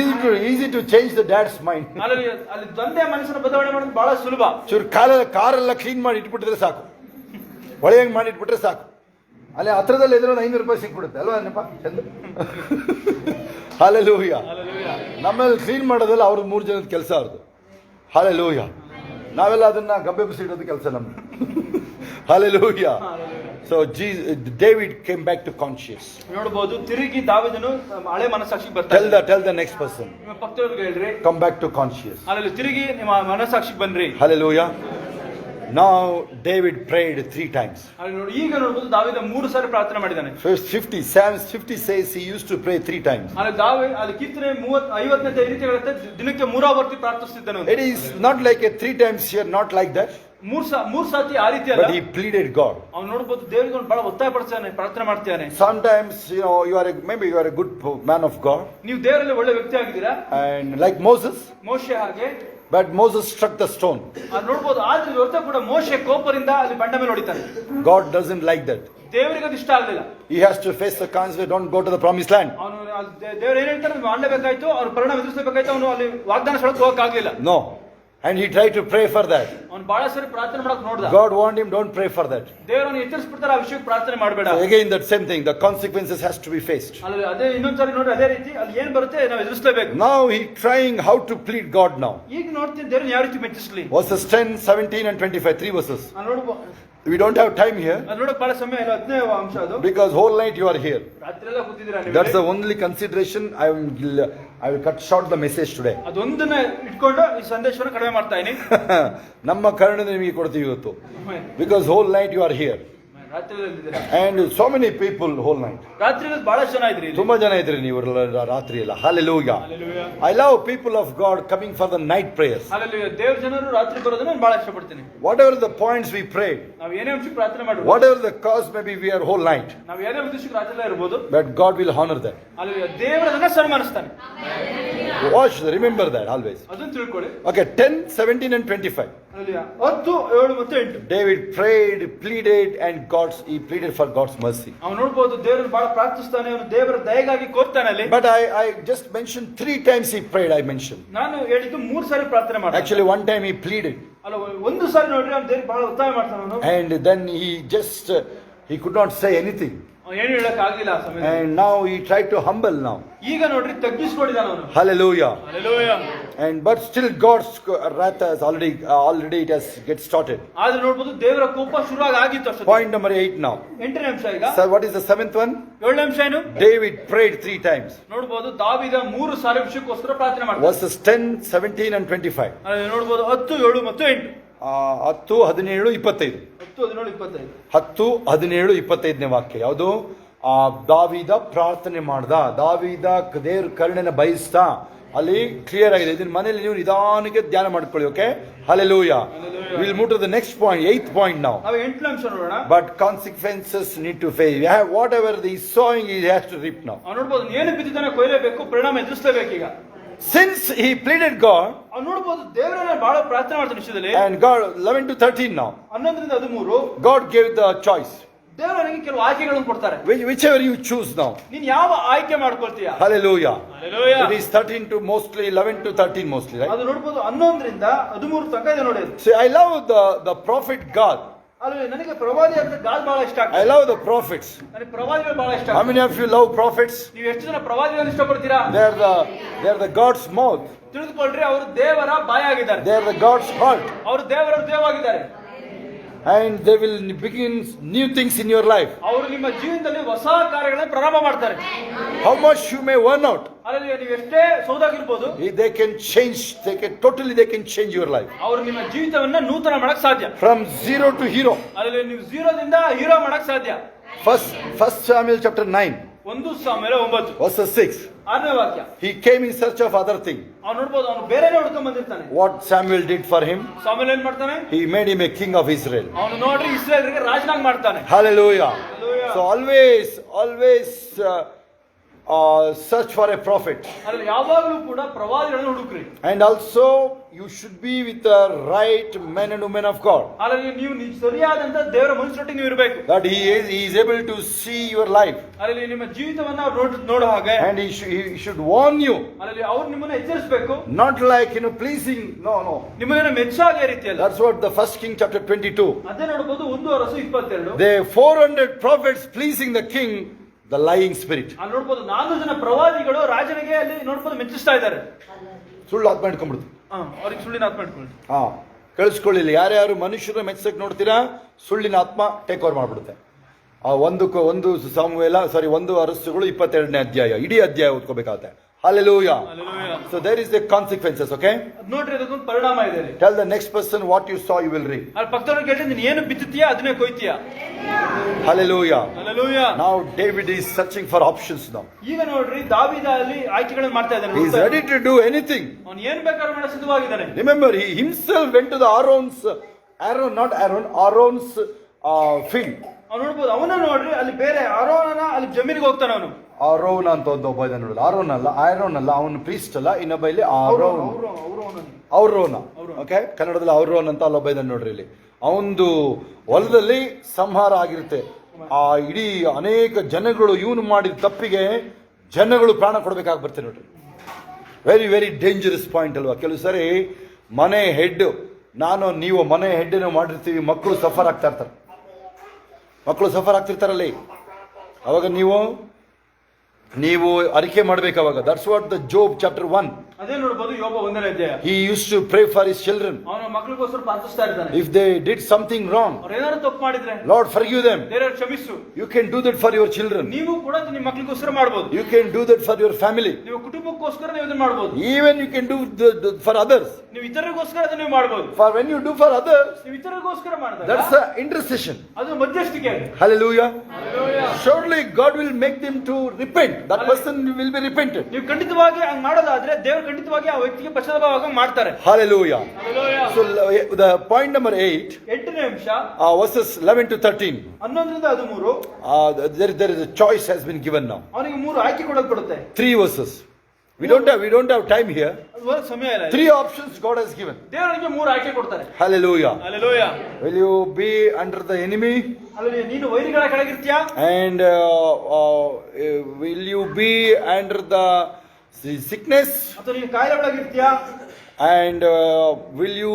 easy to change the dad's mind.
ಅಲ್ಲಿ ತಂದೆ ಮನಸ್ಸನ್ನ ಬದಲಾವಣೆ ಮಾಡೋದು ಬಹಳ ಸುಲಭ.
ಚೂರು ಕಾರೆಲ್ಲ ಕ್ಲೀನ್ ಮಾಡಿ ಇಟ್ಬಿಟ್ಟಿದ್ರೆ ಸಾಕು, ಒಳ್ಳೆಯಂಗೆ ಮಾಡಿ ಇಟ್ಬಿಟ್ರೆ ಸಾಕು, ಅಲ್ಲಿ ಹತ್ರದಲ್ಲಿ ಎದುರು ₹500 ಸಿಕ್ಬಿಡುತ್ತೆ ಅಲ್ವಾ ನೆನಪ ಚಂದ. Hallelujah. ನಮ್ಮಲ್ಲಿ ಕ್ಲೀನ್ ಮಾಡೋದಲ್ಲ ಅವ್ರ 3 ಜನದ ಕೆಲಸ ಅವ್ರದ್ದು. Hallelujah. ನಾವೆಲ್ಲ ಅದನ್ನ ಗಬ್ಬೆ ಬಿಸಿಡೋದು ಕೆಲಸ ನಮ್ದು. Hallelujah. So David came back to conscious.
ನೋಡಬಹುದು ತಿರುಗಿ ದಾವೀದನು ಹಳೆ ಮನಸ್ಸಾಕ್ಷಿಗೆ ಬರ್ತಾನೆ.
Tell the next person.
ನಿಮ್ಮ ಪಕ್ಕದವರಿಗೆ ಹೇಳ್ರಿ,
come back to conscious.
ಅಲ್ಲಿ ತಿರುಗಿ ನಿಮ್ಮ ಮನಸ್ಸಾಕ್ಷಿಗೆ ಬನ್ರಿ.
Hallelujah. Now David prayed 3 times.
ಅಲ್ಲಿ ನೋಡಿ ಈಗ ನೋಡಬಹುದು ದಾವೀದ 3 ಸಾರಿ ಪ್ರಾರ್ಥನೆ ಮಾಡಿದ್ದಾನೆ.
Verse 50, Psalms 50 says he used to pray 3 times.
ಅಲ್ಲಿ ಕೀರ್ತನೆ 50ನೇ ಈ ರೀತಿ ಹೇಳುತ್ತೆ, ದಿನಕ್ಕೆ 3 ಆವರ್ತಿ ಪ್ರಾರ್ಥಿಸುತ್ತಿದ್ದನು.
It is not like a 3 times here, not like that.
3 ಸಾತಿ ಆ ರೀತಿ ಅಲ್ಲ.
But he pleaded God.
ಅವನು ನೋಡಬಹುದು ದೇವರಿಗೆ ಬಹಳ ಒತ್ತಾಯ ಪಡಿಸ್ತಾನೆ, ಪ್ರಾರ್ಥನೆ ಮಾಡ್ತಾನೆ.
Sometimes maybe you are a good man of God.
ನೀವು ದೇವರಲ್ಲಿ ಒಳ್ಳೆ ವ್ಯಕ್ತಿ ಆಗಿದ್ದೀರಾ.
And like Moses.
ಮೋಶೆ ಹಾಗೆ.
But Moses struck the stone.
ನೋಡಬಹುದು ಆದ್ರೆ ಹೊರತು ಕೂಡ ಮೋಶೆ ಕೋಪದಿಂದ ಅಲ್ಲಿ ಬಂಡೆ ಮೇಲೆ ಹೊಡಿತಾನೆ.
God doesn't like that.
ದೇವರಿಗೆ ಅದು ಇಷ್ಟ ಆಗಲಿಲ್ಲ.
He has to face the consequences. Don't go to the promised land.
ಅವನು ದೇವರು ಏನ್ ಹೇಳ್ತಾರೆ ಮಾಡಲೇಬೇಕಾಯ್ತು, ಅವ್ರ ಪರಿಣಾಮ ಎದುರಿಸಬೇಕಾಯ್ತು. ಅವನು ಅಲ್ಲಿ ವಾಗ್ದಾನ ಸ್ಥಳಕ್ಕೆ ಹೋಗಕ್ ಆಗ್ಲಿಲ್ಲ.
No. And he tried to pray for that.
ಅವನು ಬಹಳ ಸರಿ ಪ್ರಾರ್ಥನೆ ಮಾಡಕ್ ನೋಡ್ದ.
God warned him, don't pray for that.
ದೇವರನ್ನು ಎಚ್ಚರಿಸ್ಬಿಡ್ತಾರೆ, ಆ ವಿಷಯಕ್ಕೆ ಪ್ರಾರ್ಥನೆ ಮಾಡಬೇಡ.
So again that same thing, the consequences has to be faced.
ಅಲ್ಲಿ ಅದೇ ಇನ್ನೊಂದ್ಸರಿ ನೋಡಿ ಅದೇ ರೀತಿ ಅಲ್ಲಿ ಏನ್ ಬರುತ್ತೆ ನಾವು ಎದುರಿಸಲೇಬೇಕು.
Now he trying how to plead God now.
ಈಗ ನೋಡ್ತೀನಿ ದೇವರನ್ನ ಯಾವ ರೀತಿ ಮೆಚ್ಚಿಸಲಿ.
Verses 10, 17 and 25, 3 verses. We don't have time here.
ನೋಡಕ್ ಬಹಳ ಸಮಯ ಇಲ್ಲ, 10ನೇ ಅಂಶ ಅದು.
Because whole night you are here.
ರಾತ್ರಿ ಎಲ್ಲ ಕೂತಿದ್ದೀರಾ ನೀವು.
That's the only consideration. I will cut short the message today.
ಅದೊಂದನ್ನ ಇಟ್ಕೊಂಡು ಈ ಸಂದೇಶವನ್ನು ಕಡಿಮೆ ಮಾಡ್ತಾ ಇದೀನಿ.
ನಮ್ಮ ಕಾರಣ ನಿಮಗೆ ಕೊಡ್ತೀವಿ ಇವತ್ತು. Because whole night you are here. And so many people whole night.
ರಾತ್ರಿ ಬಹಳ ಜನ ಇದ್ರಿ,
ತುಂಬಾ ಜನ ಇದ್ರಿ ನೀವು ರಾತ್ರಿ ಎಲ್ಲ. Hallelujah. I love people of God coming for the night prayers.
Hallelujah. ದೇವರ ಜನರು ರಾತ್ರಿ ಬರೋದನ್ನ ನಾನು ಬಹಳ ಇಷ್ಟಪಡ್ತೀನಿ.
Whatever the points we prayed,
ನಾವು ಏನೇ ಅಂಶಕ್ಕೆ ಪ್ರಾರ್ಥನೆ ಮಾಡೋದು,
whatever the cause, maybe we are whole night,
ನಾವು ಏನೇ ಉದ್ದೇಶಕ್ಕೆ ರಾತ್ರಿ ಎಲ್ಲ ಇರಬಹುದು,
but God will honor that.
Hallelujah. ದೇವರು ಅದನ್ನ ಸನ್ಮಾನಿಸ್ತಾನೆ.
Watch, remember that always.
ಅದನ್ನ ತಿಳ್ಕೊಳ್ಳಿ.
Okay, 10, 17 and 25.
Hallelujah. 10, 7 ಮತ್ತು 8.
David prayed, pleaded, and he pleaded for God's mercy.
ಅವನು ನೋಡಬಹುದು ದೇವರನ್ನು ಬಹಳ ಪ್ರಾರ್ಥಿಸ್ತಾನೆ, ಅವನು ದೇವರ ದಯೆಗಾಗಿ ಕೋರ್ತಾನೆ ಅಲ್ಲಿ.
But I just mentioned 3 times he prayed. I mentioned.
ನಾನು ಹೇಳಿದ್ದು 3 ಸಾರಿ ಪ್ರಾರ್ಥನೆ ಮಾಡಿದ.
Actually one time he pleaded.
ಅಲ್ಲ ಒಂದು ಸಾರಿ ನೋಡ್ರಿ ಅವನು ದೇವರಿಗೆ ಬಹಳ ಒತ್ತಾಯ ಮಾಡ್ತಾನೆ ಅವನು.
And then he could not say anything.
ಏನು ಹೇಳಕ್ ಆಗಿಲ್ಲ ಆ ಸಮಯದಲ್ಲಿ.
And now he tried to humble now.
ಈಗ ನೋಡ್ರಿ ತಗ್ಗಿಸಿಕೊಂಡಿದ್ದಾನೆ ಅವನು.
Hallelujah.
Hallelujah.
And but still God's wrath has already it has get started.
ಆದ್ರೆ ನೋಡಬಹುದು ದೇವರ ಕೋಪ ಶುರುವಾಗಿ ಆಗಿತ್ತು ಅಷ್ಟೇ.
Point number 8 now.
8ನೇ ಅಂಶ ಈಗ.
So what is the 7th one?
7ನೇ ಅಂಶ ಏನು?
David prayed 3 times.
ನೋಡಬಹುದು ದಾವೀದ 3 ಸಾರಿ ವಿಷಯಕ್ಕೋಸ್ಕರ ಪ್ರಾರ್ಥನೆ ಮಾಡ್ತಾನೆ.
Verses 10, 17 and 25.
ನೋಡಬಹುದು 10, 7 ಮತ್ತು 8.
10, 17, 25.
10, 17, 25.
10, 17, 25ನೇ ವಾಕ್ಯ ಯಾವುದು? ದಾವೀದ ಪ್ರಾರ್ಥನೆ ಮಾಡ್ದ, ದಾವೀದ ದೇವ್ರ ಕರುಣೆನ ಬಯಸ್ತಾ, ಅಲ್ಲಿ ಕ್ಲಿಯರ್ ಆಗಿದೆ. ಇದನ್ನ ಮನೇಲಿ ನೀವು ನಿಧಾನಕ್ಕೆ ಧ್ಯಾನ ಮಾಡ್ಕೊಳ್ಳಿ. Okay, hallelujah. Will move to the next point, 8th point ನಾವು.
ನಾವು 8ನೇ ಅಂಶ ನೋಡೋಣ.
But consequences need to face. Whatever the sowing he has to reap now.
ನಾವು ನೋಡ್ಬೋದು, ಏನು ಬಿತ್ತಿದ್ದಾನೆ ಕೊಯ್ಲೇಬೇಕು, ಪರಿಣಾಮ ಎದುರಿಸಲೇಬೇಕು ಈಗ.
Since he pleaded God,
ಅವ್ನು ನೋಡ್ಬೋದು ದೇವರನ್ನ ಬಹಳ ಪ್ರಾರ್ಥನೆ ಮಾಡ್ತಾನೆ ವಿಷಯದಲ್ಲಿ.
and God 11 to 13 now.
11ರಿಂದ 13
God gave the choice.
ದೇವರು ನನಗೆ ಕೆಲವು ಆಯ್ಕೆಗಳನ್ನು ಕೊಡ್ತಾರೆ.
Whichever you choose now.
ನೀನು ಯಾವ ಆಯ್ಕೆ ಮಾಡ್ಕೊಳ್ತೀಯಾ?
Hallelujah.
Hallelujah.
It is 13 to mostly 11 to 13 mostly, right?
ಅದು ನೋಡ್ಬೋದು 11ರಿಂದ 13 ತನಕ ಇದೆ ನೋಡಿ.
See, I love the prophet God.
ಅಲ್ಲಿ ನನಗೆ ಪ್ರವಾದಿ ಅಂತ ಗಾಡ್ ಬಹಳ ಇಷ್ಟ ಆಗ್ತದೆ.
I love the prophets.
ನನಗೆ ಪ್ರವಾದಿಗಳು ಬಹಳ ಇಷ್ಟ
How
ಆಗ್ತದೆ.
many of you love prophets?
ನೀವು ಎಷ್ಟು ಜನ ಪ್ರವಾದಿಗಳನ್ನು ಇಷ್ಟಪಡ್ತೀರಾ?
They are the God's mouth.
ತಿಳಿದುಕೊಳ್ಳ್ರಿ, ಅವರು ದೇವರ ಬಾಯಾಗಿದ್ದಾರೆ.
They are the God's heart.
ಅವರು ದೇವರ ದೇವವಾಗಿದ್ದಾರೆ.
And they will begin new things in your life.
ಅವರು ನಿಮ್ಮ ಜೀವನದಲ್ಲಿ ಹೊಸ ಕಾರ್ಯಗಳನ್ನು ಪ್ರಾರಂಭ ಮಾಡ್ತಾರೆ.
How much you may earn out.
ಅಲ್ಲಿ ನೀವು ಎಷ್ಟೇ ಸೌದಾಗಿರ್ಬೋದು,
They can change. They can change your life.
ಅವರು ನಿಮ್ಮ ಜೀವಿತವನ್ನ ನೂತನ ಮಾಡಕ್ ಸಾಧ್ಯ.
From zero to hero.
ಅಲ್ಲಿ ನೀವು ಝೀರೋದಿಂದ ಹೀರೋ ಮಾಡಕ್ ಸಾಧ್ಯ.
First Samuel chapter 9.
1 ಸಾಮುವೇಲ 9
verse 6.
6ನೇ ವಾಕ್ಯ.
He came in search of other thing.
ಅವ್ನು ನೋಡ್ಬೋದು, ಅವನು ಬೇರೆನೇ ಹುಡ್ಕೊಂಡ್ ಬಂದಿರ್ತಾನೆ.
What Samuel did for him?
ಸಾಮುವೇಲ ಏನ್ ಮಾಡ್ತಾನೆ?
He made him a king of Israel.
ಅವನು ನೋಡ್ರಿ ಇಸ್ರಾಯೇಲ್ರಿಗೆ ರಾಜನಾಗಿ ಮಾಡ್ತಾನೆ.
Hallelujah.
Hallelujah.
So always search for a prophet.
ಅಲ್ಲಿ ಯಾವಾಗಲೂ ಕೂಡ ಪ್ರವಾದಿಗಳನ್ನು ಹುಡುಕ್ರಿ.
And also you should be with the right men and women of God.
ಅಲ್ಲಿ ನೀವು ಸರಿಯಾದಂತ ದೇವರ ಮನುಷ್ಯರೊಟ್ಟಿಗೆ ನೀವು ಇರಬೇಕು.
That he is able to see your life.
ಅಲ್ಲಿ ನಿಮ್ಮ ಜೀವಿತವನ್ನ ಅವ್ರು ನೋಡೋ ಹಾಗೆ.
And he should warn you.
ಅಲ್ಲಿ ಅವ್ರು ನಿಮ್ಮನ್ನ ಎಚ್ಚರಿಸಬೇಕು.
Not like pleasing. No.
ನಿಮ್ಮನ್ನ ಮೆಚ್ಚಾಗೆ ರೀತಿಯಲ್ಲಿ.
That's what the first King chapter 22.
ಅದೇ ನೋಡಬಹುದು 1:22.
The 400 prophets pleasing the king, the lying spirit.
ಅಲ್ಲಿ ನೋಡಬಹುದು 400 ಜನ ಪ್ರವಾದಿಗಳು ರಾಜನಿಗೆ ಅಲ್ಲಿ ನೋಡಬಹುದು ಮೆಚ್ಚಿಸ್ತಾ ಇದ್ದಾರೆ.
ಸುಳ್ಳು ಆತ್ಮ ಇಟ್ಕೊಂಡ್ಬಿಡ್ತು.
ಅವ್ರಿಗೆ ಸುಳ್ಳಿನ ಆತ್ಮ ಇಟ್ಕೊಳ್ಳಿ.
ಕೇಳಿಸ್ಕೊಳ್ಳಿ, ಯಾರ್ಯಾರು ಮನುಷ್ಯರ ಮೆಚ್ಚಕ್ ನೋಡ್ತೀರಾ, ಸುಳ್ಳಿನ ಆತ್ಮ ಟೇಕ್ ಓವರ್ ಮಾಡ್ಬಿಡುತ್ತೆ. ಒಂದು ಸಾಮುವೇಲ 1 ಅರಸುಗಳು 22ನೇ ಅಧ್ಯಾಯ, ಇಡೀ ಅಧ್ಯಾಯ ಓದ್ಕೋಬೇಕಾಗುತ್ತೆ. Hallelujah. So there is the consequences, okay?
ನೋಡ್ರಿ, ಅದಕ್ಕೊಂದು ಪರಿಣಾಮ ಇದೆ.
Tell the next person what you saw you will reap.
ಅಲ್ಲಿ ಪಕ್ಕದವರಿಗೆ ಹೇಳಿ, ನೀನು ಏನು ಬಿತ್ತುತ್ತೀಯಾ ಅದನ್ನೇ ಕೊಯ್ತೀಯಾ.
Hallelujah.
Hallelujah.
Now David is searching for options now.
ಈಗ ನೋಡ್ರಿ, ದಾವೀದ ಅಲ್ಲಿ ಆಯ್ಕೆಗಳನ್ನು ಮಾಡ್ತಾ ಇದ್ದಾನೆ.
He is ready to do anything.
ಅವನು ಏನು ಬೇಕಾದ್ರೂ ಮಾಡಲು ಸಿದ್ಧವಾಗಿದ್ದಾನೆ.
Remember, he himself went to the Aaron's field.
ಅವ್ನು ನೋಡ್ಬೋದು, ಅವನ ನೋಡ್ರಿ ಅಲ್ಲಿ ಬೇರೆ ಆರೋನನ ಅಲ್ಲಿ ಜಮೀನಿಗೆ ಹೋಗ್ತಾನೆ. ಅವನು
ಆರೋನ್ ಅಂತ ಒಬ್ಬ ಇದ್ದಾನೆ ನೋಡಲ್ಲ. ಆರೋನ್ ಅಲ್ಲ, ಅವನು ಪ್ರೀಸ್ಟ್ ಅಲ್ಲ, ಇನ್ನೊಬ್ಬ ಇಲ್ಲಿ ಔರೋನ. ಓಕೆ, ಕನ್ನಡದಲ್ಲಿ ಔರೋನ್ ಅಂತ ಅಲ್ಲೊಬ್ಬ ಇದ್ದಾನೆ ನೋಡ್ರಿ. ಇಲ್ಲಿ ಅವನದು ಹೊಲದಲ್ಲಿ ಸಂಹಾರ ಆಗಿರುತ್ತೆ. ಆ ಇಡೀ ಅನೇಕ ಜನಗಳು ಇವನು ಮಾಡಿದ ತಪ್ಪಿಗೆ ಜನಗಳು ಪ್ರಾಣ ಕೊಡಬೇಕಾಗಿ ಬರ್ತೇನೆ ನೋಡ್ರಿ. ವೆರಿ ವೆರಿ ಡೇಂಜರಸ್ ಪಾಯಿಂಟ್ ಅಲ್ವಾ? ಕೆಲವು ಸರಿ ಮನೆ ಹೆಡ್, ನೀವು ಮನೆ ಹೆಡ್ ಮಾಡಿರ್ತೀವಿ, ಮಕ್ಕಳು ಸಫರ್ ಆಗ್ತಿರ್ತಾರಲ್ಲಿ. ಅವಾಗ ನೀವು ಅರಿಕೆ ಮಾಡ್ಬೇಕು ಅವಾಗ. That's what the Job chapter 1.
ಅದೇ ನೋಡಬಹುದು ಯೋಬ 1ನೇ ಅಧ್ಯಾಯ.
He used to pray for his children.
ಅವನ ಮಕ್ಕಳಿಗೋಸ್ಕರ ಪ್ರಾರ್ಥಿಸ್ತಾ ಇದ್ದಾನೆ.
If they did something wrong,
ಅವರು ಏನಾದರೂ ತಪ್ಪು ಮಾಡಿದ್ರೆ,
Lord forgive them.
ದೇವರೇ ಕ್ಷಮಿಸು.
You can do that for your children.
ನೀವು ಕೂಡ ನಿಮ್ಮ ಮಕ್ಕಳಿಗೋಸ್ಕರ ಮಾಡಬಹುದು.
You can do that for your family.
ನೀವು ಕುಟುಂಬಕ್ಕೋಸ್ಕರ ನೀವು ಇದನ್ನ ಮಾಡಬಹುದು.
Even you can do for others.
ನೀವು ಇತರರಿಗೋಸ್ಕರ ಅದನ್ನ ನೀವು ಮಾಡಬಹುದು.
For when you do for others,
ನೀವು ಇತರರಿಗೋಸ್ಕರ ಮಾಡಿದಾಗ
that's the intercession.
ಅದು ಮಧ್ಯಸ್ಥಿಕೆ.
Hallelujah.
Hallelujah.
Surely God will make them to repent. That person will be repented.
ನೀವು ಖಂಡಿತವಾಗಿ ಹಂಗ ಮಾಡೋದಾದ್ರೆ ದೇವರು ಖಂಡಿತವಾಗಿ ಆ ವ್ಯಕ್ತಿಗೆ ಪಶ್ಚಾತ್ತಾಪ ಮಾಡ್ತಾರೆ.
Hallelujah.
Hallelujah.
So the point number 8,
8ನೇ ಅಂಶ,
verses 11 to 13.
11ರಿಂದ 13.
There is a choice has been given now.
ಅವನಿಗೆ 3 ಆಯ್ಕೆ ಕೊಡಲ್ಪಡುತ್ತೆ.
3 verses. We don't have time here.
ಸಮಯ ಇಲ್ಲ.
3 options God has given.
ದೇವರಿಗೆ 3 ಆಯ್ಕೆ ಕೊಡ್ತಾರೆ.
Hallelujah.
Hallelujah.
Will you be under the enemy?
ಅಲ್ಲಿ ನೀನು ವೈರಿಗಳ ಕೆಳಗಿರ್ತೀಯಾ?
And will you be under the sickness?
ಅಥವಾ ನೀನು ಕಾಯಿಲೆ ಒಳಗಿರ್ತೀಯಾ?
And will you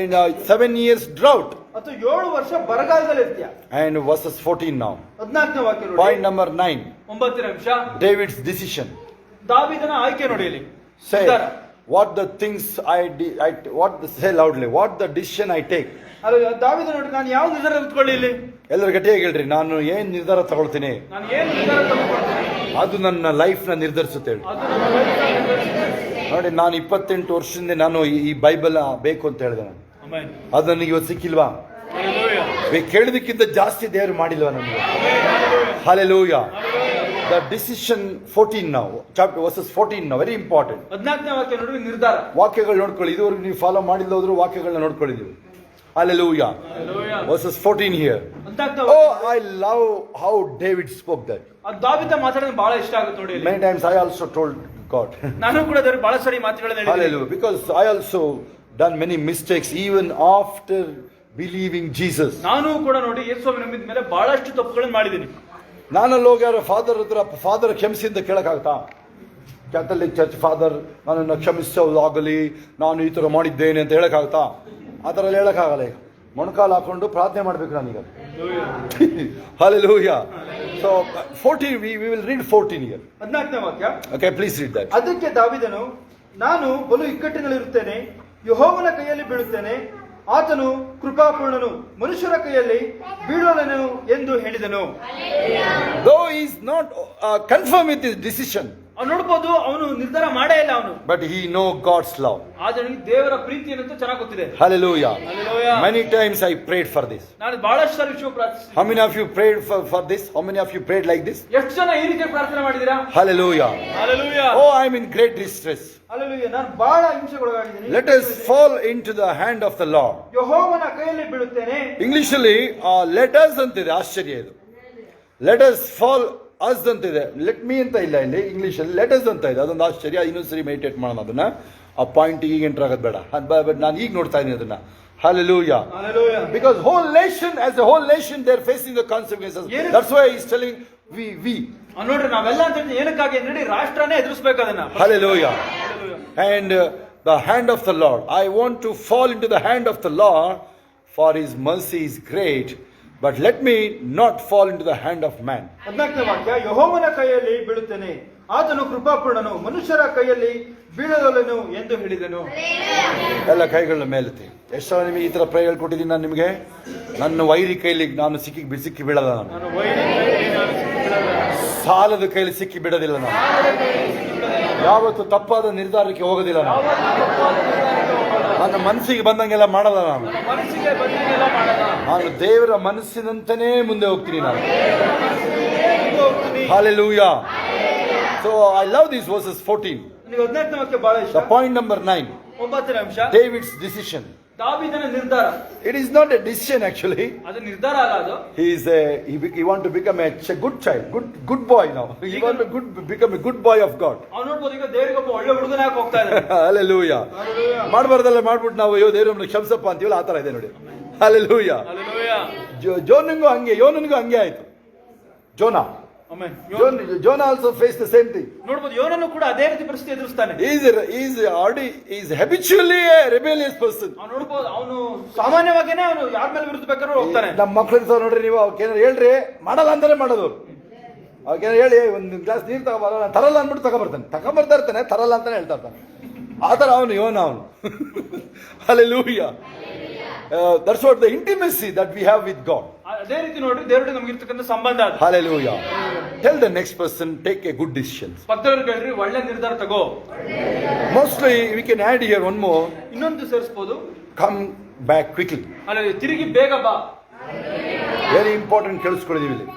in 7 years drought?
ಅಥವಾ 7 ವರ್ಷ ಬರಗಾಲದಲ್ಲಿ ಇರ್ತೀಯಾ?
And verses 14 now.
14ನೇ ವಾಕ್ಯ ನೋಡಿ.
Point number 9.
9ನೇ ಅಂಶ,
David's decision.
ದಾವೀದನ ಆಯ್ಕೆ ನೋಡಿ ಇಲ್ಲಿ.
Say what the things say loudly. What the decision I take.
ಅಲ್ಲಿ ದಾವೀದ ನೋಡಿ, ನಾನು ಯಾವ ನಿರ್ಧಾರ ತೆಗೆದುಕೊಳ್ಳಿ ಇಲ್ಲಿ.
ಎಲ್ಲರೂ ಗಟ್ಟಿಯಾಗಿ ಹೇಳ್ರಿ, ನಾನು ಏನ್ ನಿರ್ಧಾರ ತಗೊಳ್ತೀನಿ,
ನಾನು ಏನು ನಿರ್ಧಾರ ತೆಗೆದುಕೊಳ್ತೀನಿ,
ಅದು ನನ್ನ ಲೈಫ್ ನ ನಿರ್ಧರಿಸುತ್ತೆ ಹೇಳಿ.
ಅದು ನನ್ನ ಲೈಫ್ ನ ನಿರ್ಧರಿಸುತ್ತೆ.
ನೋಡಿ, ನಾನು 28 ವರ್ಷದಿಂದ ನಾನು ಈ ಬೈಬಲ್ ಬೇಕು ಅಂತ ಹೇಳಿದೆ. ನಾನು
ಆಮೆನ್.
ಅದು ನನಗೆ ಇವತ್ತು ಸಿಕ್ಕಿಲ್ವಾ?
ಹಲ್ಲೆಲೂಯಾ.
ಕೇಳಿದಕ್ಕಿಂತ ಜಾಸ್ತಿ ದೇವರು ಮಾಡಿಲ್ವಾ ನಮಗೆ? Hallelujah. The decision 14 now, chapter verses 14 now, very important.
14ನೇ ವಾಕ್ಯ ನೋಡ್ರಿ, ನಿರ್ಧಾರ.
ವಾಕ್ಯಗಳು ನೋಡ್ಕೊಳ್ಳಿ, ಇದುವರೆಗೂ ನೀವು ಫಾಲೋ ಮಾಡಿಲ್ಲ ಹೋದ್ರು ವಾಕ್ಯಗಳನ್ನ ನೋಡ್ಕೊಳ್ಳಿದ್ದೀವಿ. Hallelujah. Verses 14 here.
14ನೇ
Oh,
ವಾಕ್ಯ.
I love how David spoke that.
ಅದು ದಾವೀದ ಮಾತಾಡೋದು ಬಹಳ ಇಷ್ಟ ಆಗುತ್ತೆ ನೋಡಿ ಇಲ್ಲಿ.
Many times I also told God.
ನಾನು ಕೂಡ ದೇವರು ಬಹಳ ಸರಿ ಮಾತುಗಳನ್ನ ಹೇಳಿದ್ದೀನಿ.
Hallelujah. Because I also done many mistakes even after believing Jesus.
ನಾನು ಕೂಡ ನೋಡಿ ಯೇಸು ಸ್ವಾಮಿ ನಂಬಿದ ಮೇಲೆ ಬಹಳಷ್ಟು ತಪ್ಪುಗಳನ್ನು ಮಾಡಿದ್ದೀನಿ.
ನಾನಲ್ಲಿ ಹೋಗಿ ಯಾರು ಫಾದರ್ ಕ್ಷಮಿಸಿ ಅಂತ ಕೇಳಕ್ಕಾಗತ್ತಾ? ಕ್ಯಾಥಲಿಕ್ ಚರ್ಚ್ ಫಾದರ್ ನನ್ನನ್ನು ಕ್ಷಮಿಸೋದಾಗಲಿ, ನಾನು ಈ ಥರ ಮಾಡಿದ್ದೇನೆ ಅಂತ ಹೇಳಕ್ಕಾಗತ್ತಾ? ಆ ಥರ ಎಲ್ಲ ಹೇಳಕ್ಕಾಗಲ್ಲ. ಈಗ ಮೊಣಕಾಲು ಹಾಕೊಂಡು ಪ್ರಾರ್ಥನೆ ಮಾಡಬೇಕು ನಾನೀಗ. Hallelujah. So 14 we will read 14 here.
14ನೇ ವಾಕ್ಯ.
Okay, please read that.
ಅದಕ್ಕೆ ದಾವೀದನು, ನಾನು ಬಲು ಇಕ್ಕಟ್ಟಿನಲ್ಲಿರುತ್ತೇನೆ, ಯೆಹೋವನ ಕೈಯಲ್ಲಿ ಬೀಳುತ್ತೇನೆ, ಆತನು ಕೃಪಾಪೂರ್ಣನು, ಮನುಷ್ಯರ ಕೈಯಲ್ಲಿ ಬೀಳೋಣನು ಎಂದು ಹೇಳಿದನು.
Though he is not confirmed with his decision,
ಅವ್ನು ನೋಡ್ಬೋದು, ಅವನು ನಿರ್ಧಾರ ಮಾಡೇ ಇಲ್ಲ ಅವನು,
but he know God's love.
ಆದ್ರೆ ದೇವರ ಪ್ರೀತಿಯನ್ನು ಚೆನ್ನಾಗಿ ಗೊತ್ತಿದೆ.
Hallelujah.
Hallelujah.
Many times I prayed for this.
ನಾನು ಬಹಳಷ್ಟು ಸಾರಿ ವಿಷಯ ಪ್ರಾರ್ಥಿಸಿದೆ.
How many of you prayed for this? How many of you prayed like this?
ಎಷ್ಟು ಜನ ಈ ರೀತಿ ಪ್ರಾರ್ಥನೆ ಮಾಡಿದೀರಾ?
Hallelujah.
Hallelujah.
Oh, I'm in great distress.
Hallelujah. ನಾನು ಬಹಳ ಹಿಂಸೆಗೊಳಗಾಗಿದ್ದೀನಿ.
Let us fall into the hand of the Lord.
ಯೆಹೋವನ ಕೈಯಲ್ಲಿ ಬೀಳುತ್ತೇನೆ.
ಇಂಗ್ಲಿಷಲ್ಲಿ let us ಅಂತಿದೆ, ಆಶ್ಚರ್ಯ ಇದು. Let us fall us ಅಂತಿದೆ, ಲೆಟ್ ಮೀ ಅಂತ ಇಲ್ಲ ಇಲ್ಲಿ ಇಂಗ್ಲಿಷಲ್ಲಿ, ಲೆಟ್ ಅಸ್ ಅಂತ ಇದೆ. ಅದೊಂದು ಆಶ್ಚರ್ಯ. ಇನ್ನೊಂದು ಸರಿ ಮೆಡಿಟೇಟ್ ಮಾಡೋಣ ಅದನ್ನ. ಆ ಪಾಯಿಂಟ್ ಈಗ ಎಂಟರ್ ಆಗೋದು ಬೇಡ, ನಾನು ಈಗ ನೋಡ್ತಾ ಇದ್ದೀನಿ ಅದನ್ನ. Hallelujah.
Hallelujah.
Because whole nation, as a whole nation, they are facing the consequences. That's why he is telling we.
ನೋಡ್ರಿ, ನಾವೆಲ್ಲ ಅಂತ ಹೇಳಿದ್ರೆ ಏನಕ್ಕಾಗಿ ಅಂದ್ರೆ ರಾಷ್ಟ್ರನೇ ಎದುರಿಸಬೇಕು ಅದನ್ನ.
Hallelujah. And the hand of the Lord. I want to fall into the hand of the Lord, for his mercy is great. But let me not fall into the hand of man.
14ನೇ ವಾಕ್ಯ, ಯೆಹೋವನ ಕೈಯಲ್ಲಿ ಬೀಳುತ್ತೇನೆ, ಆತನು ಕೃಪಾಪೂರ್ಣನು, ಮನುಷ್ಯರ ಕೈಯಲ್ಲಿ ಬೀಳದೊಲೆನು ಎಂದು ಹೇಳಿದನು.
ಎಲ್ಲ ಕೈಗಳ ಮೇಲೆತ್ತಿ. ಎಷ್ಟು ಸಲ ನಿಮಗೆ ಈ ತರ ಪ್ರಯತ್ನ ಕೊಟ್ಟಿದ್ದೀನಿ ನಾನು ನಿಮಗೆ? ನನ್ನ ವೈರಿ ಕೈಲಿ ನಾನು ಸಿಕ್ಕಿ ಬೀಳಲ್ಲ. ನಾನು ಸಾಲದ ಕೈಲಿ ಸಿಕ್ಕಿ ಬಿಡೋದಿಲ್ಲ. ನಾನು ಯಾವತ್ತು ತಪ್ಪಾದ ನಿರ್ಧಾರಕ್ಕೆ ಹೋಗೋದಿಲ್ಲ. ನನ್ನ ಮನಸ್ಸಿಗೆ ಬಂದಂಗೆಲ್ಲ ಮಾಡಲ್ಲ. ನಾನು ದೇವರ ಮನಸ್ಸಿನಂತೆಯೇ ಮುಂದೆ ಹೋಗ್ತೀನಿ. ನಾನು Hallelujah. So I love these verses 14.
ನನಗೆ 14ನೇ ವಾಕ್ಯ ಬಹಳ ಇಷ್ಟ.
The point number 9.
9ನೇ ಅಂಶ,
David's decision.
ದಾವೀದನ ನಿರ್ಧಾರ.
It is not a decision actually.
ಅದು ನಿರ್ಧಾರ ಅಲ್ಲ, ಅದು
he want to become a good child, good boy now. He want to become a good boy of God.
ಅವ್ನು ನೋಡ್ಬೋದು, ಈಗ ದೇವರಿಗೆ ಒಬ್ಬ ಒಳ್ಳೆ ಹುಡುಗನಾಗಿ ಹೋಗ್ತಾ ಇದ್ದಾನೆ.
Hallelujah. ಮಾಡಬಾರ್ದಲ್ಲ ಮಾಡ್ಬಿಟ್ಟು ನಾವು ಅಯ್ಯೋ ದೇವರನ್ನು ಕ್ಷಮಿಸಪ್ಪ ಅಂತೀವಲ್ಲ, ಆ ತರ ಇದೆ ನೋಡಿ. Hallelujah.
Hallelujah.
ಯೋನನಿಗೂ ಹಂಗೆ ಆಯ್ತು.
Amen.
Jonah also faced the same thing.
ನೋಡ್ಬೋದು, ಯೋನನು ಕೂಡ ಅದೇ ರೀತಿ ಪರಿಸ್ಥಿತಿ ಎದುರಿಸ್ತಾನೆ.
He is habitually a rebellious person.
ಅವ್ನು ನೋಡ್ಬೋದು, ಅವನು ಸಾಮಾನ್ಯವಾಗಿನೇ ಅವನು ಯಾರ ಮೇಲೆ ವಿರುದ್ಧ ಬೇಕಾದ್ರೂ ಹೋಗ್ತಾನೆ.
ನಮ್ಮ ಮಕ್ಕಳಿಗೆ ನೋಡ್ರಿ, ನೀವು ಅವ್ಕೇನಾರು ಹೇಳ್ರಿ ಮಾಡಲ್ಲ ಅಂತಾನೆ ಮಾಡೋದು. ಅವ್ಕೇನಾರು ಹೇಳಿ ಒಂದು ಗ್ಲಾಸ್ ನೀರು ತಗೋಬಾರ, ತರಲ್ಲ ಅಂದ್ಬಿಟ್ಟು ತಗೊಂಬರ್ತಾ ಇರ್ತಾನೆ, ತರಲ್ಲ ಅಂತಾನೆ ಹೇಳ್ತಾ ಇರ್ತಾನೆ. ಆ ಥರ ಅವನು. Hallelujah. That's what the intimacy that we have with God.
ಅದೇ ರೀತಿ ನೋಡ್ರಿ, ದೇವರಿಗೆ ನಮಗೆ ಇರ್ತಕ್ಕಂಥ ಸಂಬಂಧ ಅದು.
Hallelujah. Tell the next person, take a good decision.
ಪಕ್ಕದವ್ರಿಗೆ ಹೇಳ್ರಿ, ಒಳ್ಳೆ ನಿರ್ಧಾರ ತಗೋ.
Mostly we can add here one more.
ಇನ್ನೊಂದು ಸೇರಿಸಬಹುದು,
come back quickly.
ಅಲ್ಲಿ ತಿರುಗಿ ಬೇಗ ಬಾ.
Very important ಕೇಳಿಸ್ಕೊಳ್ಳಿದೀವಿ ಇಲ್ಲಿ.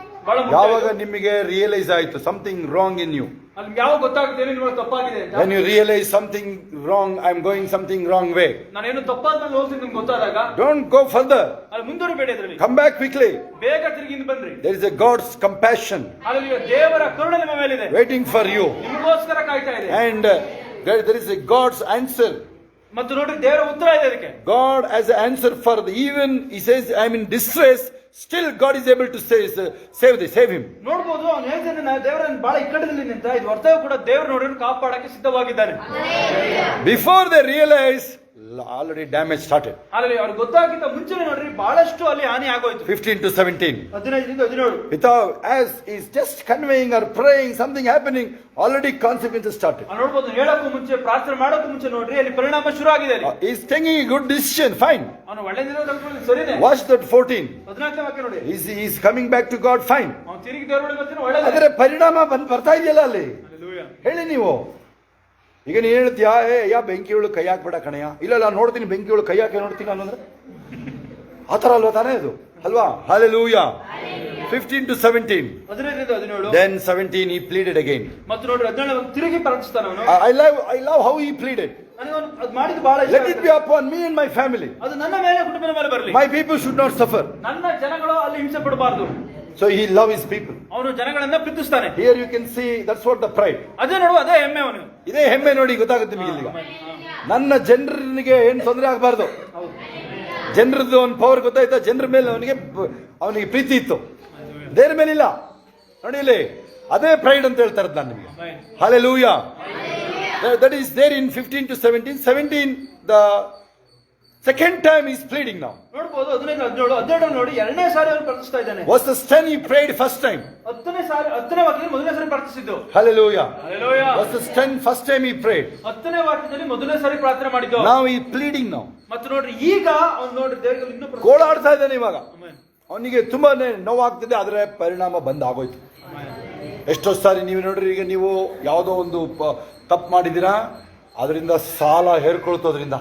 ಯಾವಾಗ ನಿಮಗೆ ರಿಯಲೈಸ್ ಆಯ್ತು something wrong in you,
ಅಲ್ಲಿ ಯಾವಾಗ ಗೊತ್ತಾಗುತ್ತೆ ನಿಮಗೆ ತಪ್ಪಾಗಿದೆ ಅಂತ.
when you realize something wrong, I'm going something wrong way,
ನಾನೇನು ತಪ್ಪಾದ ಮೇಲೆ ಹೋಗ್ತೀನಿ ನಿಮ್ಗೆ ಗೊತ್ತಾದಾಗ,
don't go further,
ಅಲ್ಲಿ ಮುಂದುವರಿಬೇಡಿ, ಅದರಲ್ಲಿ
come back quickly.
ಬೇಗ ತಿರುಗಿ ಬನ್ರಿ.
There is a God's compassion
ಅಲ್ಲಿ ದೇವರ ಕರುಣೆ ನಿಮ್ಮ ಮೇಲಿದೆ,
waiting for you,
ನಿಮಗೋಸ್ಕರ ಕಾಯ್ತಾ ಇದೆ.
and there is a God's answer.
ಮತ್ತು ನೋಡ್ರಿ, ದೇವರ ಉತ್ತರ ಇದೆ ಅದಕ್ಕೆ.
God has an answer for even he says I'm in distress, still God is able to save him.
ನೋಡಬಹುದು, ಅವನು ಹೇಳ್ತಾನೆ, ನಾನು ದೇವರನ್ನು ಬಹಳ ಇಕ್ಕಟ್ಟದಲ್ಲಿ ನಿಂತ, ಇದು ಅರ್ಥವೂ ಕೂಡ ದೇವರು ನೋಡಿದ್ರು ಕಾಪಾಡಕ್ಕೆ ಸಿದ್ಧವಾಗಿದ್ದಾನೆ.
Before they realize, already damage started.
ಅಲ್ಲಿ ಅವ್ರಿಗೆ ಗೊತ್ತಾಗಿದ್ದ ಮುಂಚೆನೆ ನೋಡ್ರಿ, ಬಹಳಷ್ಟು ಅಲ್ಲಿ ಹಾನಿ ಆಗೋಯ್ತು.
15 to 17.
15 to 17.
Without, as he's just conveying or praying, something happening, already consequences started.
ನೋಡ್ಬೋದು, ಹೇಳಕ್ಕೂ ಮುಂಚೆ, ಪ್ರಾರ್ಥನೆ ಮಾಡೋಕ್ಕೂ ಮುಂಚೆ ನೋಡ್ರಿ, ಅಲ್ಲಿ ಪರಿಣಾಮ ಶುರು ಆಗಿದೆ.
He's taking a good decision, fine.
ಅವನು ಒಳ್ಳೆ ನಿರ್ಧಾರ ತಗೊಳ್ಳೋದು ಸರಿನೇ.
Watch that 14.
14ನೇ ವಾಕ್ಯ ನೋಡಿ.
He's coming back to God, fine.
ಅವನು ತಿರುಗಿ ದೇವರೊಳಗೆ ಬರ್ತಾನೆ, ಒಳ್ಳೆಯದು.
ಅದರ ಪರಿಣಾಮ ಬರ್ತಾ ಇದೆಯಲ್ಲ ಅಲ್ಲಿ.
Hallelujah.
ಹೇಳಿ ನೀವು. ಈಗ ನೀನು ಹೇಳ್ತೀಯಾ, ಬೆಂಕಿ ಒಳಗೆ ಕೈ ಹಾಕ್ಬೇಡ ಕಣಯ್ಯ. ಇಲ್ಲ ನೋಡ್ತೀನಿ ಬೆಂಕಿ ಒಳಗೆ ಕೈ ಹಾಕಿ ನೋಡ್ತೀನಿ ಅನ್ನೋದ್ರೆ ಆ ಥರ ಅಲ್ವಾ ತಾನೇ ಅದು, ಅಲ್ವಾ? Hallelujah. 15 to 17.
15
Then 17 he pleaded again.
ಮತ್ತು ನೋಡ್ರಿ 17 ತಿರುಗಿ ಪ್ರಾರ್ಥಿಸ್ತಾನೆ ಅವನು.
I love how he pleaded.
ನನಗೆ ಅದು ಮಾಡಿದ್ದು ಬಹಳ ಇಷ್ಟ.
Let it be upon me and my family.
ಅದು ನನ್ನ ಮೇಲೆ ಕುಟುಂಬದ ಮೇಲೆ ಬರಲಿ.
My people should not suffer.
ನನ್ನ ಜನಗಳು ಅಲ್ಲಿ ಹಿಂಸೆ ಪಡಬಾರದು.
So he loves his people.
ಅವನು ಜನಗಳನ್ನ ಪ್ರೀತಿಸ್ತಾನೆ.
Here you can see that's what the pride.
ಅದೇ ನೋಡು, ಅದೇ ಹೆಮ್ಮೆ ಅವನು.
ಇದೇ ಹೆಮ್ಮೆ ನೋಡಿ ಗೊತ್ತಾಗುತ್ತೆ ನಿಮಗೆ ಈಗ. ನನ್ನ ಜನರಿಗೆ ಏನು ತೊಂದರೆ ಆಗಬಾರ್ದು. ಜನರದ್ದು ಒಂದು ಪವರ್ ಗೊತ್ತಾಯ್ತಾ? ಜನರ ಮೇಲೆ ಅವನಿಗೆ ಪ್ರೀತಿ ಇತ್ತು, ದೇವ್ರ ಮೇಲಿಲ್ಲ. ನೋಡಿ ಇಲ್ಲಿ ಅದೇ ಪ್ರೈಡ್ ಅಂತ ಹೇಳ್ತಾರೆ ನಾನು ನಿಮಗೆ. Hallelujah. That is there in 15 to 17. 17 the second time he is pleading now.
ನೋಡಬಹುದು 15 ನೋಡಿ ಎರಡನೇ ಸಾರಿ ಅವನು ಪ್ರಾರ್ಥಿಸ್ತಾ ಇದ್ದಾನೆ.
Verses 10 he prayed first time.
10ನೇ ವಾಕ್ಯದಲ್ಲಿ ಮೊದಲನೇ ಸಾರಿ ಪ್ರಾರ್ಥಿಸಿದ್ದು.
Hallelujah.
Hallelujah.
Verses 10 first time he prayed.
10ನೇ ವಾಕ್ಯದಲ್ಲಿ ಮೊದಲನೇ ಸಾರಿ ಪ್ರಾರ್ಥನೆ ಮಾಡಿದ್ದು.
Now he is pleading now.
ಮತ್ತು ನೋಡ್ರಿ ಈಗ ಅವನು ನೋಡ್ರಿ ದೇವರಿಗೆ ಇನ್ನೂ
ಗೋಳಾಡ್ತಾ ಇದ್ದಾನೆ ಇವಾಗ. ಅವನಿಗೆ ತುಂಬಾನೇ ನೋವಾಗ್ತಿದೆ, ಅದರ ಪರಿಣಾಮ ಬಂದಾಗೋಯ್ತು. ಎಷ್ಟೋ ಸಾರಿ ನೀವು ನೋಡ್ರಿ, ಈಗ ನೀವು ಯಾವುದೋ ಒಂದು ತಪ್ಪು ಮಾಡಿದ್ದೀರಾ, ಅದರಿಂದ ಸಾಲ ಹೇರ್ಕೊಳ್ತೋದ್ರಿಂದ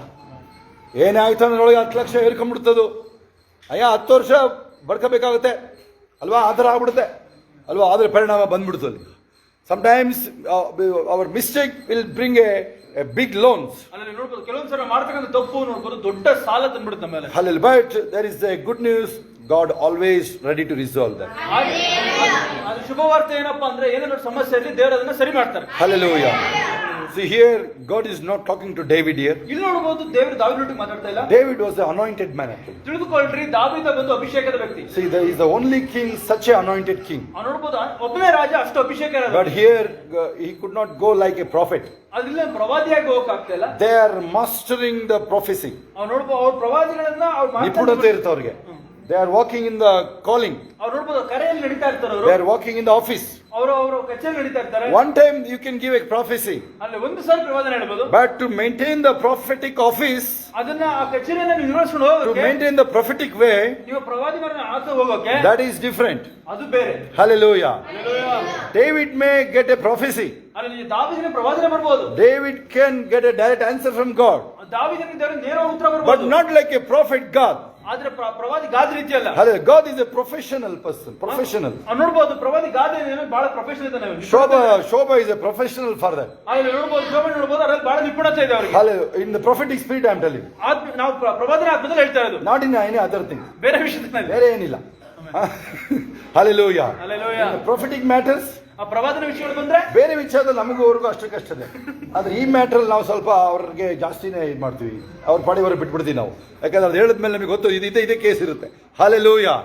ಏನೇ ಆಯ್ತು ಅಂದ್ರೆ 10 ಲಕ್ಷ ಹೇರ್ಕೊಂಡ್ಬಿಡ್ತದು. 10 ವರ್ಷ ಬಡ್ಕೋಬೇಕಾಗುತ್ತೆ ಅಲ್ವಾ, ಆ ಥರ ಆಗ್ಬಿಡುತ್ತೆ ಅಲ್ವಾ, ಅದರ ಪರಿಣಾಮ ಬಂದ್ಬಿಡ್ತು ಅಲ್ಲಿ. Sometimes our mistake will bring a big loans.
ಅಲ್ಲಿ ನೋಡ್ಬೋದು ಕೆಲವೊಂದ್ಸಲ ಮಾಡ್ತಕ್ಕಂಥ ತಪ್ಪು ನೋಡ್ಬೋದು ದೊಡ್ಡ ಸಾಲ ತಂದ್ಬಿಡುತ್ತೆ ಮೇಲೆ.
Hallelujah. But there is a good news. God always ready to resolve that.
ಅದು ಶುಭವಾರ್ತೆ ಏನಪ್ಪಾ ಅಂದ್ರೆ ಏನಾದ್ರು ಸಮಸ್ಯೆ ಇರಲಿ ದೇವರು ಅದನ್ನ ಸರಿ ಮಾಡ್ತಾರೆ.
Hallelujah. See here, God is not talking to David here.
ಇಲ್ಲಿ ನೋಡಬಹುದು ದೇವರು ದಾವೀದನೊಟ್ಟಿಗೆ ಮಾತಾಡ್ತಾ ಇಲ್ಲ.
David was the anointed man actually.
ತಿಳಿದುಕೊಳ್ಳ್ರಿ, ದಾವೀದ ಬಂದು ಅಭಿಷೇಕದ ವ್ಯಕ್ತಿ.
See, there is the only king, such a anointed king.
ನೋಡಬಹುದು ಒಬ್ಬನೇ ರಾಜ ಅಷ್ಟು ಅಭಿಷೇಕ ಇರೋದು.
But here he could not go like a prophet.
ಅದಿಲ್ಲ ಪ್ರವಾದಿಯಾಗಿ ಹೋಗಕ್ಕಾಗ್ತಾ ಇಲ್ಲ.
They are mastering the prophecy.
ಅವ್ರು ನೋಡಬಹುದು ಅವ್ರ ಪ್ರವಾದಿಗಳನ್ನ ಅವ್ರು
ನಿಪುಣತೆ ಇರುತ್ತೆ ಅವ್ರಿಗೆ. They are walking in the calling.
ಅವ್ರು ನೋಡಬಹುದು ಕರೆಯಲ್ಲಿ ನಡೀತಾ ಇರ್ತಾರೆ ಅವರು.
They are walking in the office.
ಅವರು ಕಚೇರಿ ನಡೀತಾ ಇರ್ತಾರೆ.
One time you can give a prophecy.
ಅಲ್ಲಿ ಒಂದು ಸಾರಿ ಪ್ರವಾದನೆ ಹೇಳಬಹುದು.
But to maintain the prophetic office,
ಅದನ್ನ ಆ ಕಚೇರಿಯನ್ನು ನಿರ್ವಹಿಸಿಕೊಂಡು ಹೋಗೋಕೆ,
to maintain the prophetic way,
ನೀವು ಪ್ರವಾದಿಗಳನ್ನ ಆತ ಹೋಗೋಕೆ,
that is different.
ಅದು ಬೇರೆ.
Hallelujah.
Hallelujah.
David may get a prophecy.
ಅಲ್ಲಿ ದಾವೀದನಿಗೆ ಪ್ರವಾದನೆ ಬರಬಹುದು.
David can get a direct answer from God.
ದಾವೀದನಿಗೆ ದೇವರ ನೇರ ಉತ್ತರ ಬರಬಹುದು.
But not like a prophet God.
ಆದ್ರೆ ಪ್ರವಾದಿ ಗಾದ ರೀತಿ ಅಲ್ಲ.
Hallelujah. God is a professional person. Professional.
ನೋಡಬಹುದು ಪ್ರವಾದಿ ಗಾದ ಬಹಳ ಪ್ರೊಫೆಷನಲ್ ಇದ್ದಾನೆ.
Shobha is a professional for that.
ಅಲ್ಲಿ ನೋಡಬಹುದು ಶೋಭಾ ನೋಡಬಹುದು ಅದರಲ್ಲಿ ಬಹಳ ನಿಪುಣತೆ ಇದೆ ಅವರಿಗೆ.
Hallelujah. In the prophetic spirit I am telling.
ನಾವು ಪ್ರವಾದನೆ ಆತ್ಮದಲ್ಲಿ ಹೇಳ್ತಾ ಇರೋದು.
Not in any other thing.
ಬೇರೆ ವಿಷಯದಲ್ಲಿ.
ಬೇರೆ ಏನಿಲ್ಲ. Hallelujah.
Hallelujah.
In the prophetic matters,
ಆ ಪ್ರವಾದನೆ ವಿಷಯಗಳು ಬಂದ್ರೆ
ಬೇರೆ ವಿಚಾರದಲ್ಲಿ ನಮಗೂ ಅವ್ರಿಗೂ ಅಷ್ಟಕ್ಕಷ್ಟೇ. ಆದ್ರೆ ಈ ಮ್ಯಾಟ್ರಲ್ಲಿ ನಾವು ಸ್ವಲ್ಪ ಅವ್ರಿಗೆ ಜಾಸ್ತಿನೇ ಇದು ಮಾಡ್ತೀವಿ, ಅವ್ರ ಪಾಡಿಯವರು ಬಿಟ್ಬಿಡ್ತೀವಿ ನಾವು. ಯಾಕಂದ್ರೆ ಅದು ಹೇಳಿದ್ಮೇಲೆ ನಮಗೆ ಗೊತ್ತು ಇದೇ ಕೇಸ್ ಇರುತ್ತೆ. Hallelujah.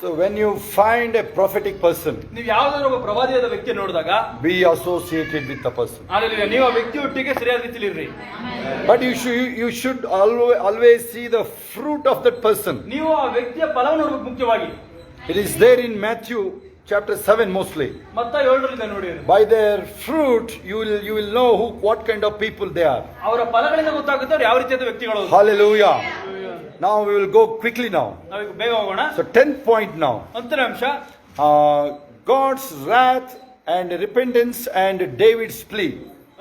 So when you find a prophetic person,
ನೀವು ಯಾವ್ದಾದ್ರು ಒಬ್ಬ ಪ್ರವಾದಿಯಾದ ವ್ಯಕ್ತಿ ನೋಡಿದಾಗ
be associated with the person.
Hallelujah. ನೀವು ಆ ವ್ಯಕ್ತಿ ಒಟ್ಟಿಗೆ ಸರಿಯಾದ ರೀತಿಯಲ್ಲಿ ಇರ್ರಿ.
But you should always see the fruit of that person.
ನೀವು ಆ ವ್ಯಕ್ತಿಯ ಫಲವನ್ನು ನೋಡಬೇಕು ಮುಖ್ಯವಾಗಿ.
It is there in Matthew chapter 7 mostly.
ಮತ್ತಾಯ 7ರಲ್ಲಿ ನೋಡಿ.
By their fruit you will know what kind of people they are.
ಅವರ ಫಲಗಳಿಂದ ಗೊತ್ತಾಗುತ್ತೆ ಅವರು ಯಾವ ರೀತಿಯಾದ ವ್ಯಕ್ತಿಗಳು.
Hallelujah. Now we will go quickly now.
ನಾವು ಬೇಗ ಹೋಗೋಣ.
So 10th point now.
10ನೇ ಅಂಶ
God's wrath and repentance and David's plea.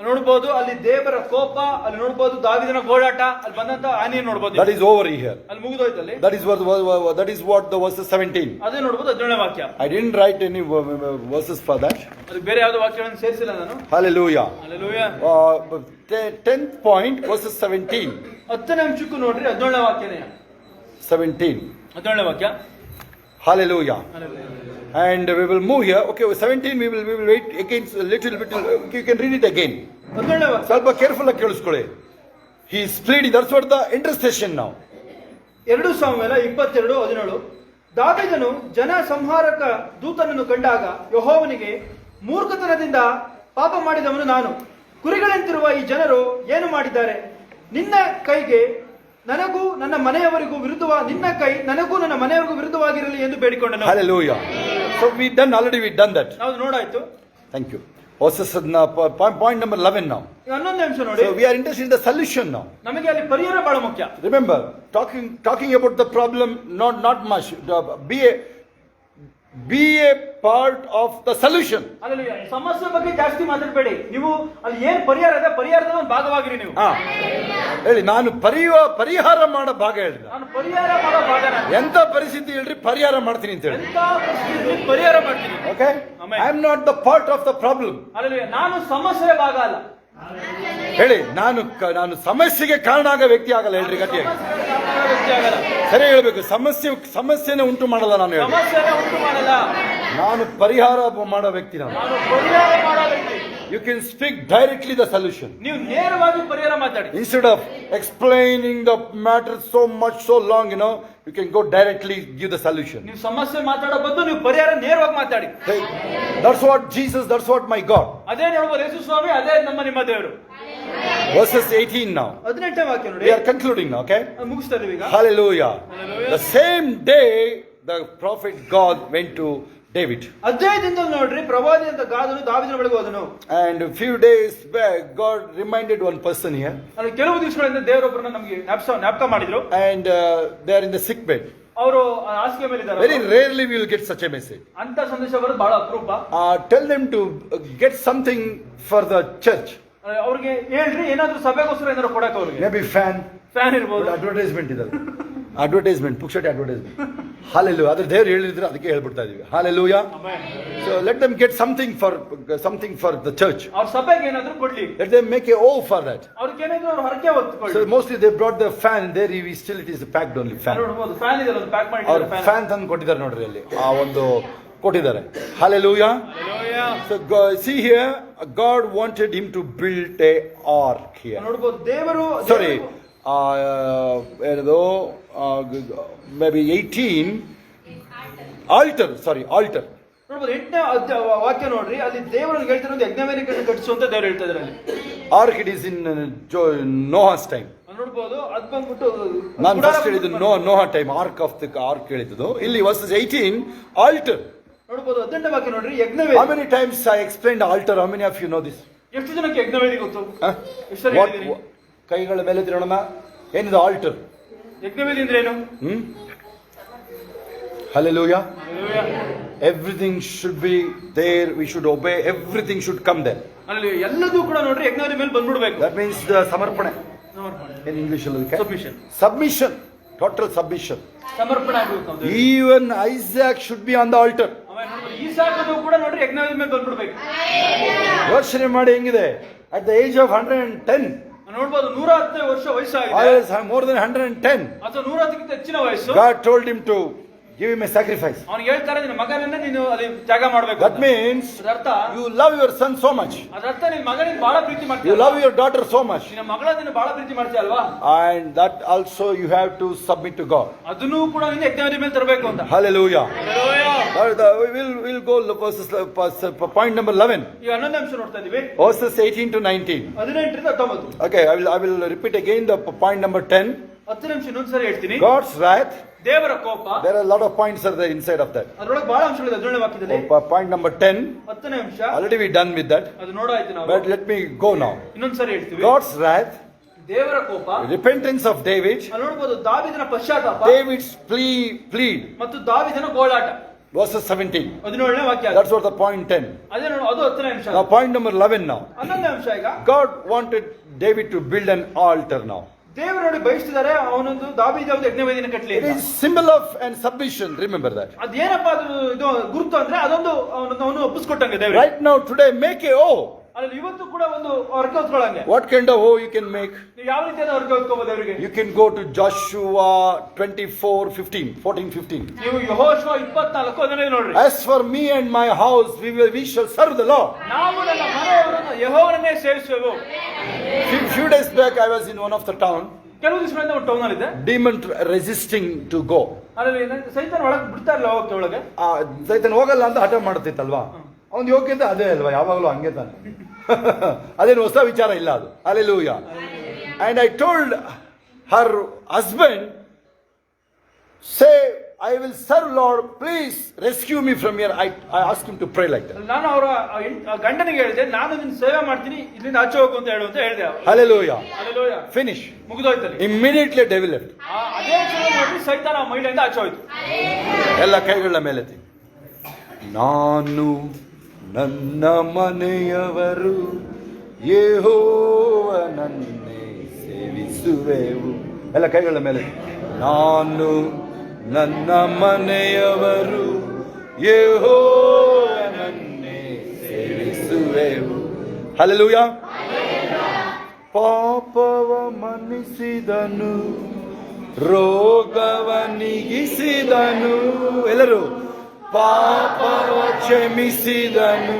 ನೋಡಬಹುದು ಅಲ್ಲಿ ದೇವರ ಕೋಪ, ಅಲ್ಲಿ ನೋಡಬಹುದು ದಾವೀದನ ಗೋಳಾಟ, ಅಲ್ಲಿ ಬಂದಂತ ಹಾನಿ ನೋಡಬಹುದು.
That is over here.
ಅಲ್ಲಿ ಮುಗಿದೋಯ್ತು ಅಲ್ಲಿ.
That is what the verses 17.
ಅದೇ ನೋಡಬಹುದು 17ನೇ ವಾಕ್ಯ.
I didn't write any verses for that.
ಅದು ಬೇರೆ ಯಾವುದು ವಾಕ್ಯಗಳನ್ನು ಸೇರಿಸಿಲ್ಲ ನಾನು.
Hallelujah.
Hallelujah.
10th point verses 17.
10ನೇ ಅಂಶಕ್ಕೂ ನೋಡ್ರಿ 17ನೇ ವಾಕ್ಯನೇ.
17.
17ನೇ ವಾಕ್ಯ.
Hallelujah.
Hallelujah.
And we will move here. Okay, 17 we will wait again a little bit. You can read it again.
17ನೇ ವಾಕ್ಯ.
ಸ್ವಲ್ಪ careful ಆಗಿ ಕೇಳಿಸ್ಕೊಳ್ಳಿ. He is pleading. That's what the intercession now.
2 ಸಾಮುವೇಲ 22:17. ದಾವೀದನು ಜನ ಸಂಹಾರಕ ದೂತನನ್ನು ಕಂಡಾಗ ಯೆಹೋವನಿಗೆ, ಮೂರ್ಖತನದಿಂದ ಪಾಪ ಮಾಡಿದವನು ನಾನು, ಕುರಿಗಳಂತಿರುವ ಈ ಜನರು ಏನು ಮಾಡಿದ್ದಾರೆ? ನಿನ್ನ ಕೈಗೆ ನನಗೂ ನನ್ನ ಮನೆಯವರಿಗೂ ನಿನ್ನ ಕೈ ನನಗೂ ನನ್ನ ಮನೆಯವರಿಗೂ ವಿರುದ್ಧವಾಗಿರಲಿ ಎಂದು ಬೇಡಿಕೊಂಡನು.
Hallelujah. So we done that.
ನಾವು ನೋಡಾಯ್ತು.
Thank you. Verses point number 11 now.
11ನೇ ಅಂಶ ನೋಡಿ.
So we are interested in the solution now.
ನಮಗೆ ಅಲ್ಲಿ ಪರಿಹಾರ ಬಹಳ ಮುಖ್ಯ.
Remember, talking about the problem not much. Be a part of the solution.
ಅಲ್ಲಿ ಸಮಸ್ಯೆ ಬಗ್ಗೆ ಜಾಸ್ತಿ ಮಾತಾಡಬೇಡಿ. ನೀವು ಅಲ್ಲಿ ಏನ್ ಪರಿಹಾರ ಇದೆ ಪರಿಹಾರದ ಒಂದು ಭಾಗವಾಗಿರಿ ನೀವು.
ಹೇಳಿ, ನಾನು ಪರಿಹಾರ ಮಾಡೋ ಭಾಗ ಹೇಳಿ.
ನಾನು ಪರಿಹಾರ ಮಾಡೋ ಭಾಗ.
ಎಂತ ಪರಿಸ್ಥಿತಿ ಹೇಳ್ರಿ, ಪರಿಹಾರ ಮಾಡ್ತೀನಿ ಅಂತ ಹೇಳಿ.
ಎಂತ ಪರಿಸ್ಥಿತಿ ಪರಿಹಾರ ಮಾಡ್ತೀನಿ.
Okay, I am not the part of the problem.
ನಾನು ಸಮಸ್ಯೆಯ ಭಾಗ ಅಲ್ಲ.
ಹೇಳಿ, ನಾನು ಸಮಸ್ಯೆಗೆ ಕಾರಣ ಆಗೋ ವ್ಯಕ್ತಿ ಆಗಲ್ಲ. ಹೇಳ್ರಿ ಗಟ್ಟಿಯಾಗಿ, ಸರಿ ಹೇಳ್ಬೇಕು. ಸಮಸ್ಯೆನೇ ಉಂಟು ಮಾಡಲ್ಲ ನಾನು. ನಾನು ಪರಿಹಾರ ಮಾಡೋ ವ್ಯಕ್ತಿ. ನಾನು
ಪರಿಹಾರ ಮಾಡೋ ವ್ಯಕ್ತಿ.
You can speak directly the solution.
ನೀವು ನೇರವಾಗಿ ಪರಿಹಾರ ಮಾತಾಡಿ.
Instead of explaining the matter so long, you can go directly give the solution.
ನೀವು ಸಮಸ್ಯೆ ಮಾತಾಡೋ ಬದಲು ನೀವು ಪರಿಹಾರ ನೇರವಾಗಿ ಮಾತಾಡಿ.
That's what Jesus, that's what my God.
ಅದೇ ನೋಡಬಹುದು ಯೇಸು ಸ್ವಾಮಿ, ಅದೇ ನಿಮ್ಮ ದೇವರು.
Verses 18 now.
18ನೇ ವಾಕ್ಯ ನೋಡಿ.
We are concluding now, okay?
ಮುಗಿಸ್ತಾ ಇದೀವಿ ಈಗ.
Hallelujah. The same day the prophet God went to David.
ಅದೇ ದಿನದಲ್ಲಿ ನೋಡ್ರಿ, ಪ್ರವಾದಿಯಾದ ಗಾದನು ದಾವೀದನ ಬಳಿಗೆ ಹೋದನು.
And a few days back God reminded one person here.
ಅಲ್ಲಿ ಕೆಲವು ದಿವಸಗಳಿಂದ ದೇವರೊಬ್ಬರನ್ನ ನಮಗೆ ಜ್ಞಾಪಕ ಮಾಡಿದ್ರು.
And they are in the sick bed.
ಅವರು ಹಾಸಿಗೆ ಮೇಲೆ ಇದ್ದಾರೆ.
Very rarely we will get such a message.
ಅಂತ ಸಂದೇಶ ಬರೋದು ಬಹಳ ಅಪರೂಪ.
Tell them to get something for the church.
ಅವ್ರಿಗೆ ಹೇಳ್ರಿ, ಏನಾದ್ರೂ ಸಭೆಗೋಸ್ಕರ ಏನಾದ್ರು ಕೊಡಕ್ಕೆ ಅವ್ರಿಗೆ.
Maybe ಫ್ಯಾನ್ ಇರ್ಬೋದು. ಅಡ್ವರ್ಟೈಸ್ಮೆಂಟ್ ಇದೆ, ಅಡ್ವರ್ಟೈಸ್ಮೆಂಟ್, ಪುಕ್ಷಟಿ ಅಡ್ವರ್ಟೈಸ್ಮೆಂಟ್. Hallelujah. ಅದ್ರ ದೇವರು ಹೇಳಿದ್ರೆ ಅದಕ್ಕೆ ಹೇಳ್ಬಿಡ್ತಾ ಇದೀವಿ. Hallelujah. So let them get something for the church.
ಅವ್ರ ಸಭೆಗೆ ಏನಾದ್ರೂ ಕೊಡ್ಲಿ.
Let them make a oath for that.
ಅವ್ರಿಗೆ ಏನಾದ್ರೂ ಅವ್ರ ಹರಕೆ ಹೊತ್ತುಕೊಳ್ಳಿ.
So mostly they brought the fan there. Still it is packed only fan.
ನೋಡಬಹುದು, ಫ್ಯಾನ್ ಇದೆ, ಅದು ಪ್ಯಾಕ್ ಮಾಡಿ
ಫ್ಯಾನ್ ತಂದು ಕೊಟ್ಟಿದ್ದಾರೆ ನೋಡ್ರಿ, ಅಲ್ಲಿ ಆ ಒಂದು ಕೊಟ್ಟಿದ್ದಾರೆ. Hallelujah. So see here, God wanted him to build a ark here.
ನೋಡಬಹುದು ದೇವರು.
Sorry, maybe 18 altar. Sorry, altar.
ನೋಡಬಹುದು 8ನೇ ವಾಕ್ಯ ನೋಡ್ರಿ, ಅಲ್ಲಿ ದೇವರು ಹೇಳ್ತಿರೋದು ಯಜ್ಞವೇದಿಕೆಯನ್ನು ಕಟ್ಟಿಸು ಅಂತ ದೇವರು ಹೇಳ್ತಾ ಇದ್ದಾರೆ ಅಲ್ಲಿ.
Ark it is in Noah's time.
ನೋಡಬಹುದು, ಅದು ಬಂದ್ಬಿಟ್ಟು
ನಾನು ಫಸ್ಟ್ ಹೇಳಿದ್ದು ನೋಹಾ ಟೈಮ್. ಆರ್ಕ್ ಹೇಳಿದ್ದು ಇಲ್ಲಿ verses 18 altar.
ನೋಡಬಹುದು 18ನೇ ವಾಕ್ಯ ನೋಡ್ರಿ, ಯಜ್ಞವೇದಿ.
How many times I explained altar? How many of you know this?
ಎಷ್ಟು ಜನಕ್ಕೆ ಯಜ್ಞವೇದಿ ಗೊತ್ತು?
ಕೈಗಳ ಮೇಲೆ ತಿರೋಣ. ಏನಿದು ಆಲ್ಟರ್?
ಯಜ್ಞವೇದಿ ಅಂದ್ರೆ ಏನು?
Hallelujah. Everything should be there. We should obey. Everything should come there.
ಅಲ್ಲಿ ಎಲ್ಲದೂ ಕೂಡ ನೋಡ್ರಿ ಯಜ್ಞವೇದಿ ಮೇಲೆ ಬಂದ್ಬಿಡ್ಬೇಕು.
That means the ಸಮರ್ಪಣೆ. In English submission. Total submission.
ಸಮರ್ಪಣೆ ಆಗಬೇಕು.
Even Isaac should be on the altar.
ಈಸಾಕನು ಕೂಡ ನೋಡ್ರಿ ಯಜ್ಞವೇದಿ ಮೇಲೆ ಬಂದ್ಬಿಡ್ಬೇಕು.
ಯೋಚನೆ ಮಾಡಿ ಹೆಂಗಿದೆ. At the age of 110.
ನೋಡಬಹುದು 110 ವರ್ಷ ವಯಸ್ಸಾಗಿದೆ.
I was more than 110.
ಅಥವಾ 110ಕ್ಕಿಂತ ಹೆಚ್ಚಿನ ವಯಸ್ಸು.
God told him to give him a sacrifice.
ಅವನಿಗೆ ಹೇಳ್ತಾರೆ, ನಿನ್ನ ಮಗನನ್ನ ನೀನು ಅಲ್ಲಿ ತ್ಯಾಗ ಮಾಡಬೇಕು.
That means
ಅದರ್ಥ
you love your son so much.
ಅದರ್ಥ ನಿನ್ನ ಮಗನಿಗೆ ಬಹಳ ಪ್ರೀತಿ ಮಾಡ್ತೀಯ.
You love your daughter so much.
ನಿನ್ನ ಮಗಳನ್ನ ಬಹಳ ಪ್ರೀತಿ ಮಾಡ್ತೀಯ ಅಲ್ವಾ?
And that also you have to submit to God.
ಅದನ್ನು ಕೂಡ ನೀನು ಯಜ್ಞವೇದಿ ಮೇಲೆ ತರಬೇಕು ಅಂತ.
Hallelujah.
Hallelujah.
We'll go verses point number 11.
ಈಗ 11ನೇ ಅಂಶ ನೋಡ್ತಾ ಇದೀವಿ.
Verses 18 to 19.
18 ರಿಂದ 19.
Okay, I will repeat again the point number 10.
10ನೇ ಅಂಶ ಇನ್ನೊಂದ್ಸರಿ ಹೇಳ್ತೀನಿ.
God's wrath.
ದೇವರ ಕೋಪ.
There are a lot of points are there inside of that.
ಅದರೊಳಗೆ ಬಹಳ ಅಂಶಗಳಿದೆ 18ನೇ ವಾಕ್ಯದಲ್ಲಿ.
Point number 10.
10ನೇ ಅಂಶ.
Already we done with that.
ಅದು ನೋಡಾಯ್ತು ನಾವು.
But let me go now.
ಇನ್ನೊಂದ್ಸರಿ ಹೇಳ್ತೀವಿ.
God's wrath.
ದೇವರ ಕೋಪ.
Repentance of David.
ಅಲ್ಲಿ ನೋಡಬಹುದು ದಾವೀದನ ಪಶ್ಚಾತ್ತಾಪ.
David's plead.
ಮತ್ತು ದಾವೀದನ ಗೋಳಾಟ.
Verses 17.
17ನೇ ವಾಕ್ಯ.
That's what the point 10.
ಅದೇ ನೋಡು, ಅದು 10ನೇ ಅಂಶ.
Now point number 11 now.
11ನೇ ಅಂಶ ಈಗ.
God wanted David to build an altar now.
ದೇವರು ನೋಡಿ ಬಯಸ್ತಿದ್ದಾರೆ, ಅವನೊಂದು ದಾವೀದ ಯಜ್ಞವೇದಿನ ಕಟ್ಟಲಿ.
It is symbol of and submission. Remember that.
ಅದೇನಪ್ಪ ಅದು ಇದು ಗುರುತು ಅಂದ್ರೆ ಅದೊಂದು ಅವನು ಒಪ್ಪಿಸ್ಕೊಟ್ಟಂಗೆ ದೇವರು.
Right now today make a oath.
ಅಲ್ಲಿ ಇವತ್ತು ಕೂಡ ಒಂದು ಹರಕೆ ಹೊತ್ಕೊಳ್ಳಂಗೆ.
What kind of oath you can make?
ನೀವು ಯಾವ ರೀತಿಯಾದ ಹರಕೆ ಹೊತ್ಕೋಬಹುದು ಅವರಿಗೆ?
You can go to Joshua 14:15.
ನೀವು ಯೆಹೋಶುವ 24:15 ನೋಡ್ರಿ.
As for me and my house we shall serve the Lord.
ನಾವು ನನ್ನ ಮನೆಯವರನ್ನು ಯೆಹೋವನನ್ನೇ ಸೇವಿಸುವೆವು.
Few days back I was in one of the town.
ಕೆಲವು ದಿವಸಗಳಿಂದ ಒಂದು ಟೌನ್ ಅಲ್ಲಿ ಇದೆ.
Demon resisting to go.
ಅಲ್ಲಿ ಸೈತಾನ ಒಳಗೆ ಬಿಡ್ತಾ ಇಲ್ಲ ಹೋಗಕ್ಕೆ ಒಳಗೆ.
ಸೈತಾನ ಹೋಗಲ್ಲ ಅಂತ ಹಠ ಮಾಡ್ತಿತ್ತಲ್ವಾ? ಅವನು ಯೋಗ್ಯತೆ ಅದೇ ಅಲ್ವಾ, ಯಾವಾಗಲೂ ಹಂಗೆ ತಾನೆ. ಅದೇನು ಹೊಸ ವಿಚಾರ ಇಲ್ಲ ಅದು. Hallelujah. And I told her husband, say I will serve Lord, please rescue me from here. I asked him to pray like that.
ನಾನು ಅವರ ಗಂಡನಿಗೆ ಹೇಳಿದೆ, ನಾನು ನಿನ್ನ ಸೇವೆ ಮಾಡ್ತೀನಿ, ಇಲ್ಲಿಂದ ಆಚೆ ಹೋಗು ಅಂತ ಹೇಳು ಅಂತ ಹೇಳಿದೆ.
Hallelujah.
Hallelujah.
Finish.
ಮುಗಿದೋಯ್ತು.
Immediately devil left.
ಅದೇ ಕ್ಷಣ ನೋಡಿ ಸೈತಾನ ಮಹಿಳೆಯಿಂದ ಆಚೆ ಹೋಯ್ತು.
ಎಲ್ಲ ಕೈಗಳ ಮೇಲೆ ನಾನು ನನ್ನ ಮನೆಯವರು ಯೆಹೋವನನ್ನೇ ಸೇವಿಸುವೆವು. ಎಲ್ಲ ಕೈಗಳ ಮೇಲೆ. ನಾನು ನನ್ನ ಮನೆಯವರು ಯೆಹೋವನನ್ನೇ ಸೇವಿಸುವೆವು. ಹಲ್ಲೆಲೂಯಾ. ಪಾಪವ ಮನ್ನಿಸಿದನು, ರೋಗವ ನೀಗಿಸಿದನು. ಎಲ್ಲರೂ ಪಾಪವ ಕ್ಷಮಿಸಿದನು,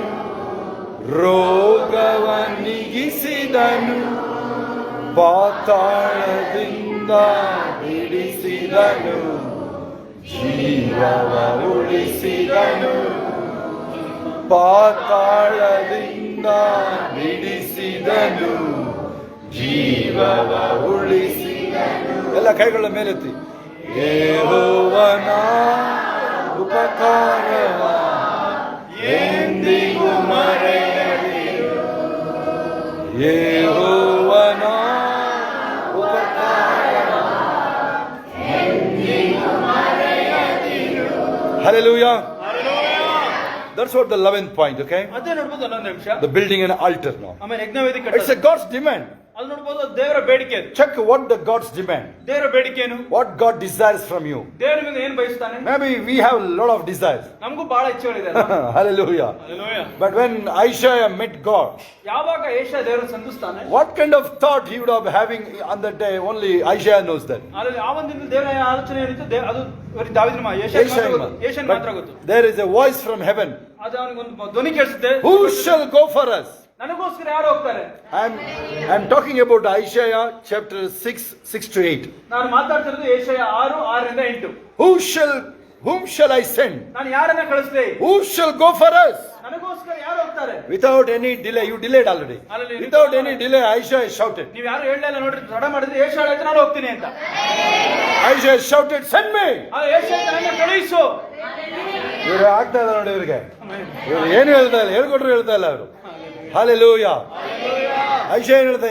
ರೋಗವ ನೀಗಿಸಿದನು, ಪಾತಾಳದಿಂದ ಬಿಡಿಸಿದನು, ಜೀವವ ಉಳಿಸಿದನು. ಪಾತಾಳದಿಂದ ಬಿಡಿಸಿದನು, ಜೀವವ ಉಳಿಸಿದನು. ಎಲ್ಲ ಕೈಗಳ ಮೇಲೆತ್ತಿ. ಯೆಹೋವನ ಉಪಕಾರವ ಎಂದಿಗೂ ಮರೆಯದಿರು, ಯೆಹೋವನ ಉಪಕಾರವ ಎಂದಿಗೂ ಮರೆಯದಿರು. Hallelujah. That's what the 11th point, okay?
ಅದೇ ನೋಡ್ಬೋದು 11 ನಿಮಿಷ.
The building an altar now.
ಆಮೇಲೆ ಯಜ್ಞವೇದಿ
It's
ಕಟ್ಟೋದು.
a God's demand.
ಅಲ್ಲಿ ನೋಡ್ಬೋದು ದೇವರ ಬೇಡಿಕೆ ಅದು.
Check what the God's demand.
ದೇವರ ಬೇಡಿಕೆ ಏನು?
What God desires from you.
ದೇವರಿಂದ ಏನು ಬಯಸ್ತಾನೆ?
Maybe we have a lot of desires.
ನಮಗೂ ಬಹಳ ಇಚ್ಛೆಗಳಿದೆ.
Hallelujah.
Hallelujah.
But when Isaiah met God,
ಯಾವಾಗ ಯೆಶಾಯ ದೇವರನ್ನು ಸಂಧಿಸ್ತಾನೆ,
what kind of thought he would have having on that day? Only Isaiah knows that.
ಅಲ್ಲಿ ಆ ಒಂದು ದೇವರ ಆಲೋಚನೆ ಏನಿತ್ತು ಅದು ದಾವೀದನ ಯೆಶಾಯ ಮಾತ್ರ ಗೊತ್ತು.
There is a voice from heaven.
ಅದು ಅವನಿಗೆ ಒಂದು ಧ್ವನಿ ಕೇಳಿಸುತ್ತೆ.
Who shall go for us?
ನನಗೋಸ್ಕರ ಯಾರು ಹೋಗ್ತಾರೆ?
I'm talking about Isaiah chapter 6:6-8.
ನಾನು ಮಾತಾಡ್ತಿರೋದು ಯೆಶಾಯ 6:6-8.
Whom shall I send?
ನಾನು ಯಾರನ್ನ ಕಳಿಸ್ಲಿ?
Who shall go for us?
ನನಗೋಸ್ಕರ ಯಾರು ಹೋಗ್ತಾರೆ?
Without any delay, you delayed already. Without any delay, Isaiah shouted.
ನೀವು ಯಾರು ಹೇಳಲಿಲ್ಲ ನೋಡ್ರಿ, ತಡ ಮಾಡಿದ್ರೆ ಯೆಶಾಯ ಹೇಳಿದ್ರೆ ನಾನು ಹೋಗ್ತೀನಿ ಅಂತ.
Isaiah shouted, send me.
ಆ ಯೆಶಾಯ ನನ್ನ ಕಳುಹಿಸು.
ಇವರು ಆಗ್ತಾ ಇಲ್ಲ ನೋಡಿ ಇವರಿಗೆ. ಇವರು ಏನು ಹೇಳ್ತಾ ಇಲ್ಲ, ಹೇಳ್ಕೊಟ್ರು ಹೇಳ್ತಾ ಇಲ್ಲ ಅವರು. Hallelujah.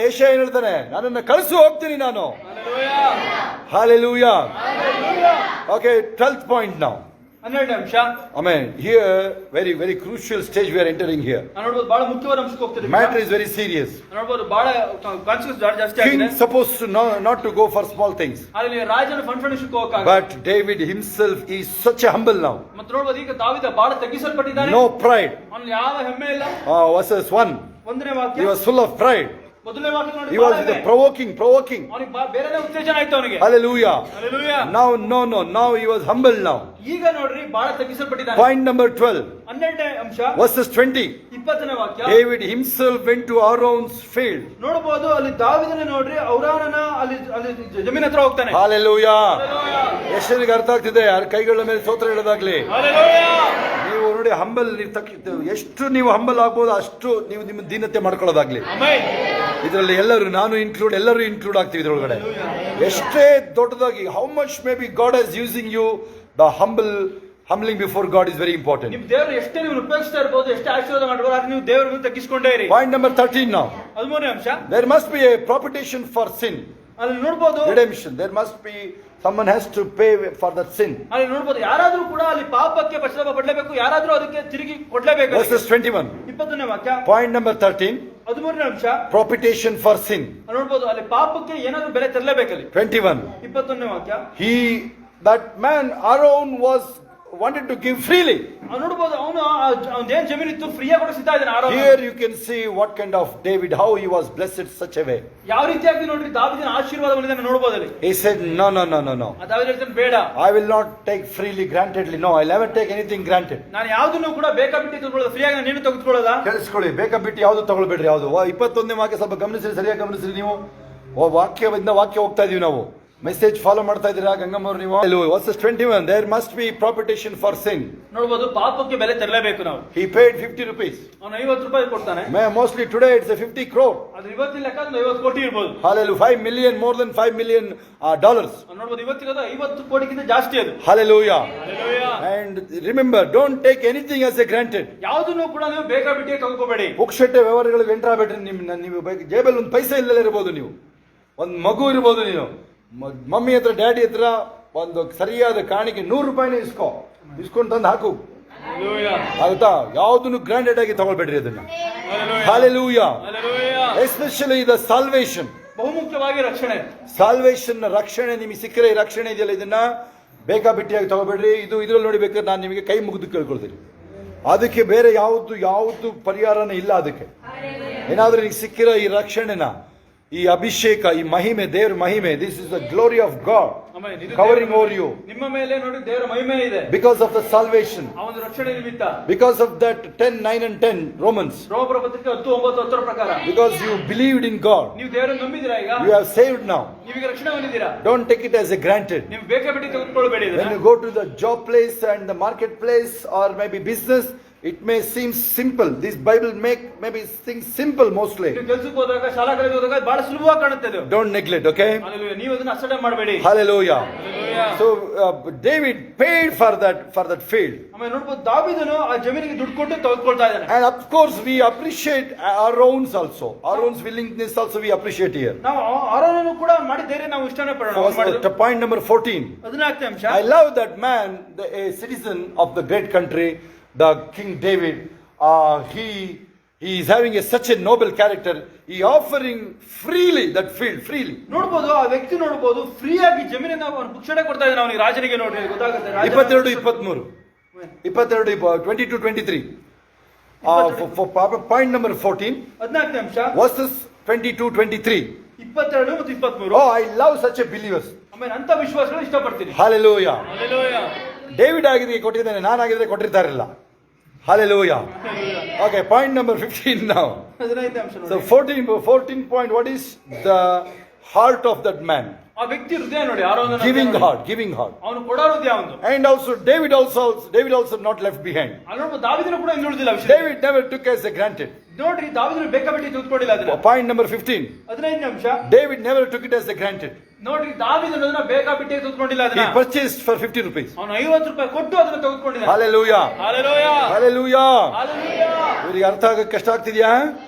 ಯೆಶಾಯ ಹೇಳ್ತಾನೆ, ನನ್ನನ್ನು ಕಳಿಸು, ಹೋಗ್ತೀನಿ ನಾನು. Hallelujah. Okay, 12th point now.
12ನೇ ಅಂಶ.
Amen. Here, very, very crucial stage we are entering here.
ನೋಡಬಹುದು ಬಹಳ ಮುಖ್ಯವಾದ ಅಂಶಕ್ಕೆ ಹೋಗ್ತಿದ್ದೀವಿ.
Matter is very serious.
ನೋಡಬಹುದು ಬಹಳ ಕಾನ್ಸಿಕ್ವೆನ್ಸ್ ಜಾಸ್ತಿ ಆಗಿದೆ.
King supposed to not to go for small things.
ಅಲ್ಲಿ ರಾಜನ ಫಂಡ್ ವಿಷಯಕ್ಕೆ ಹೋಗಕ್ಕಾಗಲ್ಲ.
But David himself is such a humble now.
ಮತ್ತೆ ನೋಡಬಹುದು ಈಗ ದಾವೀದ ಬಹಳ ತಗ್ಗಿಸಲ್ಪಟ್ಟಿದ್ದಾನೆ.
No pride.
ಅವನಿಗೆ ಯಾವ ಹೆಮ್ಮೆ ಇಲ್ಲ.
Verses 1.
1ನೇ ವಾಕ್ಯ.
He was full of pride.
ಮೊದಲನೇ ವಾಕ್ಯ ನೋಡಿ.
He was provoking.
ಅವನಿಗೆ ಬೇರೆನೇ ಉತ್ತೇಜನ ಆಯ್ತು ಅವನಿಗೆ.
Hallelujah.
Hallelujah.
Now he was humble now.
ಈಗ ನೋಡ್ರಿ ಬಹಳ ತಗ್ಗಿಸಲ್ಪಟ್ಟಿದ್ದಾನೆ.
Point number 12.
12ನೇ ಅಂಶ.
Verses 20.
20ನೇ ವಾಕ್ಯ.
David himself went to Aaron's field.
ನೋಡಬಹುದು ಅಲ್ಲಿ ದಾವೀದನೇ ನೋಡ್ರಿ ಔರಾನನ ಅಲ್ಲಿ ಜಮೀನ್ ಹತ್ರ ಹೋಗ್ತಾನೆ.
Hallelujah.
Hallelujah.
ಎಷ್ಟನಿಗೆ ಅರ್ಥ ಆಗ್ತಿದೆ? ಯಾರ ಕೈಗಳ ಮೇಲೆ ಸ್ತೋತ್ರ ಹೇಳೋದಾಗ್ಲಿ.
Hallelujah.
ನೀವು ನೋಡಿ ಹಂಬಲ್ ಎಷ್ಟು ನೀವು ಹಂಬಲ್ ಆಗ್ಬೋದು ಅಷ್ಟು ನೀವು ನಿಮ್ಮ ದೀನತೆ ಮಾಡ್ಕೊಳ್ಳೋದಾಗ್ಲಿ.
Amen.
ಇದರಲ್ಲಿ ಎಲ್ಲರೂ ಎಲ್ಲರೂ ಇನ್ಕ್ಲೂಡ್ ಆಗ್ತೀವಿ ಇದ್ರೊಳಗಡೆ. ಎಷ್ಟೇ ದೊಡ್ಡದಾಗಿ how much may be God is using you, the humbling before God is very important.
ನೀವು ದೇವರು ಎಷ್ಟೇ ನೀವು ಉಪಯೋಗಿಸ್ತಾ ಇರಬಹುದು, ಎಷ್ಟೇ ಆಶೀರ್ವಾದ ಮಾಡಬಹುದು, ಆದ್ರೆ ನೀವು ದೇವರ ಮುಂದೆ ತಗ್ಗಿಸಿಕೊಂಡೇ ಇರಿ.
Point number 13 now.
13ನೇ ಅಂಶ.
There must be a propitiation for sin.
ಅಲ್ಲಿ ನೋಡಬಹುದು
Redemption. There must be someone has to pay for that sin.
ಅಲ್ಲಿ ನೋಡಬಹುದು ಯಾರಾದ್ರೂ ಕೂಡ ಅಲ್ಲಿ ಪಾಪಕ್ಕೆ ಪಶ್ಚಾತ್ತಾಪ ಪಡಲೇಬೇಕು, ಯಾರಾದ್ರೂ ಅದಕ್ಕೆ ತಿರುಗಿ ಕೊಡಲೇಬೇಕು.
Verses 21.
20ನೇ ವಾಕ್ಯ.
Point number 13.
13ನೇ ಅಂಶ.
Propitiation for sin.
ಅಲ್ಲಿ ನೋಡಬಹುದು ಅಲ್ಲಿ ಪಾಪಕ್ಕೆ ಏನಾದ್ರೂ ಬೆಲೆ ತರಲೇಬೇಕಲ್ಲಿ.
21.
21ನೇ ವಾಕ್ಯ.
That man Aaron wanted to give freely.
ನೋಡಬಹುದು ಅವನು ಏನ್ ಜಮೀನು ಇತ್ತು ಫ್ರೀಯಾಗಿ ಕೂಡ ಸಿದ್ಧ ಇದ್ದಾನೆ Aaron.
Here you can see what kind of David, how he was blessed such a way.
ಯಾವ ರೀತಿಯಾಗಿ ನೋಡ್ರಿ ದಾವೀದನ ಆಶೀರ್ವಾದ ಬಂದಿದ್ದಾನೆ ನೋಡಬಹುದು ಅಲ್ಲಿ.
He said no.
ದಾವೀದ ಹೇಳ್ತಾನೆ ಬೇಡ.
I will not take freely grantedly. No, I'll never take anything granted.
ನಾನು ಯಾವುದನ್ನು ಕೂಡ ಬೇಕಾಬಿಟ್ಟು ತೆಗೆದುಕೊಳ್ಳೋದು, ಫ್ರೀಯಾಗಿ ನೀನು ತೆಗೆದುಕೊಳ್ಳೋದಾ?
ಕೇಳಿಸ್ಕೊಳ್ಳಿ, ಬೇಕಾಬಿಟ್ಟು ಯಾವುದು ತಗೊಳ್ಬೇಡ್ರಿ. ಯಾವುದು 21ನೇ ವಾಕ್ಯ ಸ್ವಲ್ಪ ಗಮನಿಸಿ, ಸರಿಯಾಗಿ ಗಮನಿಸಿ ನೀವು. ವಾಕ್ಯದಿಂದ ವಾಕ್ಯ ಹೋಗ್ತಾ ಇದೀವಿ ನಾವು. ಮೆಸೇಜ್ ಫಾಲೋ ಮಾಡ್ತಾ ಇದ್ದೀರಾ ಗಂಗಮ್ಮ ಅವರು ನೀವು? Verses 21. There must be propitiation for sin.
ನೋಡಬಹುದು ಪಾಪಕ್ಕೆ ಬೆಲೆ ತರಲೇಬೇಕು ನಾವು.
He paid 50 rupees.
ಅವನು 50 ರೂಪಾಯಿ ಕೊಡ್ತಾನೆ.
Mostly today it's a 50 crore.
ಅದು ಇವತ್ತಿನ ಲೆಕ್ಕ 50 ಕೋಟಿ ಇರಬಹುದು.
Hallelujah. 5 million, more than 5 million dollars.
ನೋಡಬಹುದು ಇವತ್ತಿಗೆ 50 ಕೋಟಿಗಿಂತ ಜಾಸ್ತಿ ಅದು.
Hallelujah.
Hallelujah.
And remember, don't take anything as a granted.
ಯಾವುದನ್ನು ಕೂಡ ನೀವು ಬೇಕಾಬಿಟ್ಟೆ ತೆಗೆದುಕೊಳ್ಳಬೇಡಿ.
ಪುಕ್ಷಟೆ ವ್ಯವಹಾರಗಳಿಗೆ ಎಂಟರ್ ಆಗಬೇಡ್ರಿ. ನೀವು ಜೇಬಲ್ಲಿ ಒಂದು ಪೈಸೆ ಇಲ್ಲದೆ ಇರಬಹುದು, ನೀವು ಒಂದು ಮಗು ಇರಬಹುದು, ನೀನು ಮಮ್ಮಿ ಹತ್ರ ಡ್ಯಾಡಿ ಹತ್ರ ಒಂದು ಸರಿಯಾದ ಕಾಣಿಕೆ 100 ರೂಪಾಯಿನೇ ಇಸ್ಕೊಂಡು ತಂದು ಹಾಕು. ಆಗುತ್ತಾ? ಯಾವುದನ್ನು ಗ್ರಾಂಡೆಡ್ ಆಗಿ ತಗೊಳ್ಬೇಡ್ರಿ ಅದನ್ನ. Hallelujah. Especially the salvation.
ಬಹುಮುಖ್ಯವಾಗಿ ರಕ್ಷಣೆ.
ಸಾಲ್ವೇಷನ್ ರಕ್ಷಣೆ ನಿಮಗೆ ಸಿಕ್ಕರೆ, ಈ ರಕ್ಷಣೆ ಇದೆಯಲ್ಲ, ಇದನ್ನ ಬೇಕಾಬಿಟ್ಟಿಯಾಗಿ ತಗೋಬೇಡ್ರಿ. ಇದ್ರಲ್ಲಿ ನೋಡಿ, ಬೇಕಾದ್ರೆ ನಾನು ನಿಮಗೆ ಕೈ ಮುಗಿದು ಕೇಳ್ಕೊಳ್ತೀನಿ. ಅದಕ್ಕೆ ಬೇರೆ ಯಾವುದು ಪರಿಹಾರನೇ ಇಲ್ಲ. ಅದಕ್ಕೆ ಏನಾದ್ರೂ ನಿಮಗೆ ಸಿಕ್ಕಿರೋ ಈ ರಕ್ಷಣೆನ, ಈ ಅಭಿಷೇಕ, ಈ ಮಹಿಮೆ, ದೇವರ ಮಹಿಮೆ, this is the glory of God covering over you.
ನಿಮ್ಮ ಮೇಲೆ ನೋಡಿ ದೇವರ ಮಹಿಮೆ ಇದೆ.
ಬಿಕಾಸ್ ಆಫ್ ದ ಸಾಲ್ವೇಷನ್,
ಅವನ ರಕ್ಷಣೆ ನಿಮಿತ್ತ.
Because of that 10:9 and 10 Romans.
ರೋಮರ ಪತ್ರಿಕೆ 10:9-10 ಪ್ರಕಾರ.
Because you believed in God.
ನೀವು ದೇವರನ್ನು ನಂಬಿದ್ದೀರಾ ಈಗ.
You have saved now.
ನೀವೀಗ ರಕ್ಷಣೆ ಹೊಂದಿದ್ದೀರಾ.
Don't take it as a granted.
ನೀವು ಬೇಕಾಬಿಟ್ಟಿ ತೆಗೆದುಕೊಳ್ಳಬೇಡಿ ಇದನ್ನ.
When you go to the job place and the market place or maybe business, it may seem simple. This Bible maybe things simple mostly.
ನೀವು ಕೆಲಸಕ್ಕೆ ಹೋದಾಗ, ಶಾಲಾ ಕಾಲೇಜ್ ಹೋದಾಗ ಬಹಳ ಸುಲಭವಾಗಿ ಕಾಣುತ್ತೆ ಇದು.
Don't neglect, okay?
Hallelujah. ನೀವು ಅದನ್ನ ಅಸಡ್ಡೆ ಮಾಡಬೇಡಿ.
Hallelujah.
Hallelujah.
So David paid for that field.
ಆಮೇಲೆ ನೋಡಬಹುದು, ದಾವೀದನು ಆ ಜಮೀನಿಗೆ ದುಡ್ಡು ಕೊಟ್ಟು ತೆಗೆದುಕೊಳ್ತಾ ಇದ್ದಾನೆ.
And of course we appreciate our own also. Our own willingness also we appreciate here.
ನಾವು ಆರೋನನ್ನು ಕೂಡ ಮಾಡಿದ್ದೇವೆ, ನಾವು ಇಷ್ಟನೇ ಪಡೋಣ.
Point number 14.
14ನೇ ಅಂಶ.
I love that man, a citizen of the great country, the King David. He is having such a noble character. He offering freely that field, freely.
ನೋಡಬಹುದು, ಆ ವ್ಯಕ್ತಿ ನೋಡಬಹುದು, ಫ್ರೀ ಆಗಿ ಜಮೀನನ್ನ ಅವನು ಪುಕ್ಷಣೆ ಕೊಡ್ತಾ ಇದ್ದಾನೆ ಅವನಿಗೆ, ರಾಜನಿಗೆ. ನೋಡಿ ಗೊತ್ತಾಗುತ್ತೆ.
22-23 22-23 for point number 14,
14ನೇ ಅಂಶ,
verses 22-23.
22 ಮತ್ತು 23.
Oh, I love such a believers.
ಆಮೇಲೆ ಅಂತ ವಿಶ್ವಾಸಗಳು ಇಷ್ಟಪಡ್ತೀನಿ.
Hallelujah.
Hallelujah.
ಡೇವಿಡ್ ಆಗಿದ್ರೆ ಕೊಟ್ಟಿದ್ದಾನೆ, ನಾನಾಗಿದ್ರೆ ಕೊಟ್ಟಿರ್ತಾರಿಲ್ಲ. Hallelujah. Okay, point number 15 now.
15ನೇ ಅಂಶ ನೋಡಿ.
So 14 point, what is the heart of that man?
ಆ ವ್ಯಕ್ತಿ ಹೃದಯ ನೋಡಿ, ಆರೋನನ
Giving heart.
ಅವನು ಕೊಡೋ ಹೃದಯ ಅವನು.
And also David also not left behind.
ಅಲ್ಲಿ ನೋಡಬಹುದು, ದಾವೀದನು ಕೂಡ ಹಿಂದುಳಿದಿಲ್ಲ ವಿಷಯ.
David never took as a granted.
ನೋಡ್ರಿ, ದಾವೀದನು ಬೇಕಾಬಿಟ್ಟಿ ತೆಗೆದುಕೊಂಡಿಲ್ಲ ಅದನ್ನ.
Point number 15.
15ನೇ ಅಂಶ.
David never took it as a granted.
ನೋಡ್ರಿ, ದಾವೀದನು ಅದನ್ನ ಬೇಕಾಬಿಟ್ಟಿ ತೆಗೆದುಕೊಂಡಿಲ್ಲ
He
ಅದನ್ನ.
purchased for 50 rupees.
ಅವನು 50 ರೂಪಾಯಿ ಕೊಟ್ಟು ಅದನ್ನ ತೆಗೆದುಕೊಂಡಿದ್ದಾನೆ.
Hallelujah.
Hallelujah.
Hallelujah.
Hallelujah.
ಇವರಿಗೆ ಅರ್ಥ ಆಗಕ್ಕೆ ಕಷ್ಟ ಆಗ್ತಿದ್ಯಾ?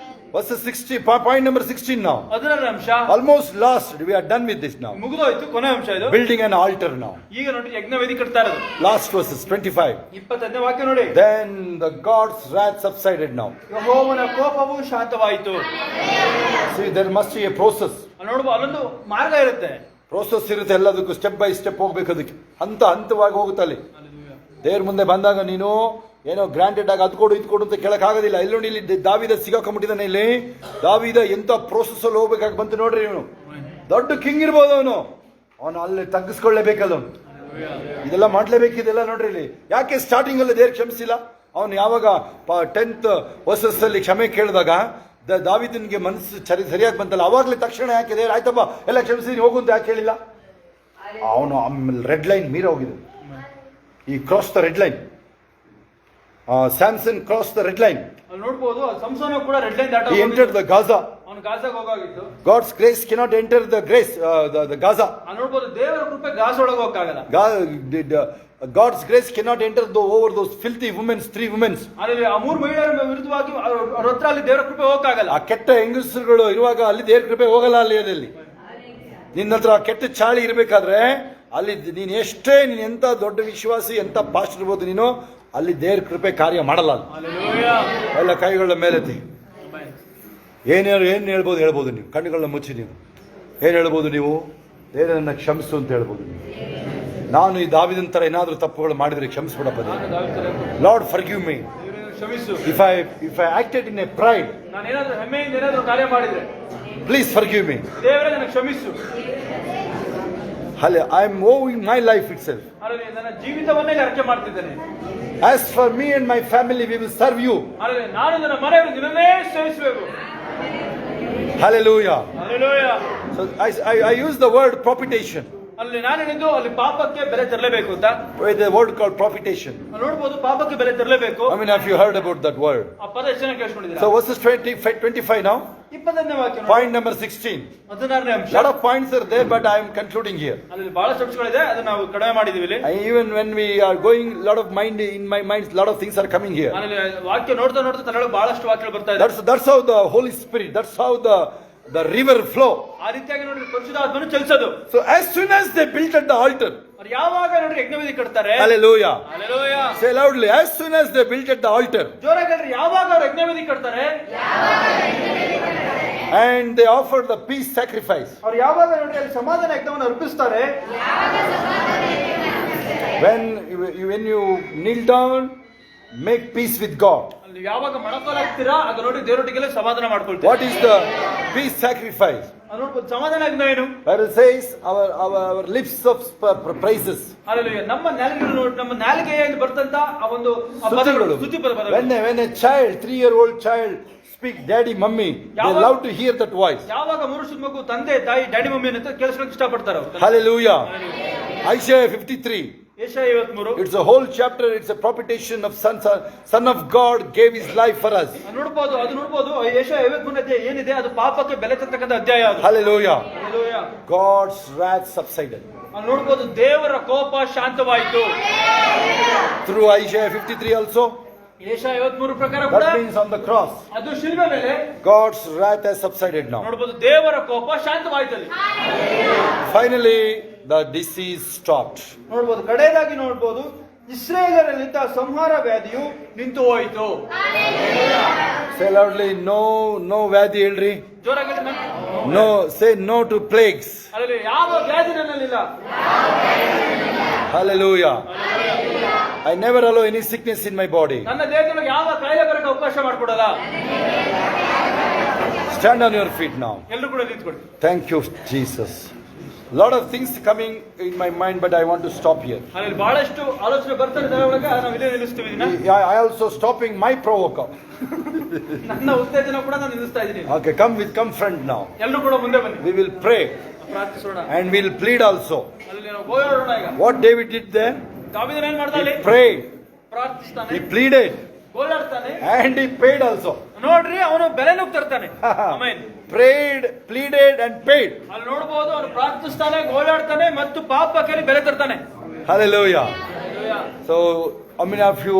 Verse 60, point number 16 now.
16ನೇ ಅಂಶ.
Almost last, we are done with this now.
ಮುಗಿದೋಯ್ತು, ಕೊನೆ ಅಂಶ ಇದು.
Building an altar now.
ಈಗ ನೋಡಿ, ಯಜ್ಞವೇದಿ ಕಟ್ತಾ ಇರೋದು.
Last verses 25.
25ನೇ ವಾಕ್ಯ ನೋಡಿ.
Then the God's wrath subsided now.
ಯೆಹೋವನ ಕೋಪವು ಶಾಂತವಾಯಿತು.
See, there must be a process.
ಅಲ್ಲಿ ನೋಡಬಹುದು, ಅಲ್ಲೊಂದು ಮಾರ್ಗ ಇರುತ್ತೆ.
ಪ್ರೋಸೆಸ್ ಇರುತ್ತೆ ಎಲ್ಲದಕ್ಕೂ. ಸ್ಟೆಪ್ ಬೈ ಸ್ಟೆಪ್ ಹೋಗ್ಬೇಕು. ಅದಕ್ಕೆ ಹಂತವಾಗಿ ಹೋಗುತ್ತೆ. ಅಲ್ಲಿ ದೇವ್ರ ಮುಂದೆ ಬಂದಾಗ ನೀನು ಏನೋ ಗ್ರಾಂಟೆಡ್ ಆಗಿ ಅದು ಕೊಡು ಇದು ಕೊಡು ಅಂತ ಕೇಳಕ್ ಆಗೋದಿಲ್ಲ. ಇಲ್ಲಿ ನೋಡಿ, ಇಲ್ಲಿ ದಾವೀದ ಸಿಗಾಕೊಂಡ್ಬಿಟ್ಟಿದ್ದಾನೆ. ಇಲ್ಲಿ ದಾವೀದ ಎಂತ ಪ್ರೋಸೆಸ್ ಅಲ್ಲಿ ಹೋಗ್ಬೇಕಾಗಿ ಬಂತು ನೋಡ್ರಿ. ಇವನು ದೊಡ್ಡ ಕಿಂಗ್ ಇರ್ಬೋದು, ಅವನು ಅಲ್ಲಿ ತಗ್ಗಿಸ್ಕೊಳ್ಳೇಬೇಕಲ್ಲ. ಇದೆಲ್ಲ ಮಾಡ್ಲೇಬೇಕಿದೆಲ್ಲ ನೋಡ್ರಿ. ಇಲ್ಲಿ ಯಾಕೆ ಸ್ಟಾರ್ಟಿಂಗ್ ಅಲ್ಲಿ ದೇವ್ರ ಕ್ಷಮಿಸಿಲ್ಲ? ಅವನು ಯಾವಾಗ 10th verses ಅಲ್ಲಿ ಕ್ಷಮೆ ಕೇಳಿದಾಗ ದಾವೀದನಿಗೆ ಮನಸ್ಸು ಸರಿಯಾಗಿ ಬಂತಲ್ಲ, ಅವಾಗಲೇ ತಕ್ಷಣ ಯಾಕೆ ದೇವ್ರು ಆಯ್ತಪ್ಪ ಎಲ್ಲ ಕ್ಷಮಿಸಿದೀನಿ ಹೋಗು ಅಂತ ಯಾಕೆ ಹೇಳಿಲ್ಲ? ಅವನು ಆಮೇಲೆ ರೆಡ್ ಲೈನ್ ಮೀರ ಹೋಗಿದೆ. ಈ cross the red line. Samson crossed the red line.
ಅಲ್ಲಿ ನೋಡಬಹುದು, ಸಂಸೋನ ಕೂಡ ರೆಡ್ ಲೈನ್ ದಾಟ.
He entered the Gaza.
ಅವನು ಗಾಜಾಗೆ ಹೋಗಾಗಿತ್ತು.
God's grace cannot enter the Gaza.
ಅಲ್ಲಿ ನೋಡಬಹುದು, ದೇವರ ಕೃಪೆ ಗಾಜಾ ಒಳಗೆ ಹೋಗಕ್ಕಾಗಲ್ಲ.
God's grace cannot enter over those filthy women, 3 women.
ಅಲ್ಲಿ ಆ 3 ಮಹಿಳೆಯರ ವಿರುದ್ಧವಾಗಿ ಅವರ ಹತ್ರ ಅಲ್ಲಿ ದೇವರ ಕೃಪೆ ಹೋಗಕ್ಕಾಗಲ್ಲ.
ಆ ಕೆಟ್ಟ ಹೆಂಗಸರುಗಳು ಇರುವಾಗ ಅಲ್ಲಿ ದೇವರ ಕೃಪೆ ಹೋಗಲ್ಲ. ಅಲ್ಲಿ ನಿನ್ನ ಹತ್ರ ಕೆಟ್ಟ ಚಾಳಿ ಇರಬೇಕಾದ್ರೆ ಅಲ್ಲಿ ನೀನು ಎಂತ ದೊಡ್ಡ ವಿಶ್ವಾಸಿ, ಎಂತ ಪಾಸ್ಟ್ ಇರ್ಬೋದು, ನೀನು ಅಲ್ಲಿ ದೇವ್ರ ಕೃಪೆ ಕಾರ್ಯ ಮಾಡಲ್ಲ. ಎಲ್ಲ ಕೈಗಳ ಮೇಲೆತ್ತಿ ಏನ್ ಹೇಳ್ಬೋದು ನೀವು? ಕಣ್ಣುಗಳನ್ನ ಮುಚ್ಚಿ ನೀವು ಏನ್ ಹೇಳ್ಬೋದು? ನೀವು ದೇವರನ್ನ ಕ್ಷಮಿಸು ಅಂತ ಹೇಳ್ಬೋದು. ನಾನು ಈ ದಾವೀದನ ತರ ಏನಾದ್ರೂ ತಪ್ಪುಗಳು ಮಾಡಿದ್ರೆ ಕ್ಷಮಿಸ್ಬಿಡಪ್ಪ. Lord forgive me if I acted in a pride.
ನಾನು ಏನಾದ್ರೂ ಹೆಮ್ಮೆಯಿಂದ ಏನಾದ್ರೂ ಕಾರ್ಯ ಮಾಡಿದ್ರೆ
ಪ್ಲೀಸ್ ಫರ್ಗಿವ್ ಮೀ.
ದೇವರೇ ನನಗೆ ಕ್ಷಮಿಸು.
I am owing my life itself.
ನನ್ನ ಜೀವಿತವನ್ನೇ ಅರ್ಪಣೆ ಮಾಡ್ತಿದ್ದೇನೆ.
As for me and my family, we will serve you.
ನಾನು ನನ್ನ ಮನೆಯವರು ನಿನ್ನನ್ನೇ ಸೇವಿಸಬೇಕು.
Hallelujah.
Hallelujah.
So I use the word propitiation.
ಅಲ್ಲಿ ನಾನು ಹೇಳಿದ್ದು, ಅಲ್ಲಿ ಪಾಪಕ್ಕೆ ಬೆಲೆ ತರಲೇಬೇಕು ಅಂತ.
The word called propitiation.
ನೋಡಬಹುದು, ಪಾಪಕ್ಕೆ ಬೆಲೆ ತರಲೇಬೇಕು.
I mean, have you heard about that word?
ಆ ಪದ ಎಷ್ಟು ಜನ ಕೇಳಿಸ್ಕೊಂಡಿದ್ದೀರಾ?
So verses 25 now.
25ನೇ ವಾಕ್ಯ.
Point number 16.
16ನೇ ಅಂಶ.
Lot of points are there, but I am concluding here.
ಅಲ್ಲಿ ಬಹಳಷ್ಟು ಅಂಶಗಳಿದೆ, ಅದನ್ನ ನಾವು ಕಡಿಮೆ ಮಾಡಿದೀವಿ ಇಲ್ಲಿ.
Even when we are going, lot of mind in my mind, lot of things are coming here.
ಅಲ್ಲಿ ವಾಕ್ಯ ನೋಡ್ತಾ ತಲೆಯೊಳಗೆ ಬಹಳಷ್ಟು ವಾಕ್ಯಗಳು ಬರ್ತಾ ಇದೆ.
That's how the Holy Spirit, that's how the river flow.
ಆ ರೀತಿಯಾಗಿ ನೋಡ್ರಿ, ಪರಿಶುದ್ಧಾತ್ಮನು ಚಲಿಸೋದು.
So as soon as they built at the altar,
ಅವ್ರು ಯಾವಾಗ ನೋಡ್ರಿ ಯಜ್ಞವೇದಿ ಕಟ್ತಾರೆ.
Hallelujah.
Hallelujah.
Say loudly, as soon as they built at the altar
ಜೋರಾಗಿ ಹೇಳ್ರಿ, ಯಾವಾಗ ಅವ್ರು ಯಜ್ಞವೇದಿ ಕಟ್ತಾರೆ
and they offered the peace sacrifice.
ಅವ್ರು ಯಾವಾಗ ನೋಡ್ರಿ ಅಲ್ಲಿ ಸಮಾಧಾನ ಯಜ್ಞವನ್ನು ಅರ್ಪಿಸ್ತಾರೆ.
When you kneel down, make peace with God.
ಅಲ್ಲಿ ಯಾವಾಗ ಮಣಕಾಲಾಗ್ತೀರಾ ಆಗ ನೋಡಿ ದೇವರೊಟ್ಟಿಗೆಲ್ಲ ಸಮಾಧಾನ ಮಾಡ್ಕೊಳ್ತೀರಾ.
What is the peace sacrifice?
ಅದು ನೋಡ್ಬೋದು ಸಮಾಧಾನ ಯಜ್ಞ ಏನು.
Bible says our lips of praises.
Hallelujah. ನಮ್ಮ ನಾಲಿಗೆಗಳು ನೋಡಿ, ನಮ್ಮ ನಾಲಿಗೆಯಲ್ಲಿ ಬರ್ತಂತ ಆ ಒಂದು ಪದಗಳು, ಸ್ತುತಿ ಪದಗಳು.
When a child, 3-year-old child speak daddy mummy, they love to hear that voice.
ಯಾವಾಗ 3 ವರ್ಷದ ಮಗು ತಂದೆ ತಾಯಿ ಡ್ಯಾಡಿ ಮಮ್ಮಿ ಅಂತ ಕೇಳಿಸ್ಲಿಕ್ಕೆ ಇಷ್ಟಪಡ್ತಾರೆ ಅವರು.
Hallelujah. Isaiah 53.
Jeshaiah 53.
It's a whole chapter. It's a propitiation of Son of God gave his life for us.
ಅದು ನೋಡ್ಬೋದು ಯೆಶಾಯ 53 ಅಧ್ಯಾಯ ಏನಿದೆ ಅದು ಪಾಪಕ್ಕೆ ಬೆಲೆ ತರ್ತಕ್ಕಂಥ ಅಧ್ಯಾಯ ಅದು.
Hallelujah.
Hallelujah.
God's wrath subsided.
ಅಲ್ಲಿ ನೋಡ್ಬೋದು ದೇವರ ಕೋಪ ಶಾಂತವಾಯಿತು.
Through Isaiah 53 also.
ಯೆಶಾಯ 53 ಪ್ರಕಾರ ಕೂಡ
That means on the cross.
ಅದು ಶಿಲುಬೆ ಮೇಲೆ
God's wrath has subsided now.
ನೋಡ್ಬೋದು ದೇವರ ಕೋಪ ಶಾಂತವಾಯಿತು ಅಲ್ಲಿ.
Finally, the disease stopped.
ನೋಡ್ಬೋದು ಕಡೆಯದಾಗಿ ನೋಡ್ಬೋದು ಇಸ್ರಾಯೇಲರಲ್ಲಿದ್ದ ಸಂಹಾರ ವ್ಯಾಧಿಯು ನಿಂತು ಹೋಯಿತು.
Say loudly, no ವ್ಯಾಧಿ ಹೇಳ್ರಿ.
ಜೋರಾಗಿ
No, say no to plagues.
ಅಲ್ಲಿ ಯಾವ ವ್ಯಾಧಿ ನನ್ನಲ್ಲಿಲ್ಲ.
Hallelujah. I never allow any sickness in my body.
ನನ್ನ ದೇಹದೊಳಗೆ ಯಾವ ಕಾಯಿಲೆ ಬರಕ್ಕೆ ಅವಕಾಶ ಮಾಡಿಕೊಡಲ್ಲ.
Stand on your feet now.
ಎಲ್ಲರೂ ಕೂಡ ನಿಂತ್ಕೊಳ್ಳಿ.
Thank you, Jesus. Lot of things coming in my mind, but I want to stop here.
ಅಲ್ಲಿ ಬಹಳಷ್ಟು ಆಲೋಚನೆ ಬರ್ತಾರೆ ಒಳಗೆ, ನಾವು ಇಲ್ಲೇ ನಿಲ್ಲಿಸ್ತೀವಿ ಇದನ್ನ.
I also stopping my provoker.
ನನ್ನ ಉತ್ತೇಜನ ಕೂಡ ನಾನು ನಿಲ್ಲಿಸ್ತಾ ಇದ್ದೀನಿ.
Okay, come front now.
ಎಲ್ಲರೂ ಕೂಡ ಮುಂದೆ ಬನ್ನಿ.
We will pray
ಪ್ರಾರ್ಥಿಸೋಣ.
and we'll plead also.
ಅಲ್ಲಿ ನಾವು ಗೋಳಾಡೋಣ ಈಗ.
What David did there?
ದಾವೀದನು ಏನು ಮಾಡ್ದ ಅಲ್ಲಿ?
He prayed.
ಪ್ರಾರ್ಥಿಸ್ತಾನೆ.
He pleaded.
ಗೋಳಾಡ್ತಾನೆ.
And he paid also.
ನೋಡ್ರಿ ಅವನು ಬೆಲೆನೂ ತರ್ತಾನೆ. Amen.
Prayed, pleaded and paid.
ಅಲ್ಲಿ ನೋಡಬಹುದು ಅವನು ಪ್ರಾರ್ಥಿಸ್ತಾನೆ, ಗೋಳಾಡ್ತಾನೆ ಮತ್ತು ಪಾಪಕ್ಕೆ ಬೆಲೆ ತರ್ತಾನೆ.
Hallelujah.
Hallelujah.
So, how many of you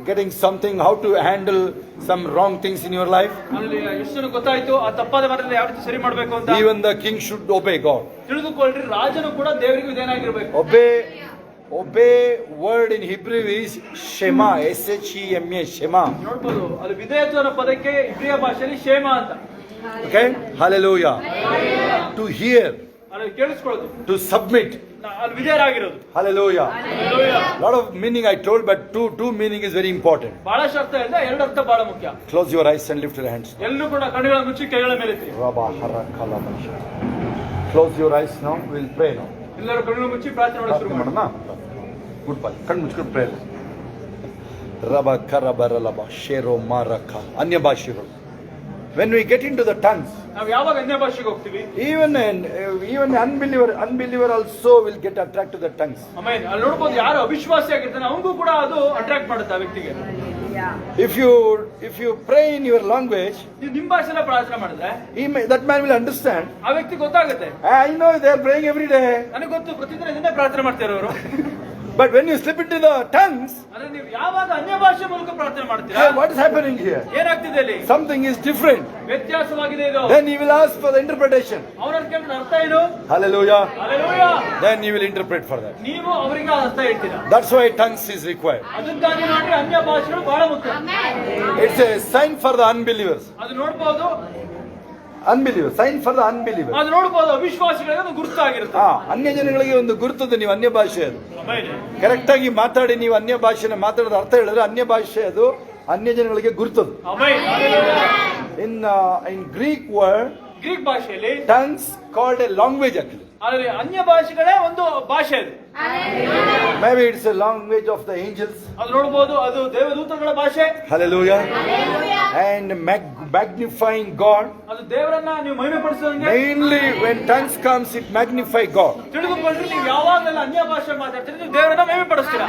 getting something how to handle some wrong things in your life?
ಅಲ್ಲಿ ಎಷ್ಟು ಗೊತ್ತಾಯ್ತು ಆ ತಪ್ಪಾದ ಮಾತನ್ನ ಯಾವ ರೀತಿ ಸರಿ ಮಾಡಬೇಕು ಅಂತ.
Even the king should obey God.
ತಿಳಿದುಕೊಳ್ಳ್ರಿ, ರಾಜನು ಕೂಡ ದೇವರಿಗೆ ವಿಧೇಯನಾಗಿರಬೇಕು.
Obey word in Hebrew is Shema, Shema, Shema.
ನೋಡಬಹುದು ಅಲ್ಲಿ ವಿಧೇಯತ್ವ ಅನ್ನೋ ಪದಕ್ಕೆ ಇಬ್ರಿಯ ಭಾಷೆಯಲ್ಲಿ ಶೇಮ ಅಂತ.
Okay? Hallelujah. To hear,
ಅಲ್ಲಿ ಕೇಳಿಸ್ಕೊಳ್ಳೋದು,
to submit.
ಅಲ್ಲಿ ವಿಧೇಯರಾಗಿರೋದು.
Hallelujah.
Hallelujah.
Lot of meaning I told, but two meaning is very important.
ಬಹಳಷ್ಟು ಅರ್ಥ ಇದೆ, ಎರಡು ಅರ್ಥ ಬಹಳ ಮುಖ್ಯ.
Close your eyes and lift your hands.
ಎಲ್ಲರೂ ಕೂಡ ಕಣ್ಣುಗಳನ್ನು ಮುಚ್ಚಿ ಕೈಗಳ ಮೇಲೆ ಎತ್ತಿ.
Close your eyes now. We'll pray now.
ಎಲ್ಲರೂ ಕಣ್ಣು ಮುಚ್ಚಿ ಪ್ರಾರ್ಥನೆ ಮಾಡಲು ಶುರು ಮಾಡೋಣ.
Good bye. ಕಣ್ಣು ಮುಚ್ಕೊಂಡು ಪ್ರೇಯರ್. ರಬ ಕರಬರಲಬ ಶೇರೋ ಮಾರಕ ಅನ್ಯ ಭಾಷೆಗಳು. When we get into the tongues,
ನಾವು ಯಾವಾಗ ಅನ್ಯ ಭಾಷೆಗೆ ಹೋಗ್ತೀವಿ,
even unbeliever also will get attracted to the tongues.
Amen. ಅಲ್ಲಿ ನೋಡಬಹುದು ಯಾರು ಅವಿಶ್ವಾಸಿ ಆಗಿರ್ತಾನೆ ಅವನಿಗೂ ಕೂಡ ಅದು ಅಟ್ರಾಕ್ಟ್ ಮಾಡುತ್ತೆ ಆ ವ್ಯಕ್ತಿಗೆ.
If you pray in your language,
ನೀವು ನಿಮ್ಮ ಭಾಷೆಲ್ಲ ಪ್ರಾರ್ಥನೆ ಮಾಡಿದ್ರೆ
that man will understand.
ಆ ವ್ಯಕ್ತಿ ಗೊತ್ತಾಗುತ್ತೆ,
I know they are praying every day.
ನನಗೆ ಗೊತ್ತು ಪ್ರತಿದಿನ ಇದನ್ನೇ ಪ್ರಾರ್ಥನೆ ಮಾಡ್ತಾರೆ ಅವರು.
But when you slip into the tongues,
ಅಂದ್ರೆ ನೀವು ಯಾವಾಗ ಅನ್ಯ ಭಾಷೆ ಮೂಲಕ ಪ್ರಾರ್ಥನೆ ಮಾಡ್ತೀರಾ,
hey, what is happening here?
ಏನಾಗ್ತಿದೆ ಅಲ್ಲಿ?
Something is different.
ವ್ಯತ್ಯಾಸವಾಗಿದೆ ಇದು.
Then he will ask for the interpretation.
ಅವರನ್ನು ಕೇಳಿದ್ರೆ ಅರ್ಥ ಏನು?
Hallelujah.
Hallelujah.
Then he will interpret for that.
ನೀವು ಅವರಿಗೆ ಅರ್ಥ ಹೇಳ್ತೀರಾ.
That's why tongues is required.
ಅದಕ್ಕಾಗಿ ನೋಡಿ ಅನ್ಯ ಭಾಷೆಗಳು ಬಹಳ ಮುಖ್ಯ.
It's a sign for the unbelievers.
ಅದು ನೋಡಬಹುದು,
sign for the unbelievers.
ಅದು ನೋಡಬಹುದು ಅವಿಶ್ವಾಸಿಗಳಿಗೆ ಒಂದು ಗುರುತಾಗಿರುತ್ತೆ.
ಅನ್ಯ ಜನಗಳಿಗೆ ಒಂದು ಗುರುತದ ನೀವು ಅನ್ಯ ಭಾಷೆ ಅದು.
ಆಮೆನ್.
ಕರೆಕ್ಟ್ ಆಗಿ ಮಾತಾಡಿ ನೀವು ಅನ್ಯ ಭಾಷೆನ ಮಾತಾಡೋದು ಅರ್ಥ ಹೇಳಿದ್ರೆ ಅನ್ಯ ಭಾಷೆ ಅದು ಅನ್ಯ ಜನಗಳಿಗೆ ಗುರುತದು.
Amen.
In Greek word,
Greek ಭಾಷೆಯಲ್ಲಿ
tongues called a language actually.
ಆದರೆ ಅನ್ಯ ಭಾಷೆಗಳೇ ಒಂದು ಭಾಷೆ ಅದು.
Maybe it's a language of the angels.
ಅದು ನೋಡಬಹುದು ಅದು ದೇವದೂತಗಳ ಭಾಷೆ.
Hallelujah. And magnifying God.
ಅದು ದೇವರನ್ನ ನೀವು ಮಹಿಮೆ ಪಡಿಸೋದಂಗೆ.
Mainly when tongues comes, it magnify God.
ತಿಳಿದುಕೊಳ್ಳಿ, ನೀವು ಯಾವಾಗಲೆಲ್ಲ ಅನ್ಯ ಭಾಷೆ ಮಾತಾಡ್ತೀರಿ ನೀವು ದೇವರನ್ನ ಮಹಿಮೆ ಪಡಿಸ್ತೀರಾ.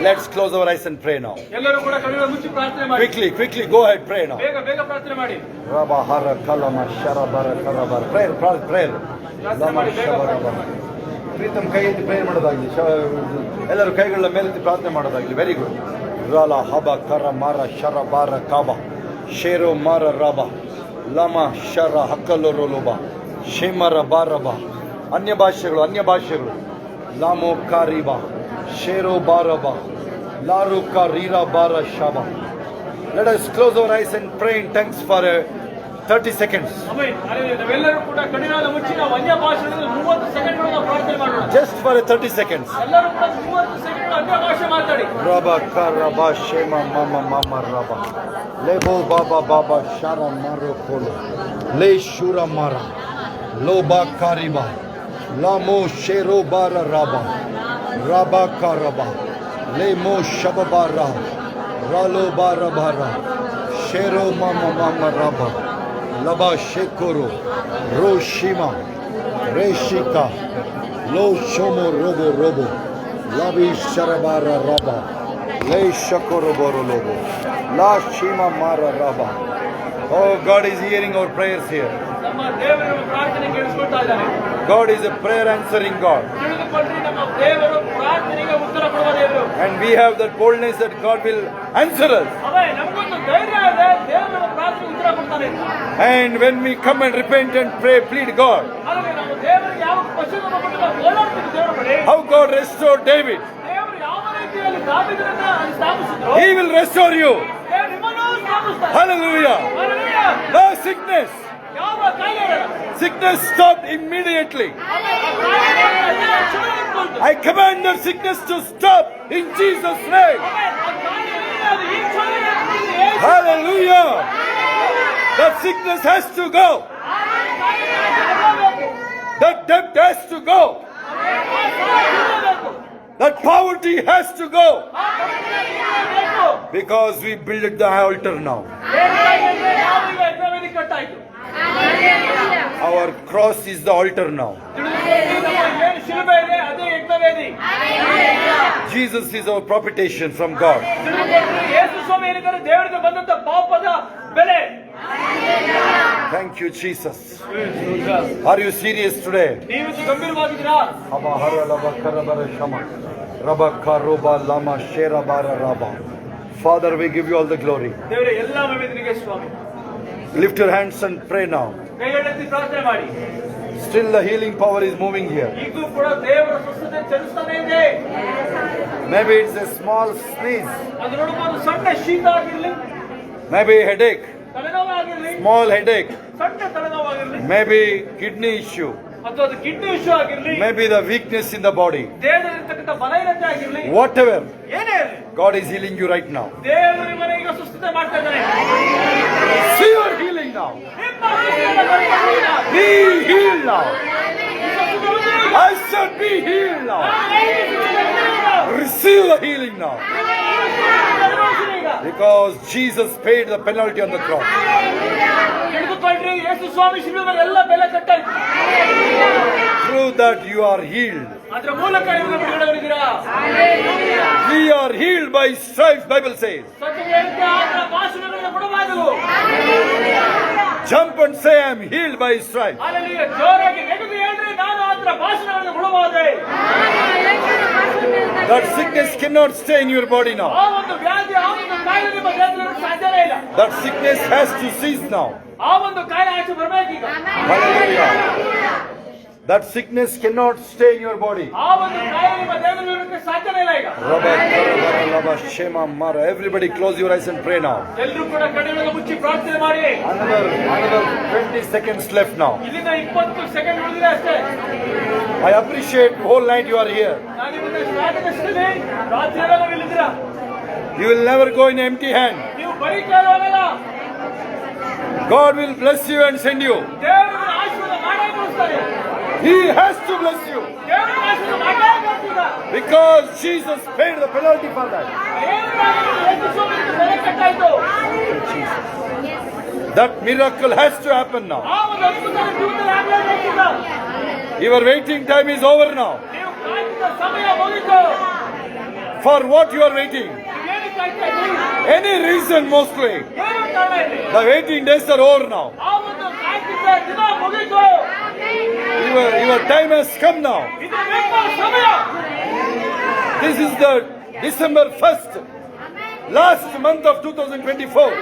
Let's close our eyes and pray now.
ಎಲ್ಲರೂ ಕೂಡ ಕಣ್ಣುಗಳನ್ನು ಮುಚ್ಚಿ ಪ್ರಾರ್ಥನೆ ಮಾಡಿ.
Quickly, go ahead, pray now.
ಬೇಗ ಪ್ರಾರ್ಥನೆ ಮಾಡಿ.
Rabahara kalama sharabara karabara. Pray.
ಪ್ರಾರ್ಥನೆ ಮಾಡಿ, ಬೇಗ ಪ್ರಾರ್ಥನೆ ಮಾಡಿ.
ಪ್ರೀತಮ್ ಕೈ ಎತ್ತಿ ಪ್ರೇಯರ್ ಮಾಡೋದಾಗಲಿ, ಎಲ್ಲರೂ ಕೈಗಳ ಮೇಲೆತ್ತಿ ಪ್ರಾರ್ಥನೆ ಮಾಡೋದಾಗಲಿ. Very good. ರಾಲ ಹಬ ಕರ ಮಾರ ಶರ ಬಾರ ಕಾಬ ಶೇರೋ ಮಾರ ರಾಬ ಲಮ ಶರ ಹಕ್ಕಲೊರೊಲೊಬ ಶೇಮರ ಬಾರಬ. ಅನ್ಯ ಭಾಷೆಗಳು Lamo Kariba, Shero Baraba, Laru Karira Bara Shaba. Let us close our eyes and pray in tongues for 30 seconds.
Amen. Hallelujah. ನಾವೆಲ್ಲರೂ ಕೂಡ ಕಣ್ಣುಗಳನ್ನು ಮುಚ್ಚಿ ನಾವು ಅನ್ಯ ಭಾಷೆಗಳಲ್ಲಿ 30 ಸೆಕೆಂಡ್ಗಳು ನಾವು ಪ್ರಾರ್ಥನೆ ಮಾಡೋಣ.
Just for 30 seconds.
ಎಲ್ಲರೂ ಕೂಡ 30 ಸೆಕೆಂಡ್ ಅನ್ಯ ಭಾಷೆ ಮಾತಾಡಿ.
Rabba Karaba Shema Mama Mama Rabba. Lebo Baba Baba Shara Maro Kolo. Le Shura Mara. Loba Kariba. Lamo Shero Bara Rabba. Rabba Karaba. Lemo Shababara. Ralo Bara Bara. Shero Mama Mama Rabba. Laba Shekoro. Roshima. Reshika. Lo Shomo Robo Robo. Labi Sharabara Rabba. Le Shakoro Boro Lobo. La Shima Mara Rabba. Oh, God is hearing our prayers here.
ನಮ್ಮ ದೇವರು ನಮ್ಮ ಪ್ರಾರ್ಥನೆ ಕೇಳಿಸ್ಕೊಳ್ತಾ ಇದ್ದಾನೆ.
God is a prayer answering God.
ತಿಳಿದುಕೊಳ್ಳಿ, ನಮ್ಮ ದೇವರು ಪ್ರಾರ್ಥನೆಗೆ ಉತ್ತರ ಕೊಡುವ ದೇವರು.
And we have that boldness that God will answer us.
Amen. ನಮಗೊಂದು ಧೈರ್ಯ ಇದೆ, ದೇವರು ನಮ್ಮ ಪ್ರಾರ್ಥನೆಗೆ ಉತ್ತರ ಕೊಡ್ತಾನೆ.
And when we come and repent and pray, plead God.
ಹಾಗಾಗಿ ನಾವು ದೇವರಿಗೆ ಯಾವ ಪಶ್ಚಾತ್ತಾಪಪಟ್ಟು ನಾವು ಓಡಾಡ್ತೀವಿ ದೇವರ ಬಳಿ.
How God restored David.
ದೇವರು ಯಾವ ರೀತಿಯಲ್ಲಿ ದಾವೀದನನ್ನ ಸ್ಥಾಪಿಸಿದ್ರು,
He will restore you.
ದೇವರು ನಿಮ್ಮನ್ನೂ ಸ್ಥಾಪಿಸ್ತಾರೆ.
Hallelujah.
ಹಲ್ಲೆಲೂಯಾ.
No sickness.
ಯಾವ ಕಾಯಿಲೆ ಇರಲ್ಲ.
Sickness stopped immediately.
ಆಮೆನ್. ಆ ಕಾಯಿಲೆ ಕ್ಷಣದಲ್ಲಿ
I command that sickness to stop in Jesus' name. Hallelujah. That sickness has to go. That debt has to go. That poverty has to go. Because we built the altar now. Our cross is the altar now. Jesus is our propitiation from God. Thank you, Jesus. Are you serious today? Abba hara laba karabara shama. Rabba karoba lama shera bara rabba. Father, we give you all the glory. Lift your hands and pray now. Still the healing power is moving here. Maybe it's a small sneeze. Maybe headache. Small headache. Maybe kidney issue. Maybe the weakness in the body. Whatever. God is healing you right now. See your healing now. Be healed now. I said be healed now. Receive the healing now. Because Jesus paid the penalty on the cross. Through that you are healed. We are healed by stripes, Bible says. Jump and say I am healed by stripes. That sickness cannot stay in your body now. That sickness has to cease now. Hallelujah. That sickness cannot stay in your body. Everybody close your eyes and pray now. Another 20 seconds left now. I appreciate the whole night you are here. You will never go in empty hand. God will bless you and send you. He has to bless you. Because Jesus paid the penalty for that. That miracle has to happen now. Your waiting time is over now. For what you are waiting? Any reason mostly. The waiting days are over now. Your time has come now. This is the December 1st, last month of 2024.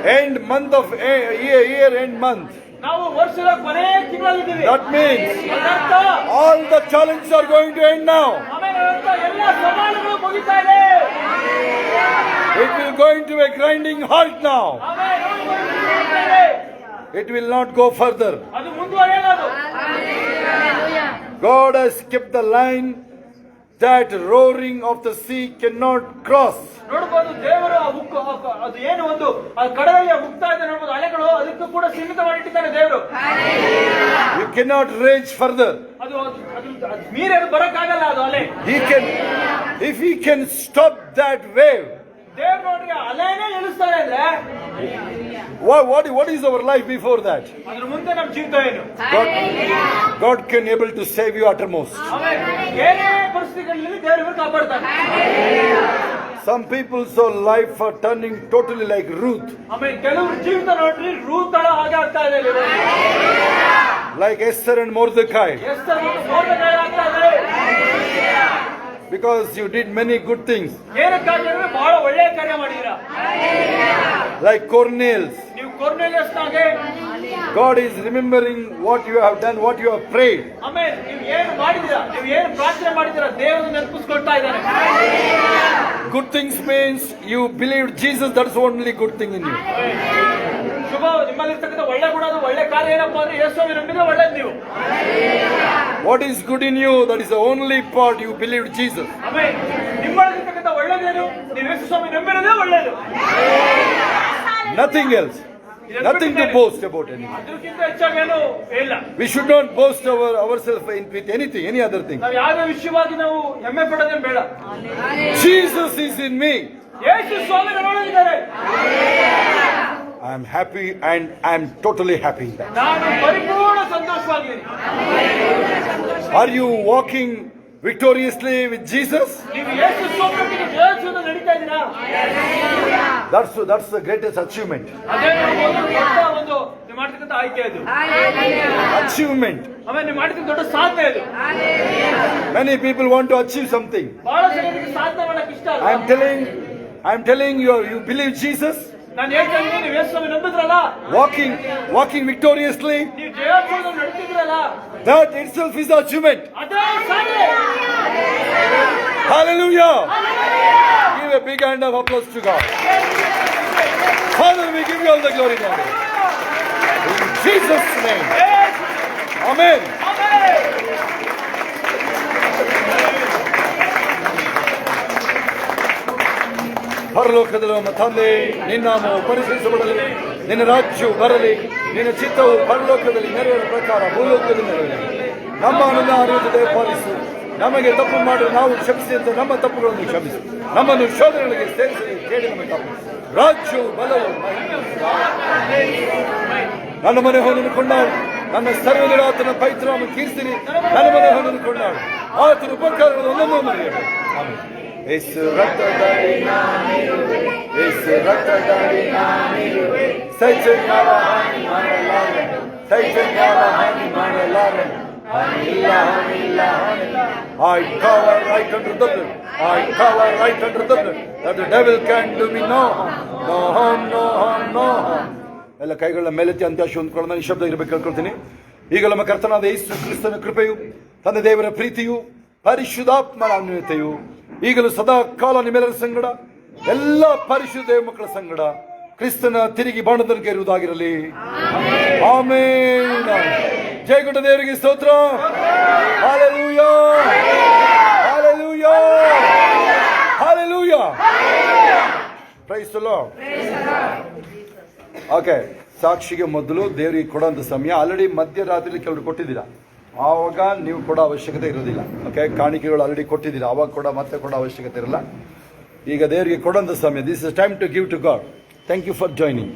End month of year end month.
ನಾವು ವರ್ಷದ ಕೊನೆ ತಿಂಗಳಲ್ಲಿದ್ದೀವಿ.
That means
ಅದರ್ಥ
all the challenges are going to end now.
ಆಮೇಲೆ ಎಲ್ಲ ಸವಾಲುಗಳು ಮುಗಿತಾ ಇದೆ.
It will go into a grinding halt now.
ಆಮೇಲೆ
It will not go further.
ಅದು ಮುಂದುವರಿಯಲ್ಲ.
God has kept the line that roaring of the sea cannot cross.
ನೋಡಬಹುದು ದೇವರು ಅದು ಏನು ಒಂದು ಕಡಲಲ್ಲಿ ಮುಕ್ತಾ ಇದೆ ನೋಡಬಹುದು ಅಲೆಗಳು ಅದಕ್ಕೂ ಕೂಡ ಸೀಮಿತ ಮಾಡಿಟ್ಟಿದ್ದಾನೆ ದೇವರು.
You cannot rage further.
ಅದು ಮೀರಿ ಅದು ಬರಕ್ಕಾಗಲ್ಲ ಅದು ಅಲೆ.
If he can stop that wave,
ದೇವರು ನೋಡಿ ಅಲೆನೇ ನಿಲ್ಲಿಸ್ತಾರೆ ಅಂದ್ರೆ
what is our life before that?
ಅದ್ರ ಮುಂದೆ ನಮ್ಮ ಜೀವಿತ ಏನು?
God can able to save you uttermost.
ಏನೇ ಪರಿಸ್ಥಿತಿಗಳಲ್ಲಿ ದೇವರು ಕಾಪಾಡ್ತಾನೆ.
Some people's life are turning totally like Ruth.
ಆಮೇಲೆ ಕೆಲವರು ಜೀವಿತ ನೋಡ್ರಿ ರೂತ್ ತರ ಹಾಗೆ ಆಗ್ತಾ ಇದೆ.
Like Esther and Mordecai.
Esther ಮತ್ತು ಮೊರ್ದೆಕೈ ಆಗ್ತಾ ಇದೆ.
Because you did many good things.
ಏನಕ್ಕಾಗಿ ಅಂದ್ರೆ ಬಹಳ ಒಳ್ಳೆಯ ಕಾರ್ಯ ಮಾಡಿದೀರಾ.
Like Cornelius.
ನೀವು ಕೊರ್ನೆಲಿಯಸ್ನಾಗೆ
God is remembering what you have done, what you have prayed.
ಆಮೇಲೆ ನೀವು ಏನು ಮಾಡಿದೀರಾ, ನೀವು ಏನು ಪ್ರಾರ್ಥನೆ ಮಾಡಿದೀರಾ ದೇವರು ನೆನಪಿಸ್ಕೊಳ್ತಾ ಇದ್ದಾನೆ.
Good things means you believed Jesus, that's the only good thing in you.
ಶುಭ ನಿಮ್ಮಲ್ಲಿರ್ತಕ್ಕಂಥ ಒಳ್ಳೆ ಗುಣ ಅದು ಒಳ್ಳೆ ಕಾರ್ಯ ಏನಪ್ಪಾ ಅಂದ್ರೆ ಯೇಸುವನ್ನು ನಂಬಿದ್ರೆ ಒಳ್ಳೇದು ನೀವು.
What is good in you, that is the only part you believed Jesus.
ಆಮೇಲೆ ನಿಮ್ಮಲ್ಲಿರ್ತಕ್ಕಂಥ ಒಳ್ಳೆದೇನು ನೀವು ಯೇಸು ಸ್ವಾಮಿ ನಂಬಿರೋದೇ ಒಳ್ಳೇದು.
Nothing else. Nothing to boast about anything.
ಅದಕ್ಕಿಂತ ಹೆಚ್ಚಾಗಿ ಏನು ಇಲ್ಲ.
We should not boast ourselves with anything, any other thing.
ನಾವು ಯಾವುದೇ ವಿಷಯವಾಗಿ ನಾವು ಹೆಮ್ಮೆ ಪಡೋದೇನು ಬೇಡ.
Jesus is in me.
Yesu Swami ನನ್ನೊಳಗಿದ್ದಾರೆ.
I am happy and I am totally happy.
ನಾನು ಪರಿಪೂರ್ಣ ಸಂತೋಷವಾಗಿದ್ದೀನಿ.
Are you walking victoriously with Jesus?
ನೀವು ಯೇಸು ಸ್ವಾಮಿಯೊಂದಿಗೆ ಜೀವನ ನಡೀತಾ ಇದ್ದೀರಾ?
That's the greatest achievement.
ಅದೇ ಒಂದು ನೀವು ಮಾಡ್ತಕ್ಕಂಥ ಆಯ್ಕೆ ಅದು.
Achievement.
ಆಮೇಲೆ ನೀವು ಮಾಡ್ತಕ್ಕಂಥ ದೊಡ್ಡ ಸಾಧನೆ ಅದು.
Many people want to achieve something.
ಬಹಳ ಜನರಿಗೆ ಸಾಧನೆ ಮಾಡಕ್ಕೆ ಇಷ್ಟ ಅಲ್ಲ.
I am telling you, you believe Jesus?
ನಾನು ಹೇಳ್ತೀನಿ ನೀವು ಯೇಸು ಸ್ವಾಮಿ ನಂಬಿದ್ರಲ್ಲ,
Walking victoriously,
ನೀವು ಜಯೋತ್ಸವ ನಡೀತಿದ್ರಲ್ಲ,
that itself is the achievement.
ಅದೇ ಸಾಧನೆ.
Hallelujah! Give a big hand of applause to God. Father, we give you all the glory now. In Jesus' name. Amen. ಪರಲೋಕದಲ್ಲಿ ನಮ್ಮ ತಂದೆ, ನಿನ್ನ ನಾಮವು ಪರಿಶೀಲಿಸಬಡಲಿ, ನಿನ್ನ ರಾಜ್ಯವು ಬರಲಿ, ನಿನ್ನ ಚಿತ್ತವು ಪರಲೋಕದಲ್ಲಿ ನೆರವೇರುವ ಪ್ರಕಾರ ಭೂಲೋಕದಲ್ಲಿ ನೆರವೇರಲಿ. ನಮ್ಮ ಅನುದಾನ ಪಾಲಿಸು, ನಮಗೆ ತಪ್ಪು ಮಾಡಿ ನಾವು ಕ್ಷಮಿಸಿದಂತೆ ನಮ್ಮ ತಪ್ಪುಗಳನ್ನು ಕ್ಷಮಿಸು, ನಮ್ಮನ್ನು ಶೋಧನೆಗಳಿಗೆ ಸೇರಿಸಲಿ, ಕೇಳಿ ನಮಗೆ ತಪ್ಪಿಸು. ರಾಜ್ಯವು ಬಲವು ನನ್ನ ಮನೆ ಹೊಂದನ್ನು ಕೊಂಡಾಡು, ನನ್ನ ಸರ್ವದಿನ ಆತನ ಪವಿತ್ರನಾಮ ಕೀರ್ತಿನಿ, ನನ್ನ ಮನೆ ಹೊಂದನ್ನು ಕೊಂಡಾಡು, ಆತನ ಉಪಕಾರಗಳನ್ನು ಒಂದೊಂದು ಮರೆಯಬೇಕು. ಆಮೇಲೆ ಯೇಸು ರಕ್ತದಲ್ಲಿ ನಾನಿರುವೆ, ಯೇಸು ರಕ್ತದಲ್ಲಿ ನಾನಿರುವೆ, ಸೈತಾನನ ಹಾನಿ ಮಾಡಲಾರೆ, ಸೈತಾನನ ಹಾನಿ ಮಾಡಲಾರೆ. ಹಾನಿಲ್ಲ, ಹಾನಿಲ್ಲ, ಹಾನಿಲ್ಲ. I cover right under the blood. I cover right under the blood. That the devil can do me no harm, no harm, no harm, no harm. ಎಲ್ಲ ಕೈಗಳ ಮೇಲೆತ್ತಿ ಅಂತ್ಯಾಶ ಹೊಂದ್ಕೊಳ್ಳೋಣ. ನಿಶಬ್ದ ಇರಬೇಕು ಕೇಳ್ಕೊಳ್ತೀನಿ. ಈಗ ನಮ್ಮ ಕರ್ತನಾದ ಯೇಸು ಕ್ರಿಸ್ತನ ಕೃಪೆಯು, ತಂದೆ ದೇವರ ಪ್ರೀತಿಯು, ಪರಿಶುದ್ಧಾತ್ಮನ ಅನ್ಯೋನ್ಯತೆಯು ಈಗಲೂ ಸದಾ ಕಾಲ ನಿಮ್ಮೆಲ್ಲರ ಸಂಗಡ, ಎಲ್ಲ ಪರಿಶುದ್ಧ ದೇವ ಮಕ್ಕಳ ಸಂಗಡ ಕ್ರಿಸ್ತನ ತಿರುಗಿ ಬಾಣದನಿಗೆ ಇರುವುದಾಗಿರಲಿ. ಆಮೆನ್. ಜಯಗುಡ ದೇವರಿಗೆ ಸ್ತೋತ್ರ. Hallelujah, hallelujah, hallelujah. Praise the Lord. Okay, ಸಾಕ್ಷಿಗೆ ಮೊದಲು ದೇವರಿಗೆ ಕೊಡೋಂಥ ಸಮಯ ಆಲ್ರೆಡಿ ಮಧ್ಯರಾತ್ರಿ ಕೆಲವರು ಕೊಟ್ಟಿದ್ದೀರಾ, ಆವಾಗ ನೀವು ಕೊಡೋ ಅವಶ್ಯಕತೆ ಇರೋದಿಲ್ಲ. ಓಕೆ, ಕಾಣಿಕೆಗಳು ಆಲ್ರೆಡಿ ಕೊಟ್ಟಿದ್ದೀರಾ, ಆವಾಗ ಮತ್ತೆ ಕೊಡೋ ಅವಶ್ಯಕತೆ ಇರಲ್ಲ. ಈಗ ದೇವರಿಗೆ ಕೊಡೋಂಥ ಸಮಯ. This is time to give to God. Thank you for joining.